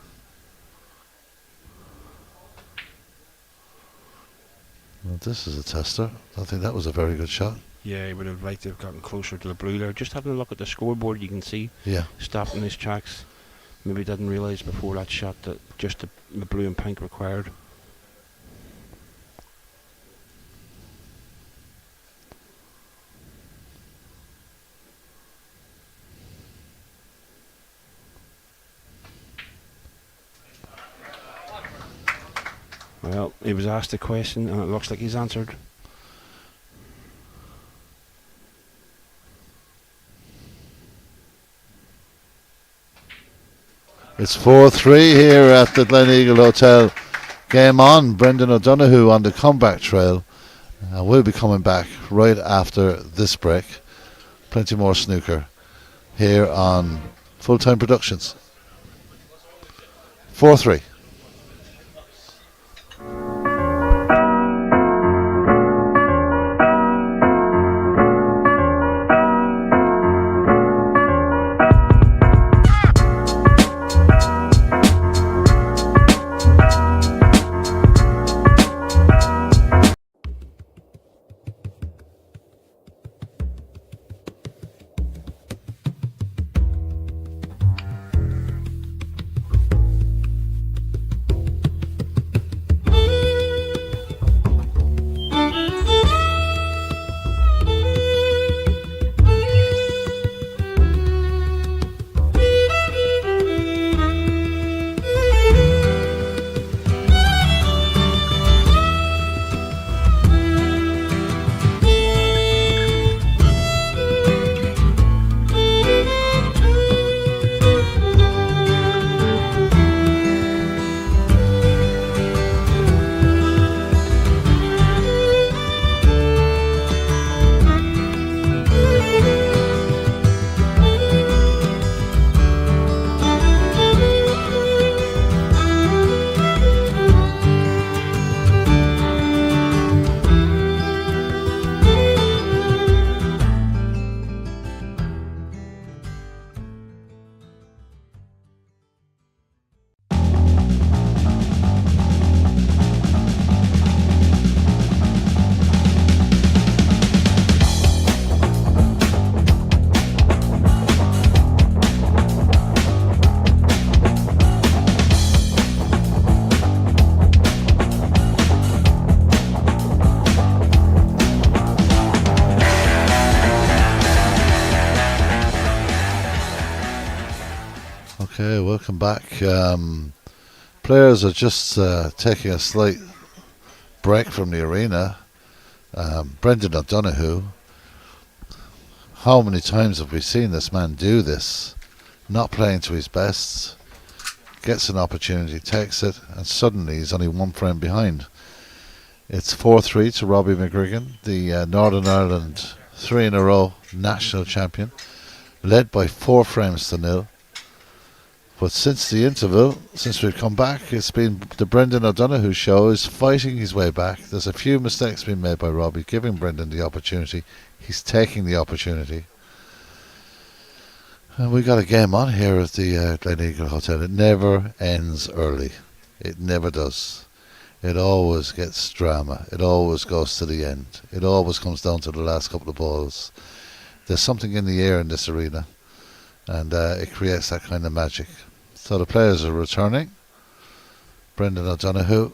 Well, this is a tester. I think that was a very good shot.
Yeah, he would have liked to have gotten closer to the blue there. Just having a look at the scoreboard, you can see
Yeah.
stopped in his tracks. Maybe didn't realise before that shot that just the blue and pink required. Well, he was asked a question and it looks like he's answered.
It's 4-3 here at the Glen Eagle Hotel. Game on. Brendan O'Donoghue on the comeback trail. We'll be coming back right after this break. Plenty more snooker here on Full Time Productions. 4-3. Okay, welcome back. Players are just taking a slight break from the arena. Brendan O'Donoghue, how many times have we seen this man do this? Not playing to his best, gets an opportunity, takes it, and suddenly he's only one frame behind. It's 4-3 to Robbie McGuigan, the Northern Ireland 3 in a row national champion, led by 4 frames to nil. But since the interval, since we've come back, it's been the Brendan O'Donoghue show. Is fighting his way back. There's a few mistakes being made by Robbie, giving Brendan the opportunity. He's taking the opportunity. And we got a game on here at the Glen Eagle Hotel. It never ends early. It never does. It always gets drama. It always goes to the end. It always comes down to the last couple of balls. There's something in the air in this arena, and it creates that kind of magic. So the players are returning. Brendan O'Donoghue.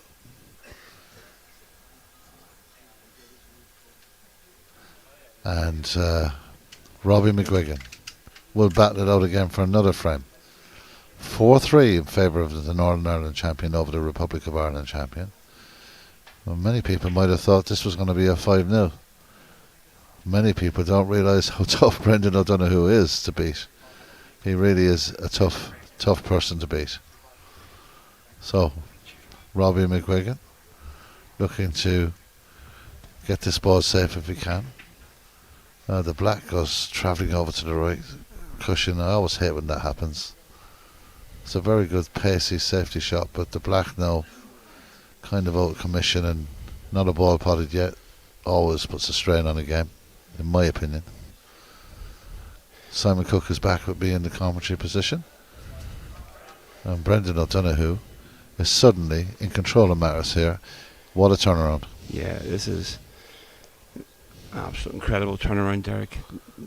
And Robbie McGuigan will battle it out again for another frame. 4-3 in favour of the Northern Ireland champion over the Republic of Ireland champion. Well, many people might have thought this was going to be a 5-0. Many people don't realise how tough Brendan O'Donoghue is to beat. He really is a tough person to beat. So, Robbie McGuigan looking to get this ball safe if he can. The black goes travelling over to the right cushion. I always hate when that happens. It's a very good pacey safety shot, but the black now kind of out of commission and not a ball potted yet. Always puts a strain on a game, in my opinion. Simon Cook is back with me in the commentary position. And Brendan O'Donoghue is suddenly in control of matters here. What a turnaround.
Yeah, this is absolute incredible turnaround, Derek.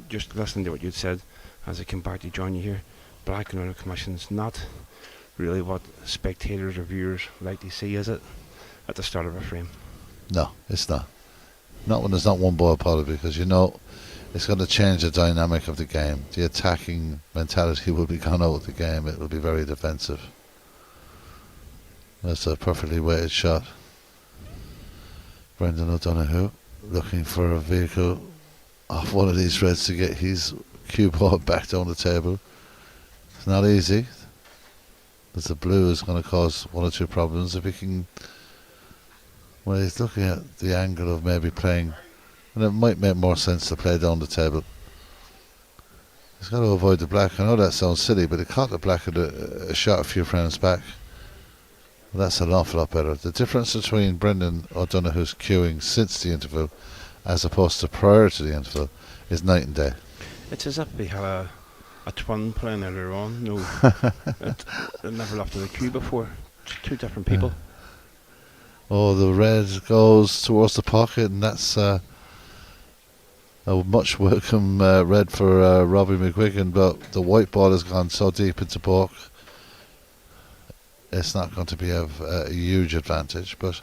Just listening to what you'd said as I came back to join you here. Black and out of commission is not really what spectators or viewers like to see, is it? At the start of a frame.
No, it's not. Not when there's not one ball potted, because you know it's going to change the dynamic of the game. The attacking mentality will be gone out of the game. It will be very defensive. That's a perfectly weighted shot. Brendan O'Donoghue looking for a vehicle off one of these reds to get his cue ball back down the table. It's not easy. But the blue is going to cause one or two problems. If he can Well, he's looking at the angle of maybe playing, and it might make more sense to play down the table. He's got to avoid the black. I know that sounds silly, but he caught the black at a shot a few frames back. Well, that's an awful lot better. The difference between Brendan O'Donoghue's cueing since the interval as opposed to prior to the interval is night and day.
It's as if we had a twin playing earlier on. No, it never left the cue before. Two different people.
Oh, the red goes towards the pocket, and that's a much welcome red for Robbie McGuigan, but the white ball has gone so deep into balk, it's not going to be a huge advantage, but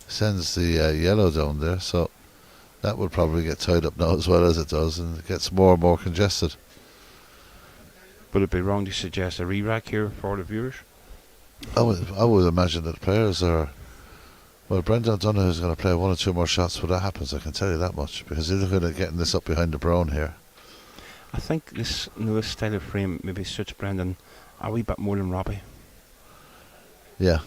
sends the yellow down there, so that will probably get tied up now as well as it does, and it gets more and more congested.
Would it be wrong to suggest a re-rack here for the viewers?
I would imagine that the players are. Well, Brendan O'Donoghue is going to play one or two more shots when that happens, I can tell you that much, because he's looking at getting this up behind the brown here.
I think this style of frame maybe suits Brendan a wee bit more than Robbie.
Yeah.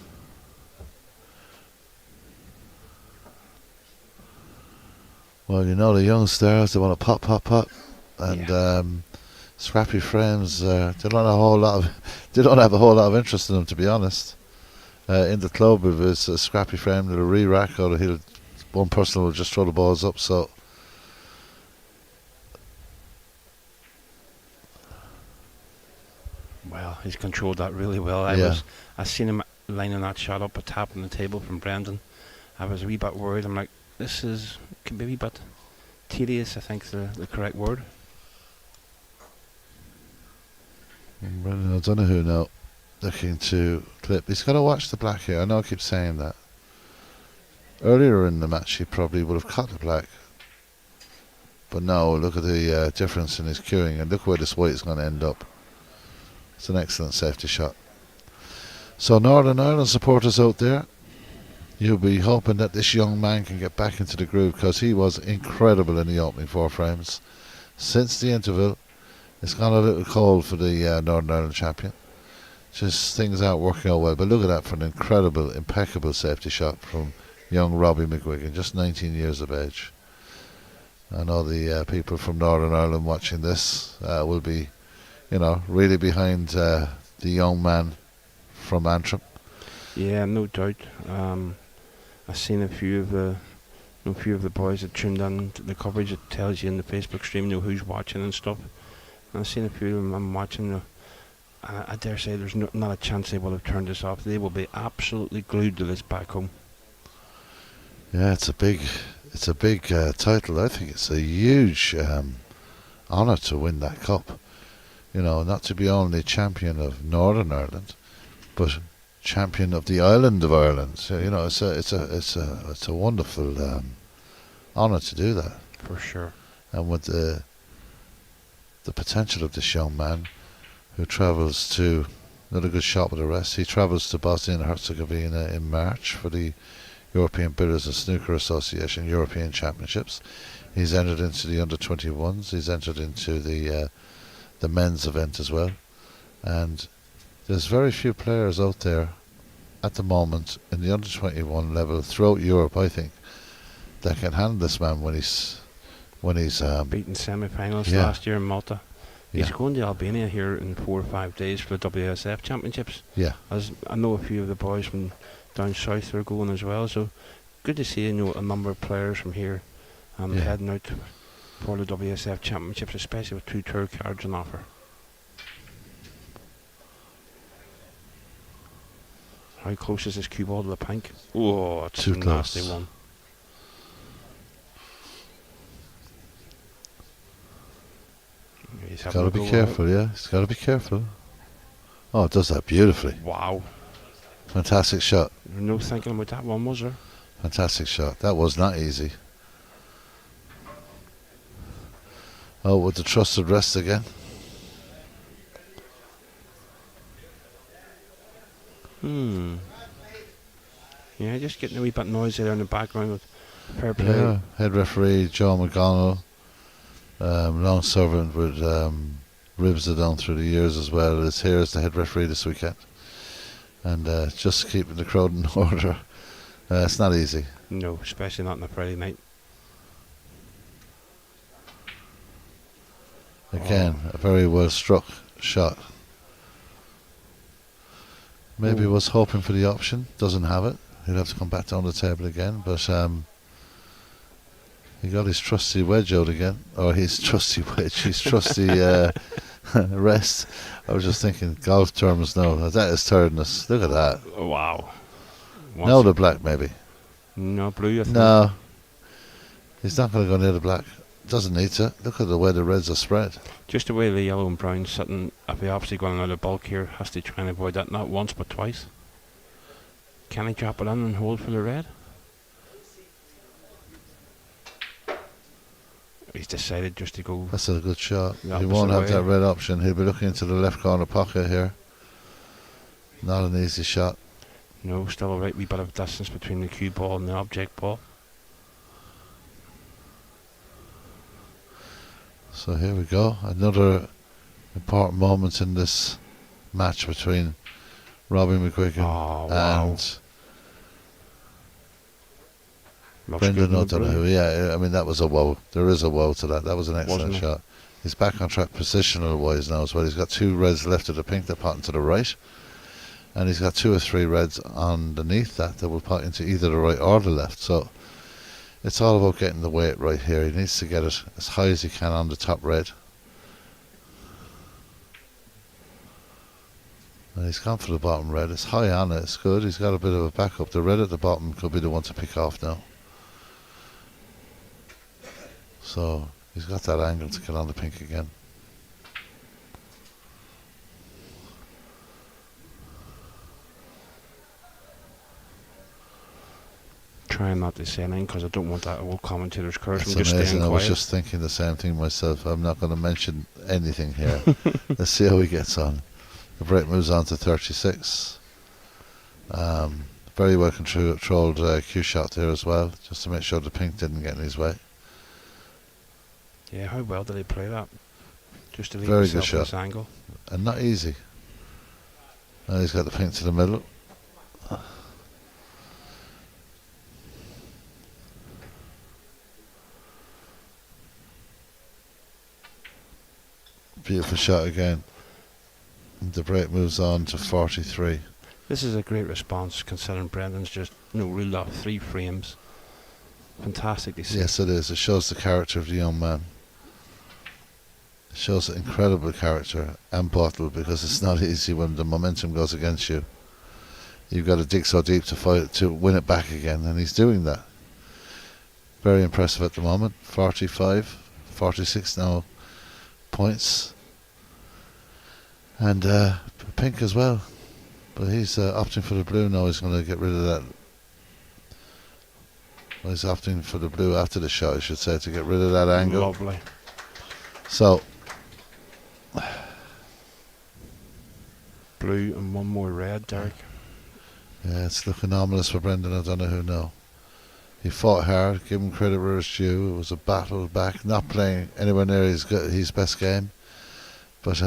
Well, you know, the young stars, they want to pop, and scrappy frames. They don't have a whole lot of interest in them, to be honest. In the club, if it's a scrappy frame, they'll re-rack, or one person will just throw the balls up. So,
well, he's controlled that really well. I seen him lining that shot up, a tap on the table from Brendan. I was a wee bit worried. I'm like, could be a wee bit tedious, I think is the correct word.
Brendan O'Donoghue now looking to clip. He's got to watch the black here. I know I keep saying that. Earlier in the match, he probably would have cut the black. But now, look at the difference in his cueing, and look where this white is going to end up. It's an excellent safety shot. So, Northern Ireland supporters out there, you'll be hoping that this young man can get back into the groove, because he was incredible in the opening 4 frames. Since the interval, it's gone a little cold for the Northern Ireland champion. Just things aren't working out well. But look at that for an incredible, impeccable safety shot from young Robbie McGuigan, just 19 years of age. I know the people from Northern Ireland watching this will be, really behind the young man from Antrim.
Yeah, no doubt. I've seen a few of the boys that tuned in to the coverage. It tells you in the Facebook stream, who's watching and stuff. And I've seen a few of them I'm watching. I dare say there's not a chance they will have turned this off. They will be absolutely glued to this back home.
Yeah, it's a big title. I think it's a huge honour to win that cup. Not to be only champion of Northern Ireland, but champion of the island of Ireland. So, it's a wonderful honour to do that.
For sure.
And with the potential of this young man, who travels to, not a good shot with the rest, he travels to Bosnia and Herzegovina in March for the European Billiards and Snooker Association European Championships. He's entered into the under-21s, he's entered into the men's event as well. And there's very few players out there at the moment in the under-21 level throughout Europe, I think, that can handle this man when he's
beaten semi-finals last year in Malta. He's going to Albania here in 4 or 5 days for the WSF Championships.
Yeah.
As I know a few of the boys from down south are going as well, so good to see a number of players from here heading out for the WSF Championships, especially with 2 tour cards on offer. How close is this cue ball to the pink? Oh, it's
too
a nasty
close.
one. He's
got to be careful, he's got to be careful. Oh, it does that beautifully.
Wow.
Fantastic shot.
No thinking about that one, was there?
Fantastic shot. That was not easy. Oh, with the trusted rest again.
Yeah, just getting a wee bit noisy there in the background with fair play.
Yeah, head referee John McGonnell, long servant with Ribs down through the years as well, is here as the head referee this weekend. And just keeping the crowd in order. It's not easy.
No, especially not on a Friday night.
Again, a very well struck shot. Maybe was hoping for the option. Doesn't have it. He'll have to come back down the table again. But he got his trusty wedge out again. Or his trusty wedge. His trusty rest. I was just thinking golf terms now. That is tiredness. Look at that.
Wow.
No, the black maybe.
No, blue, I think.
No. He's not going to go near the black. Doesn't need to. Look at the way the reds are spread.
Just the way the yellow and brown's sitting, if he obviously going out of bulk here, has to try and avoid that not once but twice. Can he drop it in and hold for the red? He's decided just to go.
That's a good shot.
the
He won't have
opposite
that
way.
red option. He'll be looking into the left corner pocket here. Not an easy shot.
No, still a right wee bit of distance between the cue ball and the object ball.
So here we go. Another important moment in this match between Robbie McGuigan
Oh, wow.
and
Looks
Brendan
good in the
O'Donoghue.
blue.
Yeah, I mean, that was a woe. There is a woe to that. That was an excellent
Wasn't it?
shot. He's back on track positional wise now as well. He's got 2 reds left of the pink that pot into the right. And he's got 2 or 3 reds underneath that will pot into either the right or the left. So it's all about getting the weight right here. He needs to get it as high as he can on the top red. And he's gone for the bottom red. It's high on it. It's good. He's got a bit of a backup. The red at the bottom could be the one to pick off now. So he's got that angle to get on the pink again.
Trying not to say anything because I don't want that old commentator's curse.
It's
I'm just
amazing.
staying
I was
quiet.
just thinking the same thing myself. I'm not going to mention anything here. Let's see how he gets on. The break moves on to 36. Very well controlled cue shot there as well, just to make sure the pink didn't get in his way.
Yeah, how well did he play that? Just to leave
Very good
himself in
shot.
this angle.
And not easy. Now he's got the pink to the middle. Beautiful shot again. And the break moves on to 43.
This is a great response considering Brendan's just ruled off 3 frames. Fantastic to see.
Yes, it is. It shows the character of the young man. It shows incredible character and bottle, because it's not easy when the momentum goes against you. You've got to dig so deep to fight to win it back again, and he's doing that. Very impressive at the moment. 45, 46 now points. And pink as well. But he's opting for the blue now. He's going to get rid of that. Well, he's opting for the blue after the shot, I should say, to get rid of that angle.
Lovely.
So,
Blue and one more red, Derek.
yeah, it's looking ominous for Brendan O'Donoghue now. He fought hard, give him credit where it's due. It was a battle back, not playing anywhere near his best game. But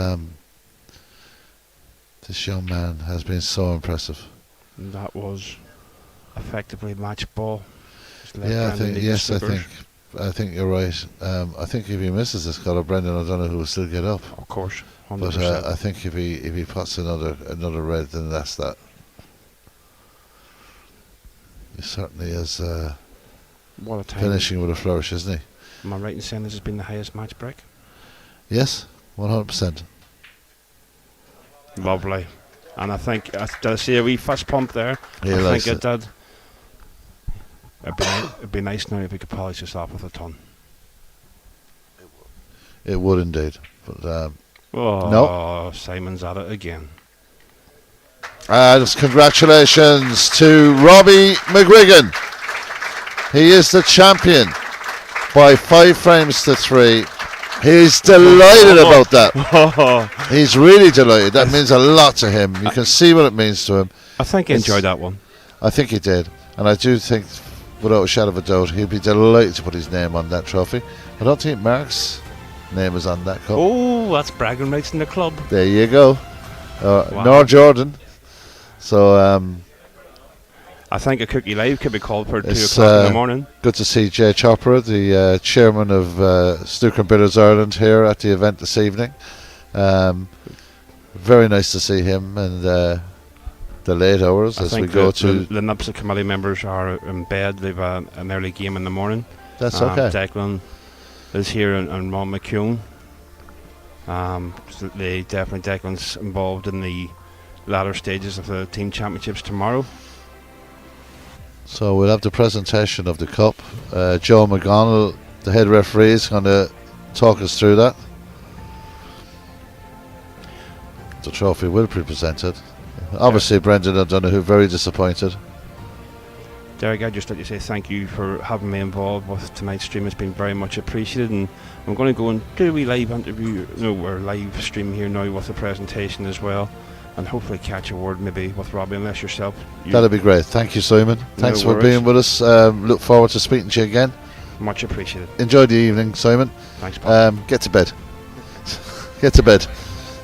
this young man has been so impressive.
And that was effectively match ball. Just let
Yeah,
Brendan lead the slippers.
I think you're right. I think if he misses this colour, Brendan O'Donoghue will still get up.
Of course, 100%.
But I think if he puts another red, then that's that. He certainly is
what a time.
finishing with a flourish, isn't he?
Am I right in saying this has been the highest match break?
Yes, 100%.
Lovely. And I think, did I see a wee fist pump there?
He
I
likes
think
it.
it did. It'd be nice now if we could polish this off with a ton.
It would indeed. But
Oh,
No.
Simon's at it again.
and congratulations to Robbie McGuigan. He is the champion by 5 frames to 3. He's delighted about that. He's really delighted. That means a lot to him. You can see what it means to him.
I think he
It's-
enjoyed that one.
I think he did. And I do think, without a shadow of a doubt, he'll be delighted to put his name on that trophy. I don't think Mark's name is on that cup.
Oh, that's bragging rights in the club.
There you go.
Wow.
Nor Jordan. So,
I think a cookie live could be called for 2
It's,
o'clock in the morning.
Good to see Jay Chopper, the chairman of Snooker and Billiards Ireland, here at the event this evening. Very nice to see him and the late hours
I
as
think
we go to.
the NUPSA committee members are in bed. They've an early game in the morning.
That's okay.
Declan is here and Ron McCune. So Declan's involved in the latter stages of the team championships tomorrow.
So we'll have the presentation of the cup. Joe McGonnell, the head referee, is going to talk us through that. The trophy will be presented. Obviously, Brendan O'Donoghue very disappointed.
Derek, I'd just like to say thank you for having me involved with tonight's stream. It's been very much appreciated, and I'm going to go and do a wee live interview, or live stream here now with the presentation as well, and hopefully catch a word maybe with Robbie, unless yourself.
That'd be great. Thank you, Simon. Thanks for being with us. Look forward to speaking to you again.
Much appreciated.
Enjoy the evening, Simon.
Thanks, Paul.
Get to bed. Get to bed.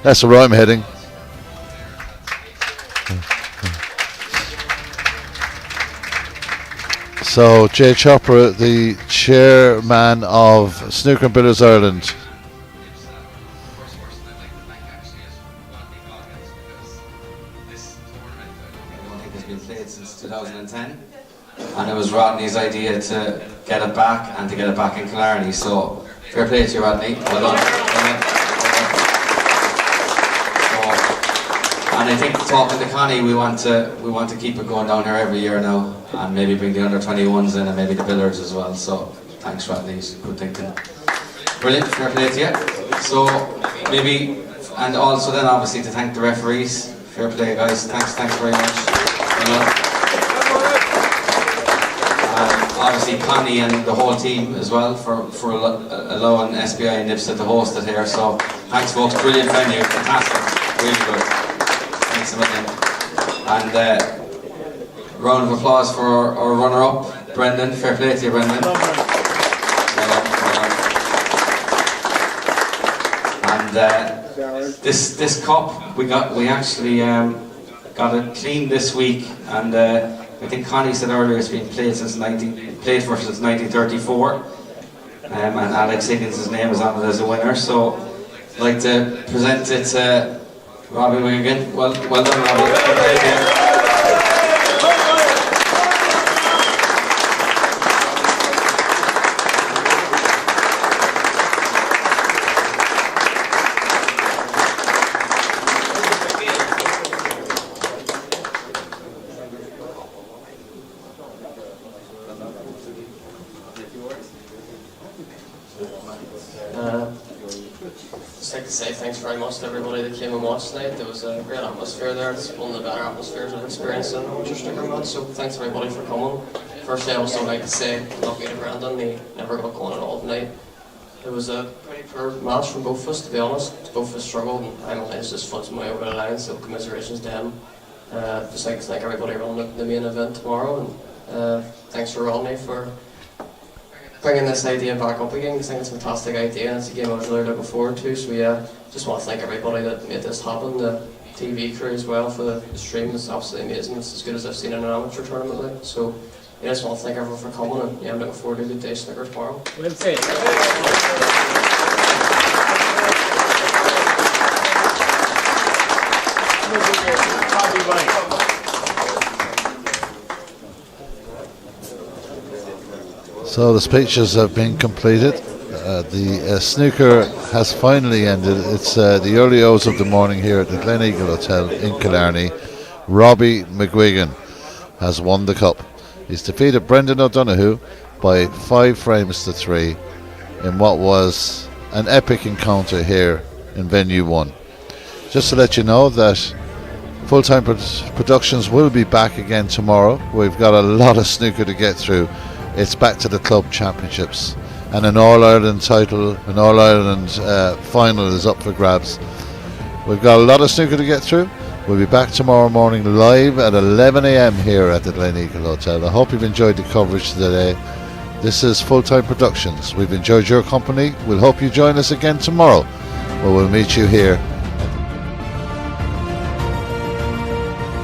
That's where I'm heading. So, Jay Chopper, the chairman of Snooker and Billiards Ireland.
I think it's been played since 2010, and it was Rodney's idea to get it back and to get it back in Killarney. So fair play to you, Rodney. Well done. And I think talking to Connie, we want to keep it going down here every year now, and maybe bring the under 21s in and maybe the billiards as well. So thanks, Rodney. Good thinking. Brilliant. Fair play to you. So maybe, and also then obviously to thank the referees. Fair play, guys. Thanks very much. Obviously Connie and the whole team as well for allowing SBI and NIPSA to host it here. So thanks, folks. Brilliant venue. Fantastic. Really good. Thanks a million. And round of applause for our runner-up, Brendan. Fair play to you, Brendan. Well done. And this cup we actually got it cleaned this week, and I think Connie said earlier it's been played since 1934, and Alex Higgins' name is on it as a winner. So I'd like to present it to Robbie Wigan. Well done, Robbie.
Just like to say thanks very much to everybody that came and watched tonight. There was a great atmosphere there. It's one of the better atmospheres I've experienced in a Winter Snooker match, so thanks everybody for coming. Firstly, I also like to say lucky to Brendan, he never got going at all tonight. It was a pretty poor match from both of us, to be honest. Both of us struggled, and I managed to fudge my way over the line, so commiserations to him. Just like to thank everybody around the main event tomorrow, and thanks for Rodney for bringing this idea back up again. I think it's a fantastic idea, and it's a game I was really looking forward to. So just want to thank everybody that made this happen, the TV crew as well for the stream. It's absolutely amazing. It's as good as I've seen in an amateur tournament. Like. So I just want to thank everyone for coming, and I'm looking forward to a good day snooker tomorrow.
Well said.
So the speeches have been completed. The snooker has finally ended. It's the early hours of the morning here at the Glen Eagle Hotel in Killarney. Robbie McGuigan has won the cup. He's defeated Brendan O'Donoghue by 5 frames to 3 in what was an epic encounter here in Venue 1. Just to let you know that Full-Time Productions will be back again tomorrow. We've got a lot of snooker to get through. It's back to the club championships, and an All-Ireland title, an All-Ireland final is up for grabs. We've got a lot of snooker to get through. We'll be back tomorrow morning live at 11 a.m. here at the Glen Eagle Hotel. I hope you've enjoyed the coverage today. This is Full-Time Productions. We've enjoyed your company. We'll hope you join us again tomorrow, where we'll meet you here